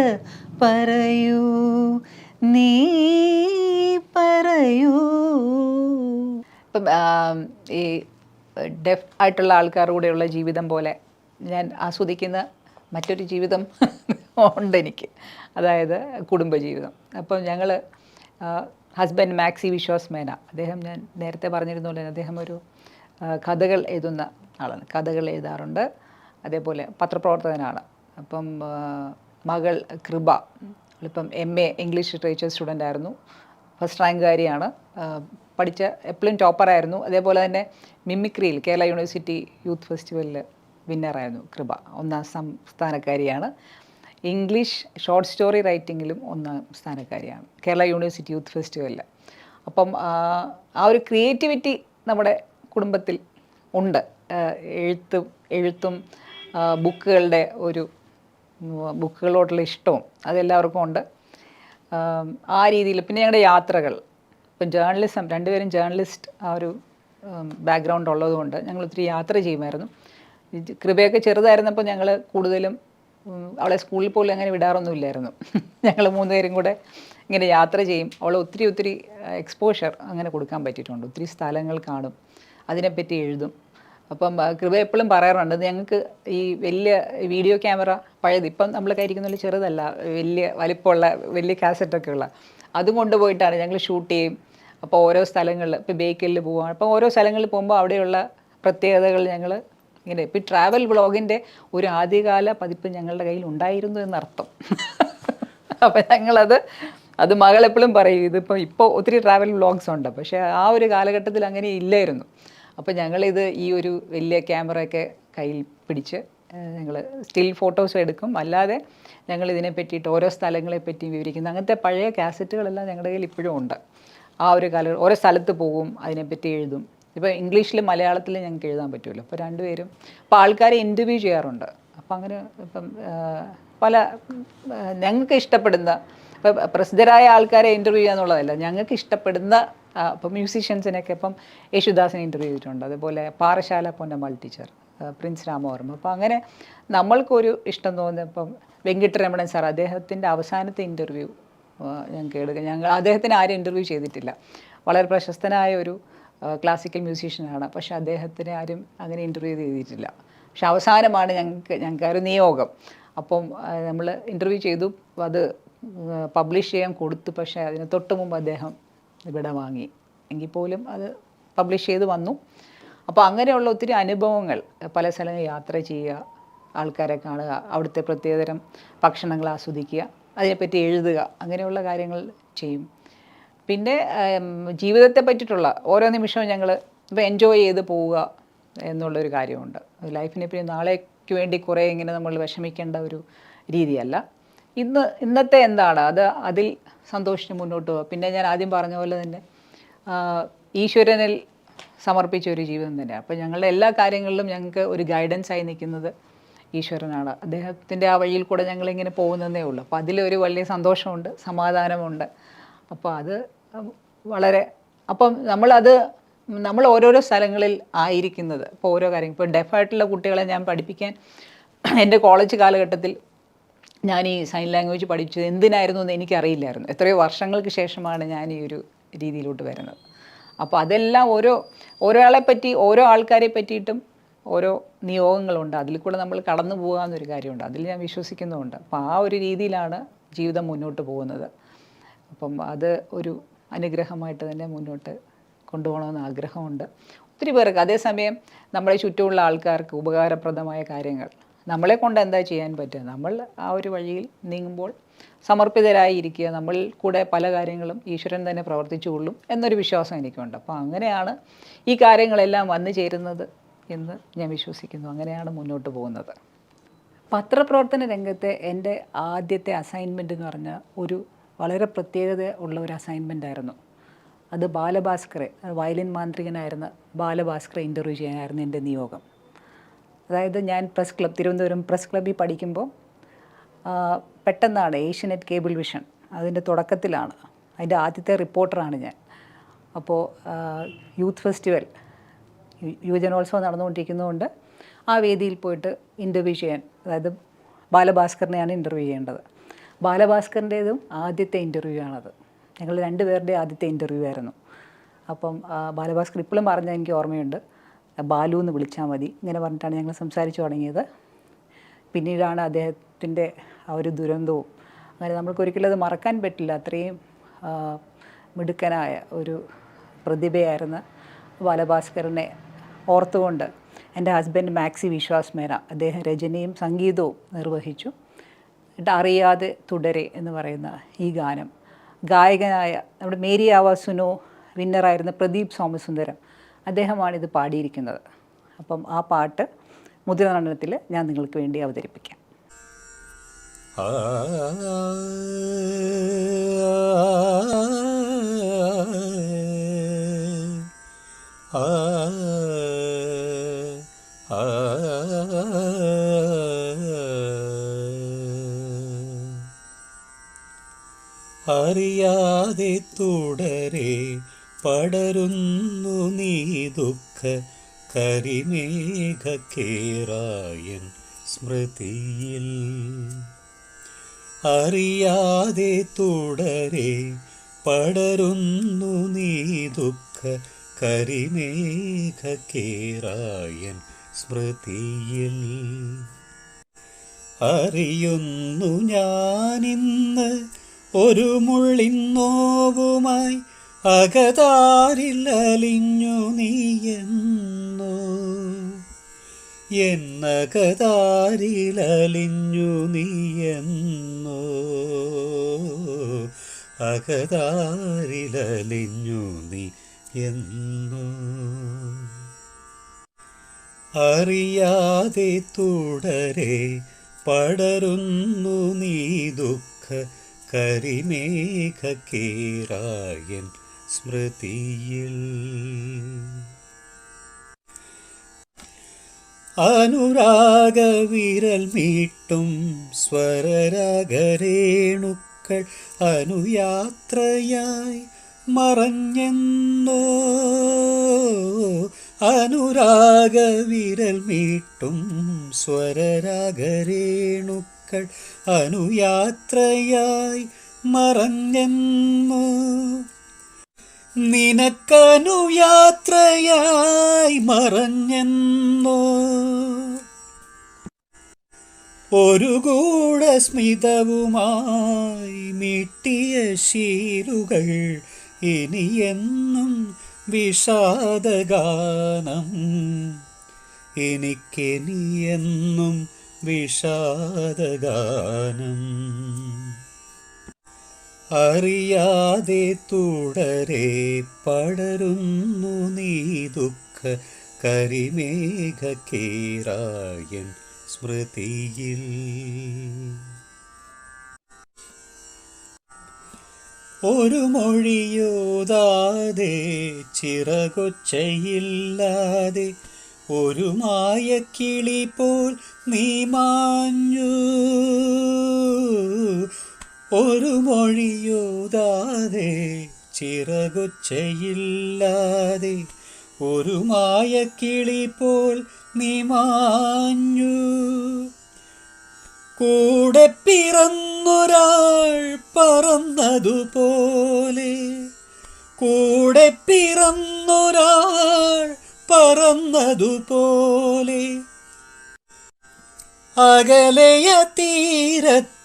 പറയൂ, നീ പറയൂ. ഇപ്പം ഈ ഡെഫ് ആയിട്ടുള്ള ആൾക്കാരുടെ കൂടെയുള്ള ജീവിതം പോലെ ഞാൻ ആസ്വദിക്കുന്ന മറ്റൊരു ജീവിതം ഉണ്ട് എനിക്ക്. അതായത് കുടുംബജീവിതം. അപ്പം ഞങ്ങൾ ഹസ്ബൻഡ് മാക്സി വിശ്വാസ് മേന, അദ്ദേഹം ഞാൻ നേരത്തെ പറഞ്ഞിരുന്ന പോലെ അദ്ദേഹം ഒരു കഥകൾ എഴുതുന്ന ആളാണ്. കഥകൾ എഴുതാറുണ്ട്. അതേപോലെ പത്രപ്രവർത്തകനാണ്. അപ്പം മകൾ കൃപ, അവളിപ്പം MA ഇംഗ്ലീഷ് ലിറ്ററേച്ചർ സ്റ്റുഡൻ്റ് ആയിരുന്നു. ഫസ്റ്റ് റാങ്കുകാരിയാണ്. പഠിച്ച എപ്പോഴും ടോപ്പറായിരുന്നു. അതേപോലെ തന്നെ മിമിക്രിയിൽ കേരള യൂണിവേഴ്സിറ്റി യൂത്ത് ഫെസ്റ്റിവലിൽ വിന്നറായിരുന്നു കൃപ. 1ാം സ്ഥാനക്കാരിയാണ്. ഇംഗ്ലീഷ് ഷോർട്ട് സ്റ്റോറി റൈറ്റിങ്ങിലും 1ാം സ്ഥാനക്കാരിയാണ് കേരള യൂണിവേഴ്സിറ്റി യൂത്ത് ഫെസ്റ്റിവലിൽ. അപ്പം ആ ഒരു ക്രിയേറ്റിവിറ്റി നമ്മുടെ കുടുംബത്തിൽ ഉണ്ട്. എഴുത്തും ബുക്കുകളോടുള്ള ഇഷ്ടവും അതെല്ലാവർക്കും ഉണ്ട്. ആ രീതിയിൽ പിന്നെ ഞങ്ങളുടെ യാത്രകൾ, ഇപ്പം ജേർണലിസം, രണ്ടുപേരും ജേർണലിസ്റ്റ് ആ ഒരു ബാക്ക്ഗ്രൗണ്ട് ഉള്ളതുകൊണ്ട് ഞങ്ങൾ ഒത്തിരി യാത്ര ചെയ്യുമായിരുന്നു. കൃപയൊക്കെ ചെറുതായിരുന്നപ്പോൾ ഞങ്ങൾ കൂടുതലും അവളെ സ്കൂളിൽ പോലും അങ്ങനെ വിടാറൊന്നുമില്ലായിരുന്നു. ഞങ്ങൾ 3 പേരും കൂടെ ഇങ്ങനെ യാത്ര ചെയ്യും. അവൾ ഒത്തിരി എക്സ്പോഷർ അങ്ങനെ കൊടുക്കാൻ പറ്റിയിട്ടുണ്ട്. ഒത്തിരി സ്ഥലങ്ങൾ കാണും, അതിനെപ്പറ്റി എഴുതും. അപ്പം കൃപ എപ്പോഴും പറയാറുണ്ട്, ഞങ്ങൾക്ക് ഈ വലിയ വീഡിയോ ക്യാമറ പഴയത്, ഇപ്പം നമ്മൾ കയറിക്കുന്നതിൽ ചെറുതല്ല, വലിപ്പമുള്ള വലിയ കാസറ്റൊക്കെ ഉള്ള അതും കൊണ്ടുപോയിട്ടാണ് ഞങ്ങൾ ഷൂട്ട് ചെയ്യും. അപ്പോൾ ഓരോ സ്ഥലങ്ങളിൽ ഇപ്പോൾ ബേക്കലിൽ പോവുകയാണ്. അപ്പോൾ ഓരോ സ്ഥലങ്ങളിൽ പോകുമ്പോൾ അവിടെയുള്ള പ്രത്യേകതകൾ ഞങ്ങൾ ഇങ്ങനെ, ഇപ്പോൾ ട്രാവൽ വ്ളോഗിൻ്റെ ഒരു ആദ്യകാല പതിപ്പ് ഞങ്ങളുടെ കയ്യിൽ ഉണ്ടായിരുന്നു എന്നർത്ഥം. അപ്പം അത് മകളെപ്പോഴും പറയും, ഇപ്പോൾ ഒത്തിരി ട്രാവൽ വ്ളോഗ്സ് ഉണ്ട്, പക്ഷേ ആ ഒരു കാലഘട്ടത്തിൽ അങ്ങനെ ഇല്ലായിരുന്നു. അപ്പോൾ ഞങ്ങളിത് ഈ ഒരു വലിയ ക്യാമറയൊക്കെ കയ്യിൽ പിടിച്ച് ഞങ്ങൾ സ്റ്റിൽ ഫോട്ടോസ് എടുക്കും. അല്ലാതെ ഞങ്ങൾ ഇതിനെ പറ്റിയിട്ട് ഓരോ സ്ഥലങ്ങളെ പറ്റി വിവരിക്കുന്ന അങ്ങനത്തെ പഴയ കാസറ്റുകളെല്ലാം ഞങ്ങളുടെ കയ്യിൽ ഇപ്പോഴും ഉണ്ട്. ആ ഒരു ഓരോ സ്ഥലത്ത് പോകും, അതിനെപ്പറ്റി എഴുതും. ഇപ്പോൾ ഇംഗ്ലീഷിലും മലയാളത്തിലും ഞങ്ങൾക്ക് എഴുതാൻ പറ്റുമല്ലോ. അപ്പോൾ രണ്ടുപേരും അപ്പോൾ ആൾക്കാരെ ഇൻ്റർവ്യൂ ചെയ്യാറുണ്ട്. അപ്പം അങ്ങനെ ഇപ്പം പല ഞങ്ങൾക്ക് ഇഷ്ടപ്പെടുന്ന ഇപ്പം പ്രസിദ്ധരായ ആൾക്കാരെ ഇൻ്റർവ്യൂ ചെയ്യുക എന്നുള്ളതല്ല, ഞങ്ങൾക്ക് ഇഷ്ടപ്പെടുന്ന ഇപ്പം മ്യൂസീഷ്യൻസിനൊക്കെ ഇപ്പം യേശുദാസിനെ ഇൻ്റർവ്യൂ ചെയ്തിട്ടുണ്ട്, അതുപോലെ പാറശാല പൊന്നമ്മാൾ ടീച്ചർ, പ്രിൻസ് രാമവർമ്മ. അപ്പോൾ അങ്ങനെ നമ്മൾക്കൊരു ഇഷ്ടം തോന്നുന്ന ഇപ്പം വെങ്കിട്ടരമണൻ സാർ, അദ്ദേഹത്തിൻ്റെ അവസാനത്തെ ഇൻ്റർവ്യൂ ഞങ്ങൾക്ക് എടുക്കുക. അദ്ദേഹത്തിന് ആരും ഇൻ്റർവ്യൂ ചെയ്തിട്ടില്ല. വളരെ പ്രശസ്തനായ ഒരു ക്ലാസിക്കൽ മ്യൂസീഷ്യനാണ്, പക്ഷേ അദ്ദേഹത്തിന് ആരും അങ്ങനെ ഇൻ്റർവ്യൂ ചെയ്തിട്ടില്ല. പക്ഷെ അവസാനമാണ് ഞങ്ങൾക്ക് ഒരു നിയോഗം. അപ്പം നമ്മൾ ഇൻ്റർവ്യൂ ചെയ്തു, അത് പബ്ലിഷ് ചെയ്യാൻ കൊടുത്തു. പക്ഷേ അതിന് തൊട്ട് മുമ്പ് അദ്ദേഹം ഇവിടെ വാങ്ങി, എങ്കിൽ പോലും അത് പബ്ലിഷ് ചെയ്ത് വന്നു. അപ്പോൾ അങ്ങനെയുള്ള ഒത്തിരി അനുഭവങ്ങൾ, പല സ്ഥലങ്ങളിൽ യാത്ര ചെയ്യുക, ആൾക്കാരെ കാണുക, അവിടുത്തെ പ്രത്യേകതരം ഭക്ഷണങ്ങൾ ആസ്വദിക്കുക, അതിനെപ്പറ്റി എഴുതുക, അങ്ങനെയുള്ള കാര്യങ്ങൾ ചെയ്യും. പിന്നെ ജീവിതത്തെ പറ്റിയിട്ടുള്ള ഓരോ നിമിഷവും ഞങ്ങൾ ഇപ്പോൾ എൻജോയ് ചെയ്ത് പോവുക എന്നുള്ളൊരു കാര്യമുണ്ട്. ലൈഫിനെ പറ്റി നാളേക്ക് വേണ്ടി കുറേ ഇങ്ങനെ നമ്മൾ വിഷമിക്കേണ്ട ഒരു രീതിയല്ല. ഇന്നത്തെ എന്താണ് അതിൽ സന്തോഷിച്ച് മുന്നോട്ട് പോവുക. പിന്നെ ഞാൻ ആദ്യം പറഞ്ഞ പോലെ തന്നെ ഈശ്വരനിൽ സമർപ്പിച്ച ഒരു ജീവിതം തന്നെയാണ്. അപ്പോൾ ഞങ്ങളുടെ എല്ലാ കാര്യങ്ങളിലും ഞങ്ങൾക്ക് ഒരു ഗൈഡൻസായി നിൽക്കുന്നത് ഈശ്വരനാണ്. അദ്ദേഹത്തിൻ്റെ ആ വഴിയിൽ കൂടെ ഞങ്ങളിങ്ങനെ പോകുന്നതേ ഉള്ളൂ. അപ്പോൾ അതിലൊരു വലിയ സന്തോഷമുണ്ട്, സമാധാനമുണ്ട്. അപ്പോൾ അത് വളരെ നമ്മൾ ഓരോരോ സ്ഥലങ്ങളിൽ ആയിരിക്കുന്നത് ഇപ്പോൾ ഓരോ കാര്യം, ഇപ്പോൾ ഡെഫായിട്ടുള്ള കുട്ടികളെ ഞാൻ പഠിപ്പിക്കാൻ എൻ്റെ കോളേജ് കാലഘട്ടത്തിൽ ഞാൻ ഈ സൈൻ ലാംഗ്വേജ് പഠിച്ചത് എന്തിനായിരുന്നു എന്ന് എനിക്കറിയില്ലായിരുന്നു. എത്രയോ വർഷങ്ങൾക്ക് ശേഷമാണ് ഞാൻ ഈ ഒരു രീതിയിലോട്ട് വരുന്നത്. അപ്പോൾ അതെല്ലാം ഓരോ ആൾക്കാരെ പറ്റിയിട്ടും ഓരോ നിയോഗങ്ങളുണ്ട്, അതിൽ കൂടെ നമ്മൾ കടന്നു പോകാമെന്നൊരു കാര്യമുണ്ട്, അതിൽ ഞാൻ വിശ്വസിക്കുന്നുമുണ്ട്. അപ്പോൾ ആ ഒരു രീതിയിലാണ് ജീവിതം മുന്നോട്ട് പോകുന്നത്. അപ്പം അത് ഒരു അനുഗ്രഹമായിട്ട് തന്നെ മുന്നോട്ട് കൊണ്ടുപോകണമെന്ന് ആഗ്രഹമുണ്ട് ഒത്തിരി പേർക്ക്. അതേസമയം നമ്മളെ ചുറ്റുമുള്ള ആൾക്കാർക്ക് ഉപകാരപ്രദമായ കാര്യങ്ങൾ നമ്മളെ കൊണ്ട് എന്താ ചെയ്യാൻ പറ്റുക, നമ്മൾ ആ ഒരു വഴിയിൽ നീങ്ങുമ്പോൾ സമർപ്പിതരായിരിക്കുക, നമ്മൾ കൂടെ പല കാര്യങ്ങളും ഈശ്വരൻ തന്നെ പ്രവർത്തിച്ചുകൊള്ളും എന്നൊരു വിശ്വാസം എനിക്കുണ്ട്. അപ്പോൾ അങ്ങനെയാണ് ഈ കാര്യങ്ങളെല്ലാം വന്നു ചേരുന്നത് എന്ന് ഞാൻ വിശ്വസിക്കുന്നു. അങ്ങനെയാണ് മുന്നോട്ട് പോകുന്നത്. പത്രപ്രവർത്തന രംഗത്തെ എൻ്റെ ആദ്യത്തെ അസൈൻമെൻ്റ് എന്ന് പറഞ്ഞാൽ ഒരു വളരെ പ്രത്യേകത ഉള്ള ഒരു അസൈൻമെൻ്റ് ആയിരുന്നു. അത് ബാലഭാസ്കറെ, വയലിൻ മാന്ത്രികനായിരുന്ന ബാലഭാസ്കറെ ഇൻ്റർവ്യൂ ചെയ്യാനായിരുന്നു എൻ്റെ നിയോഗം. അതായത് ഞാൻ തിരുവനന്തപുരം പ്രസ് ക്ലബ്ബിൽ പഠിക്കുമ്പോൾ പെട്ടെന്നാണ് ഏഷ്യനെറ്റ് കേബിൾ വിഷൻ അതിൻ്റെ തുടക്കത്തിലാണ്, അതിൻ്റെ ആദ്യത്തെ റിപ്പോർട്ടറാണ് ഞാൻ. അപ്പോൾ യൂത്ത് ഫെസ്റ്റിവൽ യുവജനോത്സവം നടന്നുകൊണ്ടിരിക്കുന്നതുകൊണ്ട് ആ വേദിയിൽ പോയിട്ട് ഇൻ്റർവ്യൂ ചെയ്യാൻ, അതായത് ബാലഭാസ്കറിനെയാണ് ഇൻ്റർവ്യൂ ചെയ്യേണ്ടത്. ബാലഭാസ്കറിൻ്റേതും ആദ്യത്തെ ഇൻ്റർവ്യൂ ആണത്. ഞങ്ങൾ രണ്ടുപേരുടെ ആദ്യത്തെ ഇൻ്റർവ്യൂ ആയിരുന്നു. അപ്പം ബാലഭാസ്കർ ഇപ്പോഴും പറഞ്ഞാൽ എനിക്ക് ഓർമ്മയുണ്ട്, ബാലു എന്ന് വിളിച്ചാൽ മതി, ഇങ്ങനെ പറഞ്ഞിട്ടാണ് ഞങ്ങൾ സംസാരിച്ചു തുടങ്ങിയത്. പിന്നീടാണ് അദ്ദേഹത്തിൻ്റെ ആ ഒരു ദുരന്തവും, അങ്ങനെ നമ്മൾക്കൊരിക്കലും അത് മറക്കാൻ പറ്റില്ല. അത്രയും മിടുക്കനായ ഒരു പ്രതിഭയായിരുന്ന ബാലഭാസ്കറിനെ ഓർത്തുകൊണ്ട് എൻ്റെ ഹസ്ബൻഡ് മാക്സി വിശ്വാസ് മേന, അദ്ദേഹം രചനയും സംഗീതവും നിർവഹിച്ചു. എന്നിട്ട് അറിയാതെ തുടരെ എന്ന് പറയുന്ന ഈ ഗാനം ഗായകനായ നമ്മുടെ മേരി ആവാസുനോ വിന്നറായിരുന്ന പ്രദീപ് സോമസുന്ദരം അദ്ദേഹമാണിത് പാടിയിരിക്കുന്നത്. അപ്പം ആ പാട്ട് മുദ്രണത്തിൽ ഞാൻ നിങ്ങൾക്ക് വേണ്ടി അവതരിപ്പിക്കാം. അറിയാതെ തുടരെ പടരുന്നു നീ ദുഃഖ കരിമേഘക്കേറായൻ സ്മൃതിയിൽ. അറിയാതെ തുടരെ പടരുന്നു നീ ദുഃഖ കരിമേഘക്കേറായൻ സ്മൃതിയിൽ. അറിയുന്നു ഞാനിന്ന് ഒരു മുള്ളിന്നോവുമായി അകതാരിലലിഞ്ഞു നീയെന്നു, എന്നകതാരിലലിഞ്ഞു നീയെന്നു, അകതാരിലലിഞ്ഞു നീ എന്നു. അറിയാതെ തുടരെ പടരുന്നു നീ ദുഃഖ കരിമേഘക്കേറായൻ സ്മൃതിയിൽ. അനുരാഗ വിരൽ മീട്ടും സ്വരരാഗരേണുക്കൾ അനുയാത്രയായി മറഞ്ഞെന്നോ. അനുരാഗ വിരൽ മീട്ടും സ്വരരാഗരേണുക്കൾ അനുയാത്രയായി മറഞ്ഞെന്നോ. നിനക്കനുയാത്രയായി മറഞ്ഞെന്നോ. ഒരു ഗൂഢസ്മിതവുമായി മീട്ടിയ ശീലുകൾ ഇനിയെന്നും വിഷാദഗാനം. എനിക്കെനിയെന്നും വിഷാദഗാനം. അറിയാതെ തുടരെ പടരുന്നു നീ ദുഃഖ കരിമേഘക്കേറായൻ സ്മൃതിയിൽ. ഒരു മൊഴിയോതാതെ ചിറകൊച്ചയില്ലാതെ ഒരു മായക്കിളി പോൽ നീ മാഞ്ഞു. ഒരു മൊഴിയോതാതെ ചിറകൊച്ചയില്ലാതെ ഒരു മായക്കിളി പോൽ നീ മാഞ്ഞു. കൂടെ പിറന്നൊരാൾ പറന്നതുപോലെ, കൂടെ പിറന്നൊരാൾ പറന്നതുപോലെ അകലയ തീരത്ത്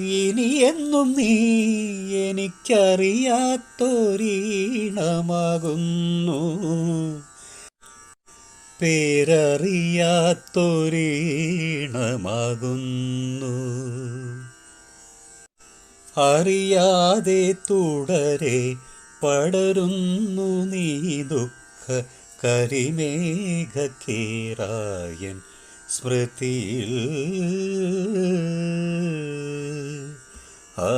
ഇനിയെന്നും നീ എനിക്കറിയാത്തൊരീണമാകുന്നു. പേരറിയാത്തൊരീണമാകുന്നു. അറിയാതെ തുടരെ പടരുന്നു നീ ദുഃഖ കരിമേഘക്കേറായൻ സ്മൃതിയിൽ. ആ